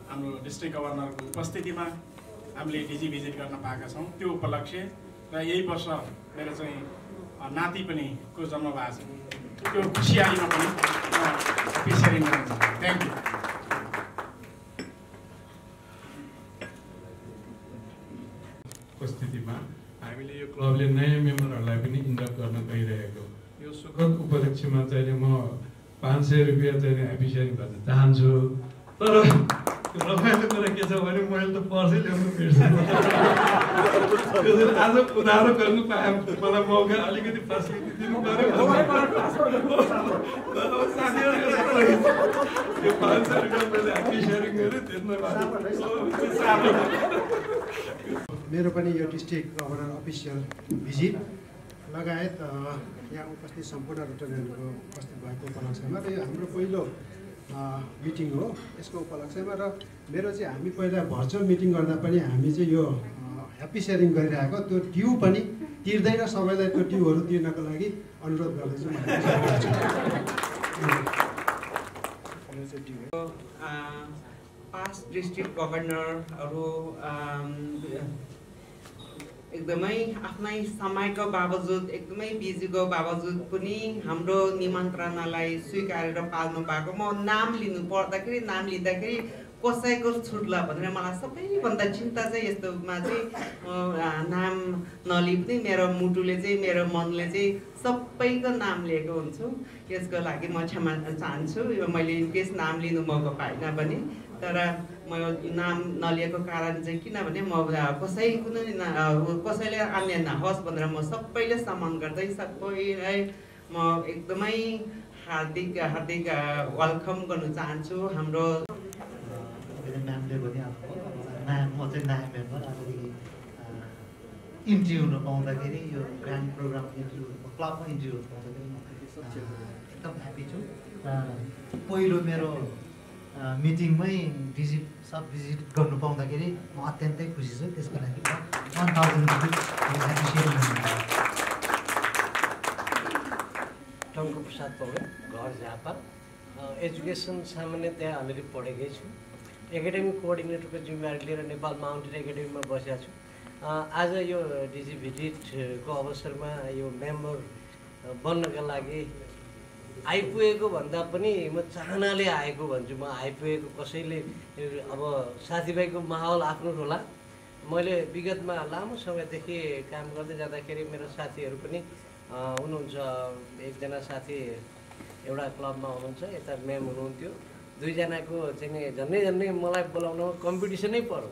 हाम्रो डिस्ट्रिक्ट गभर्नरको उपस्थितिमा हामीले डिजी भिजिट गर्न पाएका छौँ। त्यो उपलक्ष्य र यही वर्ष मेरो चाहिँ नाति पनि को जन्म भएको छ, त्यो खुसियालीमा पनि ह्याप्पी सेयरिङ गर्न चाहन्छु। Thank you. उपस्थितिमा हामीले यो क्लबले नयाँ मेम्बरहरूलाई पनि इन्भल्भ गर्न गइरहेको यो सुखद उपलक्ष्यमा चाहिँ म 500 रुपियाँ चाहिँ ह्याप्पी सेयरिङ गर्न चाहन्छु। तर रमाइलो कुरा के छ भने मैले त पर्सै ल्याउनु बिर्सेँ। आज उधारो गर्नु पाएँ, मलाई मौका अलिकति फेसिलिटी दिनु पऱ्यो। यो 500 रुपियाँ मैले ह्याप्पी सेयरिङ गरेँ, त्यसमा मेरो पनि यो डिस्ट्रिक्ट गभर्नर अफिसियल भिजिट लगायत यहाँ उपस्थित सम्पूर्ण रोटरियनहरूको उपस्थित भएको उपलक्ष्यमा र यो हाम्रो पहिलो मिटिङ हो यसको उपलक्ष्यमा। र मेरो चाहिँ हामी पहिला भर्चुअल मिटिङ गर्दा पनि हामी चाहिँ यो ह्याप्पी सेयरिङ गरिरहेको त्यो ड्यू पनि तिर्दैन, सबैलाई त्यो ड्यूहरू तिर्नको लागि अनुरोध गर्दैछु। पास्ट डिस्ट्रिक्ट गभर्नरहरू एकदमै आफ्नै समयको बावजुद, एकदमै बिजीको बावजुद पनि हाम्रो निमन्त्रणालाई स्वीकारेर पाल्नु भएको। म नाम लिनु पर्दाखेरि, नाम लिँदाखेरि कसैको छुट्ला भनेर मलाई सबैभन्दा चिन्ता चाहिँ यस्तोमा चाहिँ नाम नलिई पनि मेरो मुटुले चाहिँ, मेरो मनले चाहिँ सबैको नाम लिएको हुन्छु। यसको लागि म क्षमा चाहन्छु। यो मैले इनकेस नाम लिनु मौका पाइनँ भने, तर म नाम नलिएको कारण चाहिँ किनभने म कसैले अन्य नहोस् भनेर म सबैले सम्मान गर्दै सबैलाई म एकदमै हार्दिक वेलकम गर्न चाहन्छु। हाम्रो म्यामले पनि म चाहिँ नयाँ मेम्बर आजदेखि इन्ट्री हुन पाउँदाखेरि, यो ग्रान्ड प्रोग्राम इन्ट्री क्लबमा इन्ट्री हुन पाउँदाखेरि म एकदम ह्याप्पी छु। पहिलो मेरो मिटिङमै सब भिजिट गर्नु पाउँदाखेरि म अत्यन्तै खुसी छु। त्यसको लागि 1000 रुपियाँ ह्याप्पी सेयरिङ गर्नु। टङ्क प्रसाद पौडेल, घर झापा। एजुकेसन सामान्यतया अलिअलि पढेकै छु। एकाडेमिक कोअर्डिनेटरको जिम्मेवारी लिएर नेपाल माउन्टेन एकाडेमीमा बसेको छु। आज यो डिजी भिजिटको अवसरमा यो मेम्बर बन्नका लागि आइपुगेको भन्दा पनि म चाहनाले आएको भन्छु। म आइपुगेको कसैले अब साथीभाइको माहौल आफ्नो होला। मैले विगतमा लामो समयदेखि काम गर्दै जाँदाखेरि मेरो साथीहरू पनि हुनुहुन्छ। एकजना साथी एउटा क्लबमा हुनुहुन्छ, यता म्याम हुनुहुन्थ्यो। दुईजनाको चाहिँ झन्डै मलाई बोलाउनमा कम्पिटिसनै पर्यो,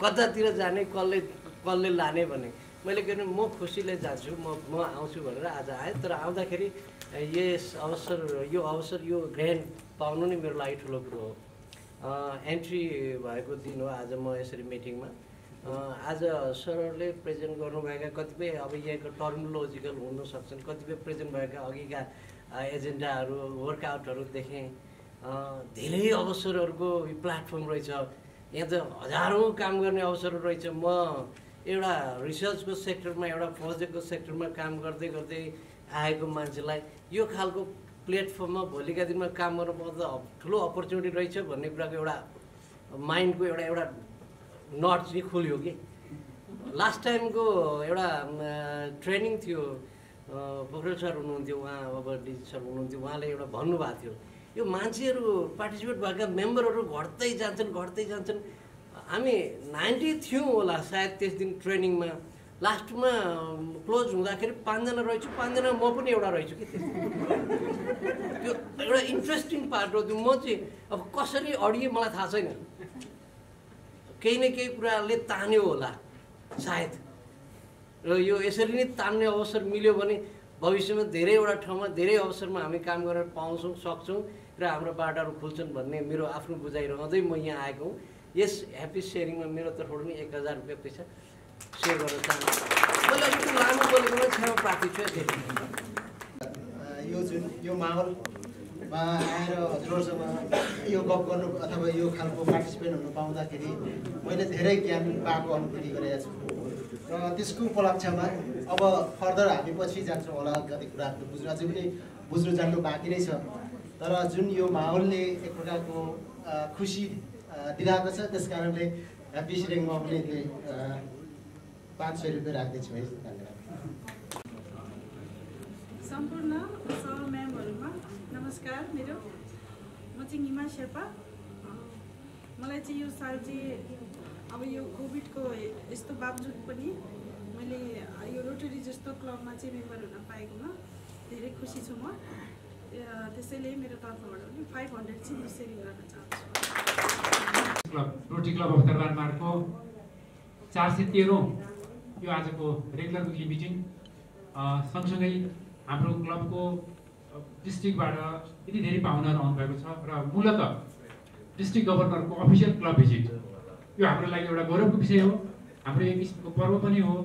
कतातिर जाने, कसले लाने भने। मैले के म खुसीले जान्छु, म आउँछु भनेर आज आएँ। तर आउँदाखेरि यो अवसर यो ग्रान्ड पाउनु नै मेरो लागि ठुलो कुरो हो। एन्ट्री भएको दिन हो आज म यसरी मिटिङमा। आज सरहरूले प्रेजेन्ट गर्नुभएका कतिपय अब यहाँको टर्मिनोलोजिकल हुन सक्छन्, कतिपय प्रेजेन्ट भएका अघिका एजेन्डाहरू, वर्कआउटहरू देखेँ। धेरै अवसरहरूको प्लेटफर्म रहेछ। यहाँ त हजारौँ काम गर्ने अवसर रहेछ। म एउटा रिसर्चको सेक्टरमा एउटा प्रोजेक्टको सेक्टरमा काम गर्दै गर्दै आएको मान्छेलाई यो खालको प्लेटफर्ममा भोलिका दिनमा काम गर्न पर्दा ठुलो अपर्च्युनिटी रहेछ भन्ने कुराको एउटा माइन्डको एउटा नट चाहिँ खोल्यो कि। लास्ट टाइमको एउटा ट्रेनिङ थियो, पोखरेल सर हुनुहुन्थ्यो, उहाँ अब डिजी सर हुनुहुन्थ्यो, उहाँले एउटा भन्नुभएको थियो यो मान्छेहरू पार्टिसिपेट भएका मेम्बरहरू घट्दै जान्छन्। हामी 90 थियौँ होला सायद त्यस दिन ट्रेनिङमा। लास्टमा क्लोज हुँदाखेरि 5 जना रहेछु, 5 जना म पनि एउटा रहेछु कि। त्यो एउटा इन्ट्रेस्टिङ पार्ट हो। त्यो म चाहिँ अब कसरी अडिएँ मलाई थाहा छैन, केही न केही कुराले तान्यो होला सायद। र यो यसरी नै तान्ने अवसर मिल्यो भने भविष्यमा धेरैवटा ठाउँमा धेरै अवसरमा हामी काम गर्न पाउँछौँ, सक्छौँ र हाम्रो बाटाहरू खुल्छन् भन्ने मेरो आफ्नो बुझाइ रहँदै म यहाँ आएको हुँ। यस ह्याप्पी सेयरिङमा मेरो तर्फबाट पनि 1000 रुपियाँ पैसा सेयर गर्न चाहन्छु। मैले अलिकति लामो बोलेकोमा क्षमा प्रार्थी छु। यो जुन यो माहौलमा आएर हजुरहरूसँग यो गफ गर्नु अथवा यो खालको पार्टिसिपेट हुन पाउँदाखेरि मैले धेरै ज्ञान पाएको अनुभूति गरेको छु र त्यसको उपलक्ष्यमा अब फर्दर हामी पछि जान्छौँ होला। कति कुराहरू अझै पनि बुझ्नु जान्नु बाँकी नै छ, तर जुन यो माहौलले एक प्रकारको खुसी दिइरहेको छ त्यस कारणले ह्याप्पी सेयरिङमा पनि 500 रुपियाँ राख्दैछु है। धन्यवाद। सम्पूर्ण सर म्यामहरूमा नमस्कार। म चाहिँ निमा शेर्पा। मलाई चाहिँ यो साल चाहिँ अब यो कोभिडको यस्तो बावजुद पनि मैले यो रोटरी जस्तो क्लबमा चाहिँ मेम्बर हुन पाएकोमा धेरै खुसी छु म। त्यसैले मेरो तर्फबाट पनि 500 चाहिँ म सेयरिङ गर्न चाहन्छु। रोटरी क्लब अफ दरबारमार्गको 413औं यो आजको रेगुलर विकली मिटिङ सँगसँगै हाम्रो क्लबको डिस्ट्रिक्टबाट यति धेरै पाहुनाहरू आउनुभएको छ र मूलत डिस्ट्रिक्ट गभर्नरको अफिसियल क्लब भिजिट यो हाम्रो लागि एउटा गौरवको विषय हो। हाम्रो एक किसिमको पर्व पनि हो।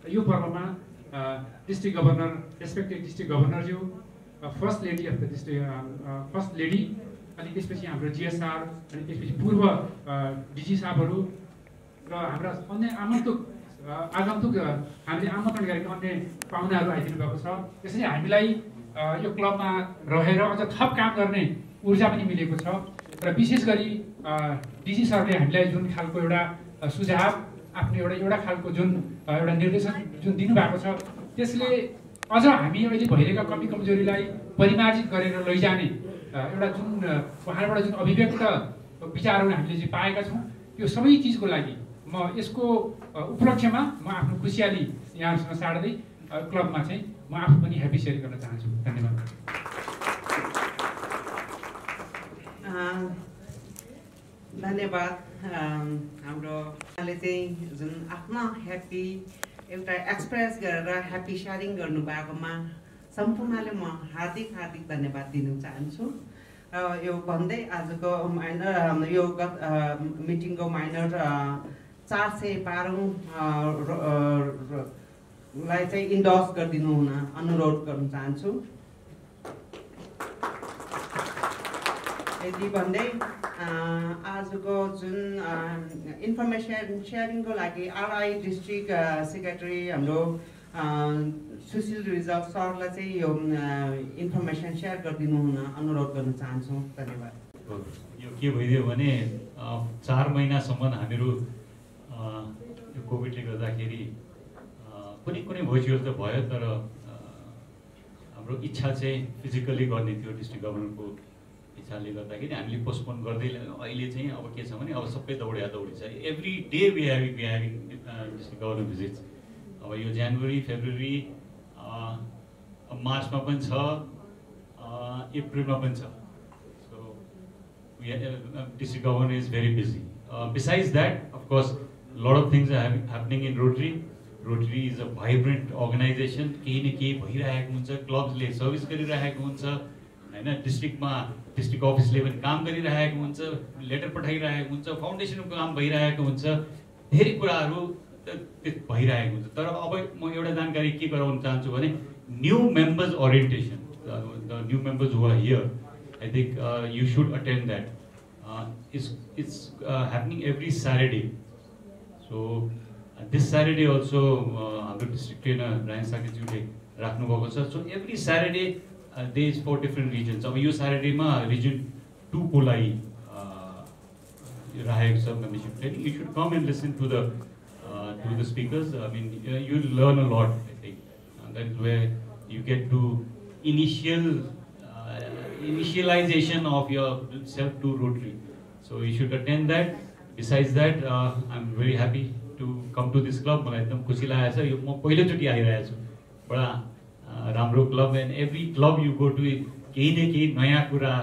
यो पर्वमा डिस्ट्रिक्ट गभर्नर, रेस्पेक्टेड डिस्ट्रिक्ट गभर्नरज्यू, first lady of the district, first lady, अनि त्यसपछि हाम्रो जिएसआर, अनि त्यसपछि पूर्व डिजी साहबहरू र हाम्रा अन्य आगन्तुक हामीले आमन्त्रण गरेका अन्य पाहुनाहरू आइदिनु भएको छ। त्यसैले हामीलाई यो क्लबमा रहेर अझ थप काम गर्ने ऊर्जा पनि मिलेको छ र विशेष गरी डिजी सरले हामीलाई जुन खालको एउटा सुझाव, आफ्नो एउटा खालको जुन एउटा निर्देशन जुन दिनुभएको छ त्यसले अझ हामी अहिले भइरहेका कमी कमजोरीलाई परिमार्जित गरेर लैजाने एउटा जुन उहाँबाट जुन अभिव्यक्त विचारहरू हामीले चाहिँ पाएका छौँ त्यो सबै चिजको लागि म यसको उपलक्ष्यमा म आफ्नो खुसियाली यहाँहरूसँग साड्दै क्लबमा चाहिँ म आफू पनि ह्याप्पी सेयर गर्न चाहन्छु। धन्यवाद। धन्यवाद। हाम्रो चाहिँ जुन आफ्नो ह्याप्पी एउटा एक्सप्रेस गरेर ह्याप्पी सेयरिङ गर्नुभएकोमा सम्पूर्णले म हार्दिक धन्यवाद दिन चाहन्छु। यो भन्दै आजको माइनर यो मिटिङको माइनर 412औं लाई चाहिँ इन्डोर्स गरिदिनु हुन अनुरोध गर्न चाहन्छु। यदि भन्दै आजको जुन इन्फर्मेसन सेयरिङको लागि आरआई डिस्ट्रिक्ट सेक्रेटरी हाम्रो सुशील रिजर्भ सरलाई चाहिँ यो इन्फर्मेसन सेयर गरिदिनु हुन अनुरोध गर्न चाहन्छु। धन्यवाद। यो के भइदियो भने 4 महिनासम्म हामीहरू यो कोभिडले गर्दाखेरि कुनै भोइसहरू त भयो, तर हाम्रो इच्छा चाहिँ फिजिकल्ली गर्ने थियो डिस्ट्रिक्ट गभर्नरको इच्छाले गर्दाखेरि हामीले पोस्टपोन गर्दै अहिले चाहिँ अब के छ भने अब सबै दौडी छ। Every day we having district governor visits. अब यो जनवरी, फेब्रुअरी, मार्चमा पनि छ, अप्रिलमा पनि छ। So district governor is very busy. Besides that of course lot of things are happening in Rotary. Rotary is a vibrant organisation. केही न केही भइरहेको हुन्छ, क्लब्सले सर्भिस गरिरहेको हुन्छ होइन, डिस्ट्रिक्टमा डिस्ट्रिक्ट अफिसले पनि काम गरिरहेको हुन्छ, लेटर पठाइरहेको हुन्छ, फाउन्डेसनको काम भइरहेको हुन्छ, धेरै कुराहरू भइरहेको हुन्छ। तर अब म एउटा जानकारी के गराउन चाहन्छु भने new members orientation, the new members who are here, I think you should attend that. it's happening every Saturday. So this Saturday also हाम्रो district trainer Ryan Saketjuले राख्नु भएको छ. So every Saturday there is 4 different regions. अब यो Saturday मा region 2 को लागि राखेको छ membership training. You should come and listen to the speakers. I mean you'll learn a lot. I think that is where you get to initialization of yourself to Rotary. So you should attend that. Besides that, I'm very happy to come to this club. मलाई एकदम खुसी लागेको छ. यो म पहिलोचोटि आइरहेको छु. बडा राम्रो club, and every club you go to केही न केही नयाँ कुरा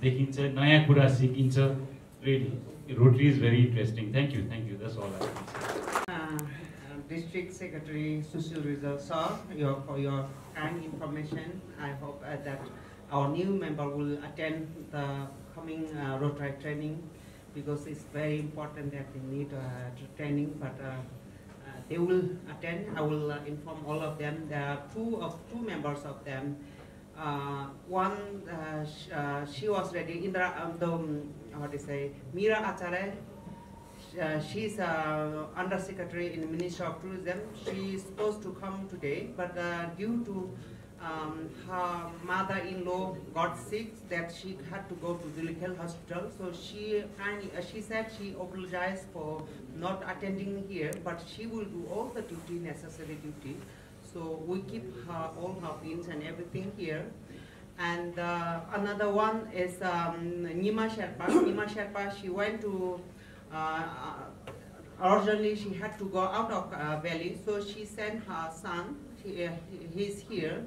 देखिन्छ, नयाँ कुरा सिकिन्छ. Really, Rotary is very interesting. Thank you. That's all I can say. District Secretary Sushil Rizal sir, for your kind information. I hope that our new member will attend the coming Rotary training, because it's very important that they need training, but they will attend. I will inform all of them. There are two members of them. One, she was ready. Indra, how to say, Meera Acharya. She's under secretary in the Ministry of Tourism. She is supposed to come today, but due to her mother-in-law got sick, that she had to go to Dillikhel Hospital. So she said she apologized for not attending here, but she will do all the duty, necessary duty. So we keep all her pins and everything here. And another one is Nima Sherpa. Nima Sherpa, she went to urgently she had to go out of valley, so she sent her son. He's here,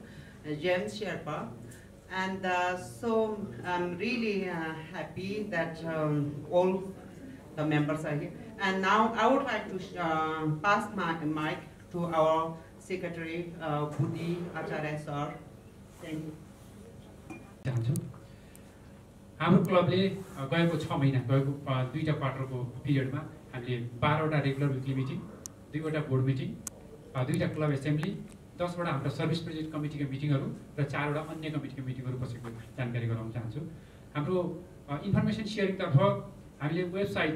James Sherpa, and so I'm really happy that all the members are here. And now I would like to pass my mic to our secretary, Budi Acharya sir. Thank you. हाम्रो क्लबले गएको 6 महिना गएको 2टा क्वार्टरको पिरियडमा हामीले 12वटा regular weekly meeting, 2वटा बोर्ड मिटिङ, 2टा क्लब एसेम्ब्ली, 10वटा हाम्रो सर्भिस प्रोजेक्ट कमिटीका मिटिङहरू र 4वटा अन्य कमिटीका मिटिङहरू बसेको जानकारी गराउन चाहन्छु। हाम्रो इन्फर्मेसन शेयरिङ तर्फ हामीले वेबसाइट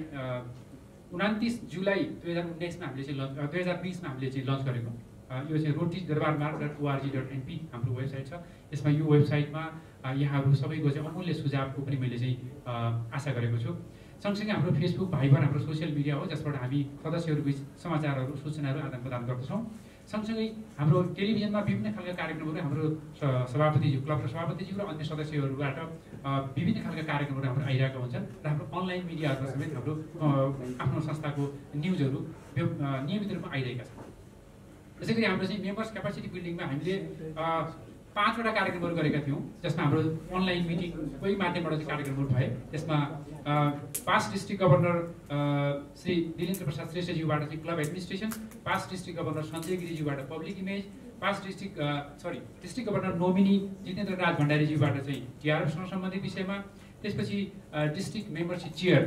29 जुलाई 2019 मा हामीले चाहिँ 2020 मा हामीले चाहिँ लन्च गरेको। यो चाहिँ rotarydarbarmarg.org.np हाम्रो वेबसाइट छ। यसमा यो वेबसाइटमा यहाँहरू सबैको चाहिँ अमूल्य सुझावको पनि मैले चाहिँ आशा गरेको छु। सँगसँगै हाम्रो फेसबुक भाइबर हाम्रो सोसियल मिडिया हो, जसबाट हामी सदस्यहरूबीच समाचारहरू सूचनाहरू आदान प्रदान गर्दछौँ। सँगसँगै हाम्रो टेलिभिजनमा विभिन्न खालका कार्यक्रमहरू हाम्रो सभापतिज्यू, क्लबका सभापतिज्यू र अन्य सदस्यहरूबाट विभिन्न खालका कार्यक्रमहरू हाम्रो आइरहेका हुन्छन् र हाम्रो अनलाइन मिडियाहरूमा समेत हाम्रो आफ्नो संस्थाको न्युजहरू नियमित रूपमा आइरहेका छन्। त्यसैगरी हाम्रो चाहिँ मेम्बर्स क्यापासिटी बिल्डिङमा हामीले 5वटा कार्यक्रमहरू गरेका थियौँ, जसमा हाम्रो अनलाइन मिटिङकै माध्यमबाट चाहिँ कार्यक्रमहरू भए। त्यसमा past district governor Shri Dilendra Prasad श्रेष्ठज्यूबाट चाहिँ club administration, past district governor Sanjay गिरीज्यूबाट public image, past district governor nominee Jitendra Raj भण्डारीज्यूबाट चाहिँ टिआरएफसँग सम्बन्धित विषयमा, त्यसपछि district membership chair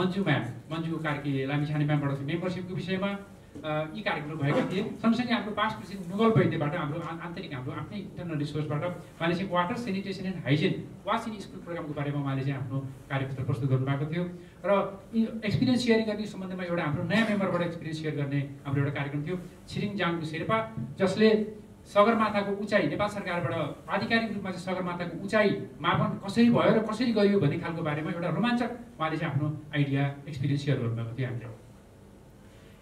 Manju Karki Lamichhane म्यामबाट चाहिँ मेम्बरसिपको विषयमा यी कार्यक्रमहरू भएका थिए। सँगसँगै हाम्रो पास्ट प्रेसिडेन्ट मुगल वैद्यबाट हाम्रो आन्तरिक हाम्रो आफ्नै इन्टरनल रिसोर्सबाट उहाँले चाहिँ वाटर सेनिटेसन एन्ड हाइजिन वास इन स्कुल प्रोग्रामको बारेमा उहाँले चाहिँ आफ्नो कार्यपत्र प्रस्तुत गर्नुभएको थियो। र एक्सपिरियन्स सेयरिङ गर्ने सम्बन्धमा एउटा हाम्रो नयाँ मेम्बरबाट एक्सपिरियन्स सेयर गर्ने हाम्रो एउटा कार्यक्रम थियो, छिरिङ जाङको शेर्पा, जसले सगरमाथाको उचाइ नेपाल सरकारबाट आधिकारिक रूपमा चाहिँ सगरमाथाको उचाइ मापन कसरी भयो र कसरी गयो भन्ने खालको बारेमा एउटा रोमाञ्चक उहाँले चाहिँ आफ्नो आइडिया एक्सपिरियन्स सेयर गर्नुभएको थियो हामीले।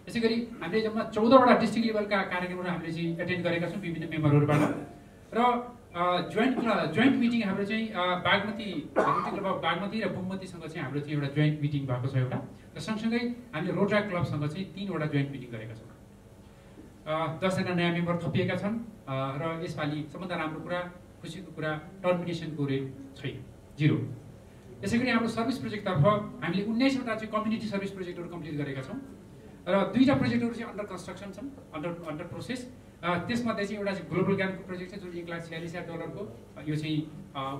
यसै गरी हामीले जम्मा 14वटा डिस्ट्रिक्ट लेभलका कार्यक्रमहरू हामीले चाहिँ एटेन्ड गरेका छौँ विभिन्न मेम्बरहरूबाट। र जोइन्ट मिटिङ हाम्रो चाहिँ बागमती र बुमतीसँग चाहिँ हाम्रो चाहिँ एउटा जोइन्ट मिटिङ भएको छ एउटा। र सँगसँगै हामीले रोटरा क्लबसँग चाहिँ 3वटा जोइन्ट मिटिङ गरेका छौँ। 10जना नयाँ मेम्बर थपिएका छन् र यसपालि सबभन्दा राम्रो कुरा, खुसीको कुरा, टर्मिनेसनको रेट छैन, 0। यसै गरी हाम्रो सर्भिस प्रोजेक्टतर्फ हामीले 19वटा चाहिँ कम्युनिटी सर्भिस प्रोजेक्टहरू कम्प्लिट गरेका छौँ र 2टा प्रोजेक्टहरू चाहिँ अन्डर कन्स्ट्रक्सन छन्, अन्डर प्रोसेस। त्यसमध्ये चाहिँ एउटा चाहिँ ग्लोबल ग्यानको प्रोजेक्ट छ जुन $1,46,000 यो चाहिँ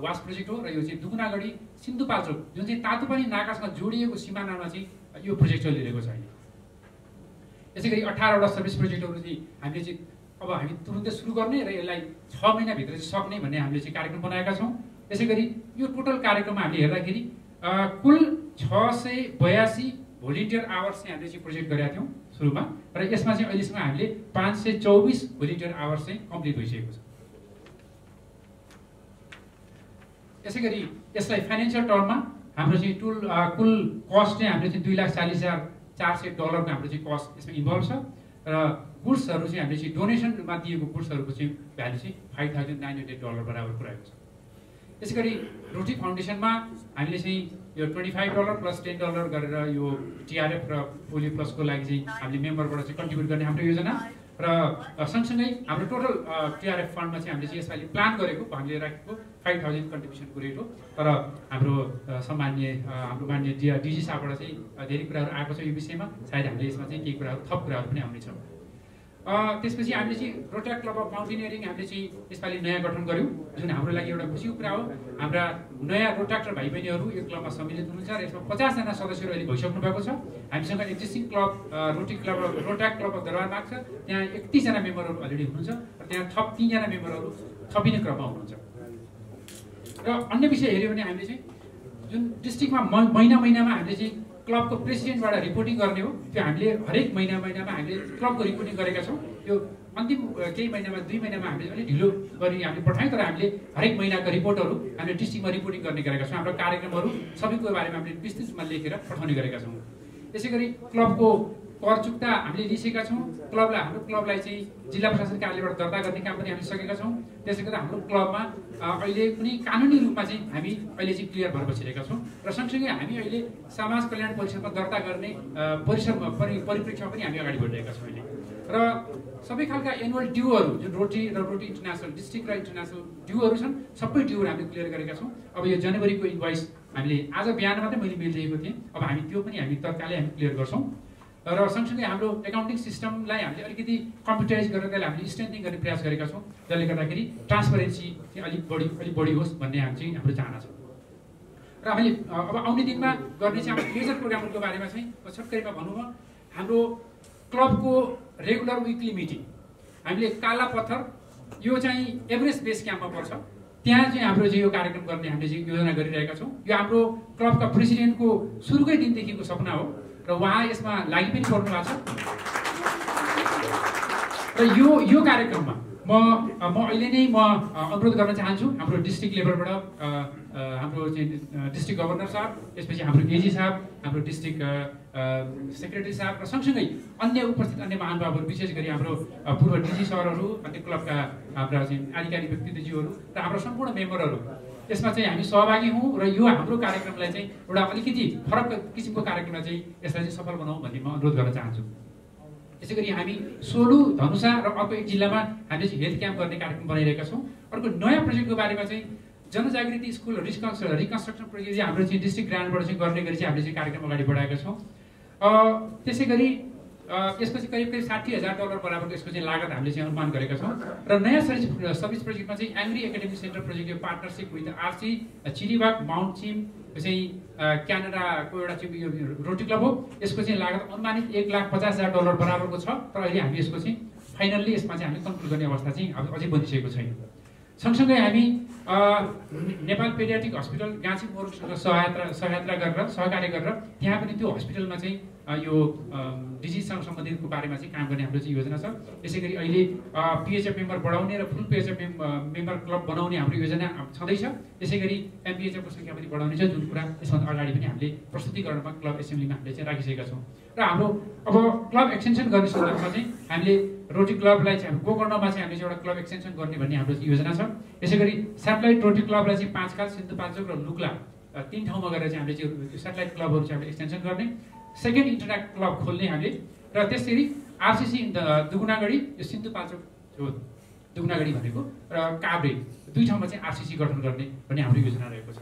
वास प्रोजेक्ट हो, र यो चाहिँ दुगुनागढी सिन्धुपाल्चोक जुन चाहिँ तातोपानी नाकासँग जोडिएको सिमानामा चाहिँ यो प्रोजेक्ट चलिरहेको छ अहिले। यसै गरी 18वटा सर्भिस प्रोजेक्टहरू चाहिँ हामीले चाहिँ अब हामी तुरुन्तै सुरु गर्ने र यसलाई 6 महिनाभित्र चाहिँ सक्ने भन्ने हामीले चाहिँ कार्यक्रम बनाएका छौँ। यसै गरी यो टोटल कार्यक्रममा हामीले हेर्दाखेरि कुल 682 भोलिन्टियर आवर्स चाहिँ हामीले चाहिँ प्रोजेक्ट गरेका थियौँ सुरुमा, र यसमा चाहिँ अहिलेसम्म हामीले 524 भोलिन्टियर आवर्स चाहिँ कम्प्लिट भइसकेको छ। यसै गरी यसलाई फाइनेन्सियल टर्ममा हाम्रो चाहिँ कुल कस्ट चाहिँ हामीले चाहिँ $2,40,400 हाम्रो चाहिँ कस्ट यसमा इन्भल्भ छ, र गुड्सहरू चाहिँ हामीले चाहिँ डोनेसनमा दिएको गुड्सहरूको चाहिँ भ्यालु चाहिँ $5,900 बराबर पुऱ्याएको छ। यसै गरी रोटी फाउन्डेसनमा हामीले चाहिँ यो $25 + $10 गरेर यो टिआरएफ र पोलियो प्लसको लागि चाहिँ हामीले मेम्बरबाट चाहिँ कन्ट्रिब्युट गर्ने हाम्रो योजना, र सँगसँगै हाम्रो टोटल टिआरएफ फन्डमा चाहिँ हामीले चाहिँ यसपालि प्लान गरेको हामीले राखेको 5,000 कन्ट्रिब्युसनको रेट हो। तर हाम्रो हाम्रो मान्य डिजी साहबबाट चाहिँ धेरै कुराहरू आएको छ यो विषयमा, सायद हामीले यसमा चाहिँ केही कुराहरू थप कुराहरू पनि आउनेछ। त्यसपछि हामीले चाहिँ रोटरी क्लब अफ माउन्टेनियरिङ हामीले चाहिँ यसपालि नयाँ गठन गऱ्यौँ, जुन हाम्रो लागि एउटा खुसीको कुरा हो। हाम्रा नयाँ रोटाक्टर भाइ बहिनीहरू यो क्लबमा सम्मिलित हुनुहुन्छ र यसमा 50 जना सदस्यहरू अहिले भइसक्नु भएको छ। हामीसँग एक्जिस्टिङ क्लब रोटाक क्लब अफ दरबारबाग छ, त्यहाँ 31 जना मेम्बरहरू अलरेडी हुनुहुन्छ, र त्यहाँ थप 3 जना मेम्बरहरू थपिने क्रममा हुनुहुन्छ। र अन्य विषय हेऱ्यो भने हामीले चाहिँ जुन डिस्ट्रिक्टमा महिनामा हामीले चाहिँ क्लबको प्रेसिडेन्टबाट रिपोर्टिङ गर्ने हो, त्यो हामीले हरेक महिनामा हामीले क्लबको रिपोर्टिङ गरेका छौँ। यो अन्तिम केही महिनामा 2 महिनामा हामीले अलिक ढिलो गरी हामीले पठायौँ, तर हामीले हरेक महिनाको रिपोर्टहरू हामीले डिस्ट्रिक्टमा रिपोर्टिङ गर्ने गरेका छौँ। हाम्रो कार्यक्रमहरू सबैको बारेमा हामीले विस्तृत रूपमा लेखेर पठाउने गरेका छौँ। त्यसै गरी क्लबको कर चुक्ता हामीले लिइसकेका छौँ। हाम्रो क्लबलाई चाहिँ जिल्ला प्रशासन कार्यालयबाट दर्ता गर्ने काम पनि हामीले सकेका छौँ। त्यसै गरी हाम्रो क्लबमा अहिले कुनै कानुनी रूपमा चाहिँ हामी अहिले चाहिँ क्लियर भएर बसिरहेका छौँ, र सँगसँगै हामी अहिले समाज कल्याण परिषदमा दर्ता गर्ने परिप्रेक्ष्यमा पनि हामी अगाडि बढिरहेका छौँ अहिले। र सबै खालका एनुअल ड्युहरू जुन रोटी इन्टरनेसनल डिस्ट्रिक्ट र इन्टरनेसनल ड्युहरू छन्, सबै ड्युहरू हामीले क्लियर गरेका छौँ। अब यो जनवरीको इन्भोइस हामीले आज बिहान मात्रै मैले मेल दिएको थिएँ, अब हामी त्यो पनि हामी तत्कालै हामी क्लियर गर्छौँ। र सँगसँगै हाम्रो एकाउन्टिङ सिस्टमलाई हामीले अलिकति कम्प्युटराइज गरेर त्यसलाई हामीले स्ट्रेन्थिङ गर्ने प्रयास गरेका छौँ, जसले गर्दाखेरि ट्रान्सपरेन्सी चाहिँ अलिक बढी होस् भन्ने हाम्रो चाहना छ। र हामीले अब आउने दिनमा गर्ने चाहिँ हाम्रो मेजर प्रोग्रामहरूको बारेमा चाहिँ छोटकरीमा भनौँ म, हाम्रो क्लबको रेगुलर विकली मिटिङ हामीले काला पत्थर यो चाहिँ एभरेस्ट बेस क्याम्पमा पर्छ, त्यहाँ चाहिँ हाम्रो चाहिँ यो कार्यक्रम गर्ने हामीले चाहिँ योजना गरिरहेका छौँ। यो हाम्रो क्लबका प्रेसिडेन्टको सुरुकै दिनदेखिको सपना हो, र उहाँ यसमा लागि पनि पर्नु भएको छ। र यो कार्यक्रममा म अहिले नै अनुरोध गर्न चाहन्छु हाम्रो डिस्ट्रिक्ट लेभलबाट हाम्रो चाहिँ डिस्ट्रिक्ट गभर्नर साहब, त्यसपछि हाम्रो एजी साहब, हाम्रो डिस्ट्रिक्ट सेक्रेटरी साहब, र सँगसँगै अन्य उपस्थित अन्य महानुभावहरू, विशेष गरी हाम्रो पूर्व डिजी सरहरू, अन्य क्लबका हाम्रा चाहिँ आधिकारिक व्यक्तित्वज्यूहरू र हाम्रो सम्पूर्ण मेम्बरहरू यसमा चाहिँ हामी सहभागी हौँ, र यो हाम्रो कार्यक्रमलाई चाहिँ एउटा अलिकति फरक किसिमको कार्यक्रमलाई चाहिँ यसलाई चाहिँ सफल बनाऊ भन्ने म अनुरोध गर्न चाहन्छु। त्यसै गरी हामी सोलु, धनुषा र अर्को एक जिल्लामा हामीले चाहिँ हेल्थ क्याम्प गर्ने कार्यक्रम बनाइरहेका छौँ। अर्को नयाँ प्रोजेक्टको बारेमा चाहिँ जनजागृति स्कुल रिकन्स्ट्रक्सन प्रोजेक्ट चाहिँ हाम्रो चाहिँ डिस्ट्रिक्ट ग्रान्टबाट चाहिँ गर्ने गरी चाहिँ हामीले चाहिँ कार्यक्रम अगाडि बढाएका छौँ। त्यसै गरी यसको चाहिँ करिब $60,000 बराबरको यसको चाहिँ लागत हामीले चाहिँ अनुमान गरेका छौँ। र नयाँ सर्भिस प्रोजेक्टमा चाहिँ एङ्ग्री एकाडेमिक सेन्टर प्रोजेक्ट यो पार्टनरसिप विथ आरसी चिरिबाग माउन्ट चिम चाहिँ क्यानाडाको एउटा चाहिँ यो रोटी क्लब हो। यसको चाहिँ लागत अनुमानित $1,50,000 बराबरको छ, तर अहिले हामी यसको चाहिँ फाइनल्ली यसमा चाहिँ हामीले कन्क्लुड गर्ने अवस्था चाहिँ अझै बनिसकेको छैन। सँगसँगै हामी नेपाल पेडियाट्रिक हस्पिटल गाँची मोरसँग सहकार्य गरेर त्यहाँ पनि त्यो हस्पिटलमा चाहिँ यो डिजिजसँग सम्बन्धितको बारेमा चाहिँ काम गर्ने हाम्रो चाहिँ योजना छ। यसै गरी अहिले पिएचएफ मेम्बर बढाउने र फुल पिएचएफ मेम्बर क्लब बनाउने हाम्रो योजना छँदैछ। त्यसै गरी एमपिएचएफको सङ्ख्या पनि बढाउने छ, जुन कुरा यसभन्दा अगाडि पनि हामीले प्रस्तुतिकरणमा क्लब एसेम्ब्लीमा हामीले चाहिँ राखिसकेका छौँ। र हाम्रो अब क्लब एक्सटेन्सन गर्ने सन्दर्भमा चाहिँ हामीले रोटी क्लबलाई चाहिँ गोकर्णमा चाहिँ हामीले एउटा क्लब एक्सटेन्सन गर्ने भन्ने हाम्रो योजना छ। त्यसै गरी सेटेलाइट रोटी क्लबलाई चाहिँ 5 खाल, सिन्धुपाल्चोक र लुक्ला 3 ठाउँमा गएर चाहिँ हामीले चाहिँ सेटेलाइट क्लबहरू चाहिँ हामीले एक्सटेन्सन गर्ने, सेकेन्ड इन्टरनेट क्लब खोल्ने हामीले, र त्यसरी आरसिसी दुगुनागढी, यो सिन्धुपाल्चोक दुगुनागढी भनेको र काभ्रे 2 ठाउँमा चाहिँ आरसिसी गठन गर्ने भन्ने हाम्रो योजना रहेको छ।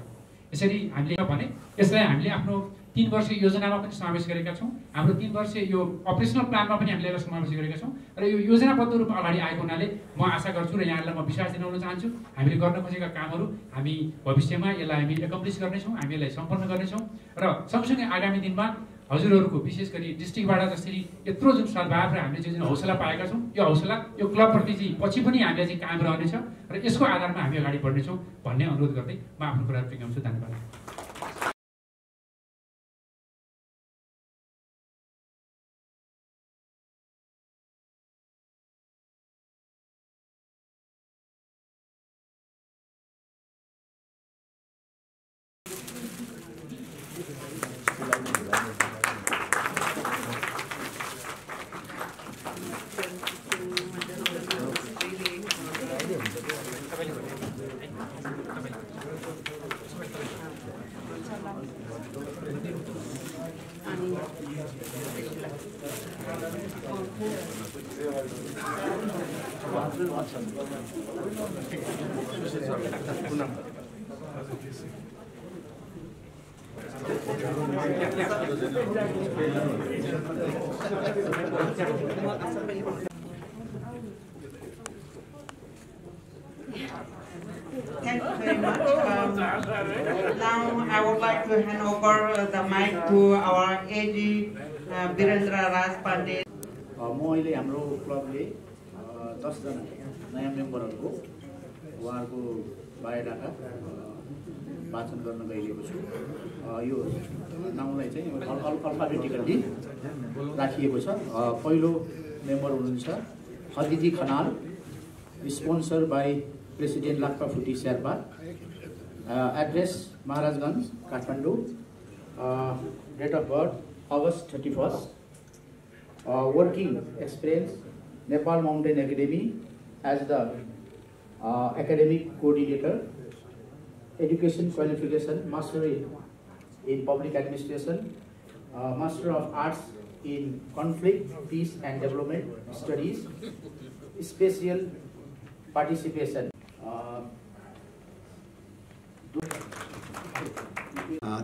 यसरी हामीले भने यसलाई हामीले आफ्नो 3 वर्षीय योजनामा पनि समावेश गरेका छौँ। हाम्रो 3 वर्षीय यो अपरेसनल प्लानमा पनि हामीले यसलाई समावेश गरेका छौँ, र यो योजनाबद्ध रूपमा अगाडि आएको हुनाले म आशा गर्छु र यहाँलाई म विश्वास दिलाउन चाहन्छु हामीले गर्न खोजेका कामहरू हामी भविष्यमा यसलाई हामी एकम्प्लिस गर्नेछौँ, हामी यसलाई सम्पन्न गर्नेछौँ। र सँगसँगै आगामी दिनमा हजुरहरूको विशेष गरी डिस्ट्रिक्टबाट जसरी यत्रो जुन सद्भाव र हामीले जुन हौसला पाएका छौँ, यो हौसला यो क्लबप्रति चाहिँ पछि पनि हामीले चाहिँ कायम रहनेछ, र यसको आधारमा हामी अगाडि बढ्नेछौँ भन्ने अनुरोध गर्दै म आफ्नो कुरा टुङ्ग्याउँछु। धन्यवाद। Thank you very much. Now I would like to hand over the mic to our AG Birendra Raj Pandey. म अहिले हाम्रो क्लबले 10 जना नयाँ मेम्बरहरूको उहाँहरूको बायोडाटा वाचन गर्न गइरहेको छु। यो नाउँलाई चाहिँ अल्फाबेटिकल्ली राखिएको छ। पहिलो मेम्बर हुनुहुन्छ Hadiji Khanal, sponsor by president Lakpa Phuti Sherpa, address Maharajganj Kathmandu, date of birth August 31st, working experience Nepal Mountain Academy as the academic coordinator, education qualification Master in Public Administration, Master of Arts in Conflict, Peace and Development Studies, special participation.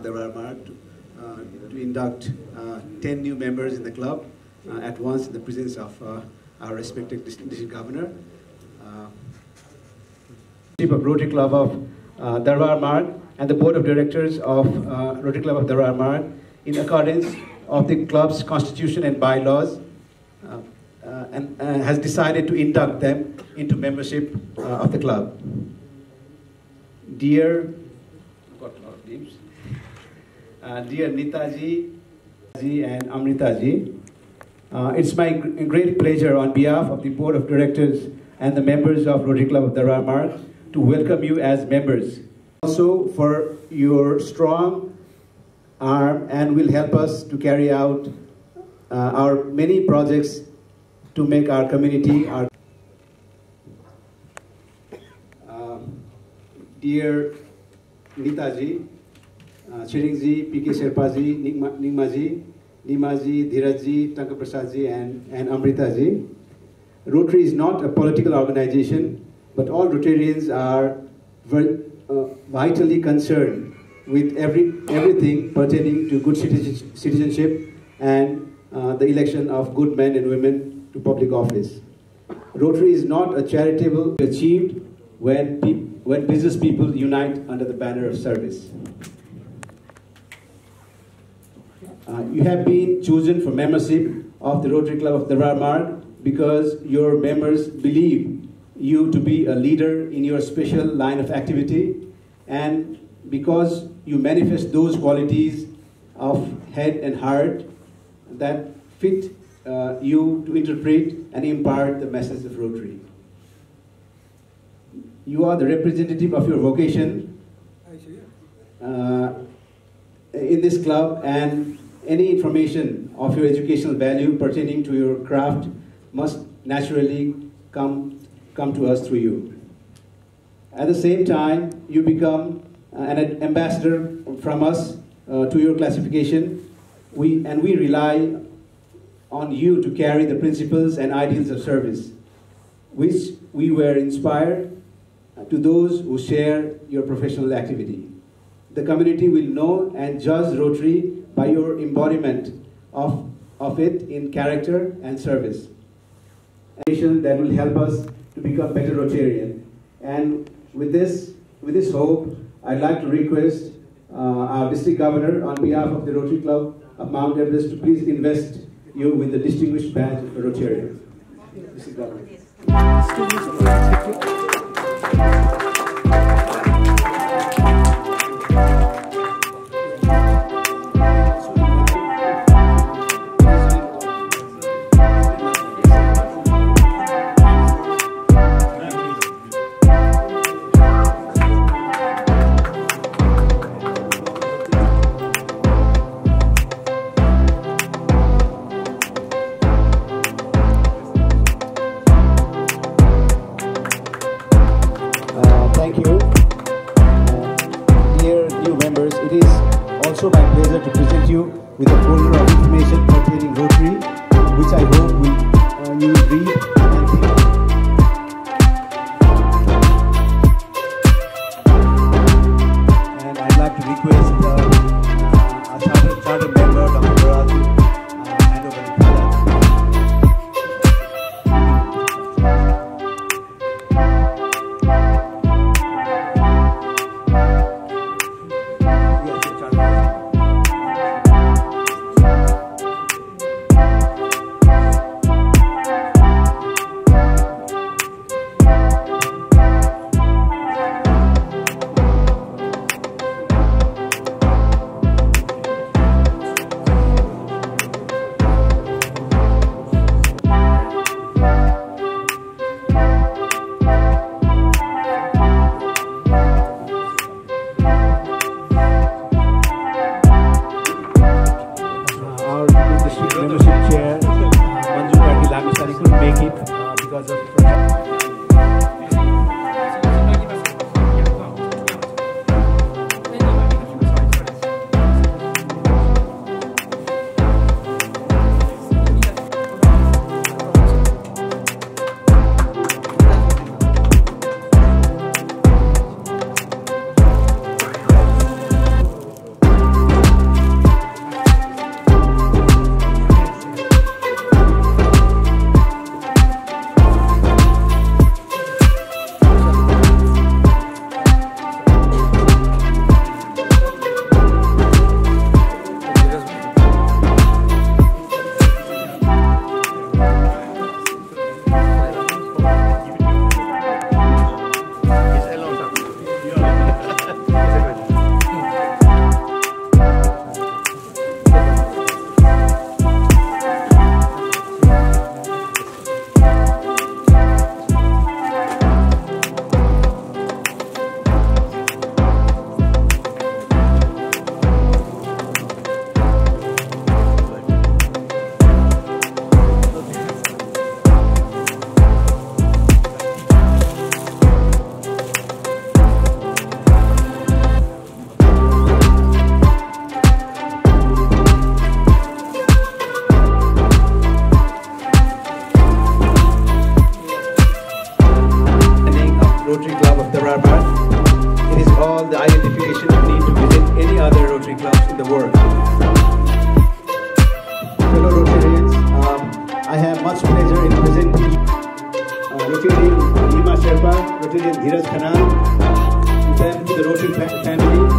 There were marked to induct 10 new members in the club at once in the presence of our respected district governor. Of Rotary Club of Darbar Marg and the board of directors of Rotary Club of Darbar Marg, in accordance of the club's constitution and bylaws, and has decided to induct them into membership of the club. Dear, I've got a lot of names. Dear Nitaji and Amritaji, it's my great pleasure on behalf of the board of directors and the members of Rotary Club of Darbar Marg to welcome you as members. Also for your strong arm and will help us to carry out our many projects to make our community our dear Nitaji, Chiringji, PK Sherpaji, Ningmaji, Nimaji, Dhirajji, Tankaprasadji, and Amritaji. Rotary is not a political organization, but all Rotarians are vitally concerned with everything pertaining to good citizenship and the election of good men and women to public office. Rotary is not a charitable achieved when business people unite under the banner of service. You have been chosen for membership of the Rotary Club of Darbar Marg because your members believe you to be a leader in your special line of activity, and because you manifest those qualities of head and heart that fit you to interpret and impart the message of Rotary. You are the representative of your vocation in this club, and any information of your educational value pertaining to your craft must naturally come to us through you. At the same time, you become an ambassador from us to your classification. We rely on you to carry the principles and ideals of service, which we were inspired to those who share your professional activity. The community will know and judge Rotary by your embodiment of it in character and service. That will help us to become better Rotarian. And with this hope, I'd like to request our district governor on behalf of the Rotary Club of Mount Everest to please invest you with the distinguished badge of Rotarian. District Governor. Thank you. Dear new members, it is also my pleasure to present you with a folder of information pertaining Rotary, which I hope you will read and think. all the identification you need to visit any other Rotary clubs in the world. Fellow Rotarians, I have much pleasure in presenting Rotarian Nima Sherpa, Rotarian Dheeraj Khanal, to them, to the Rotary family.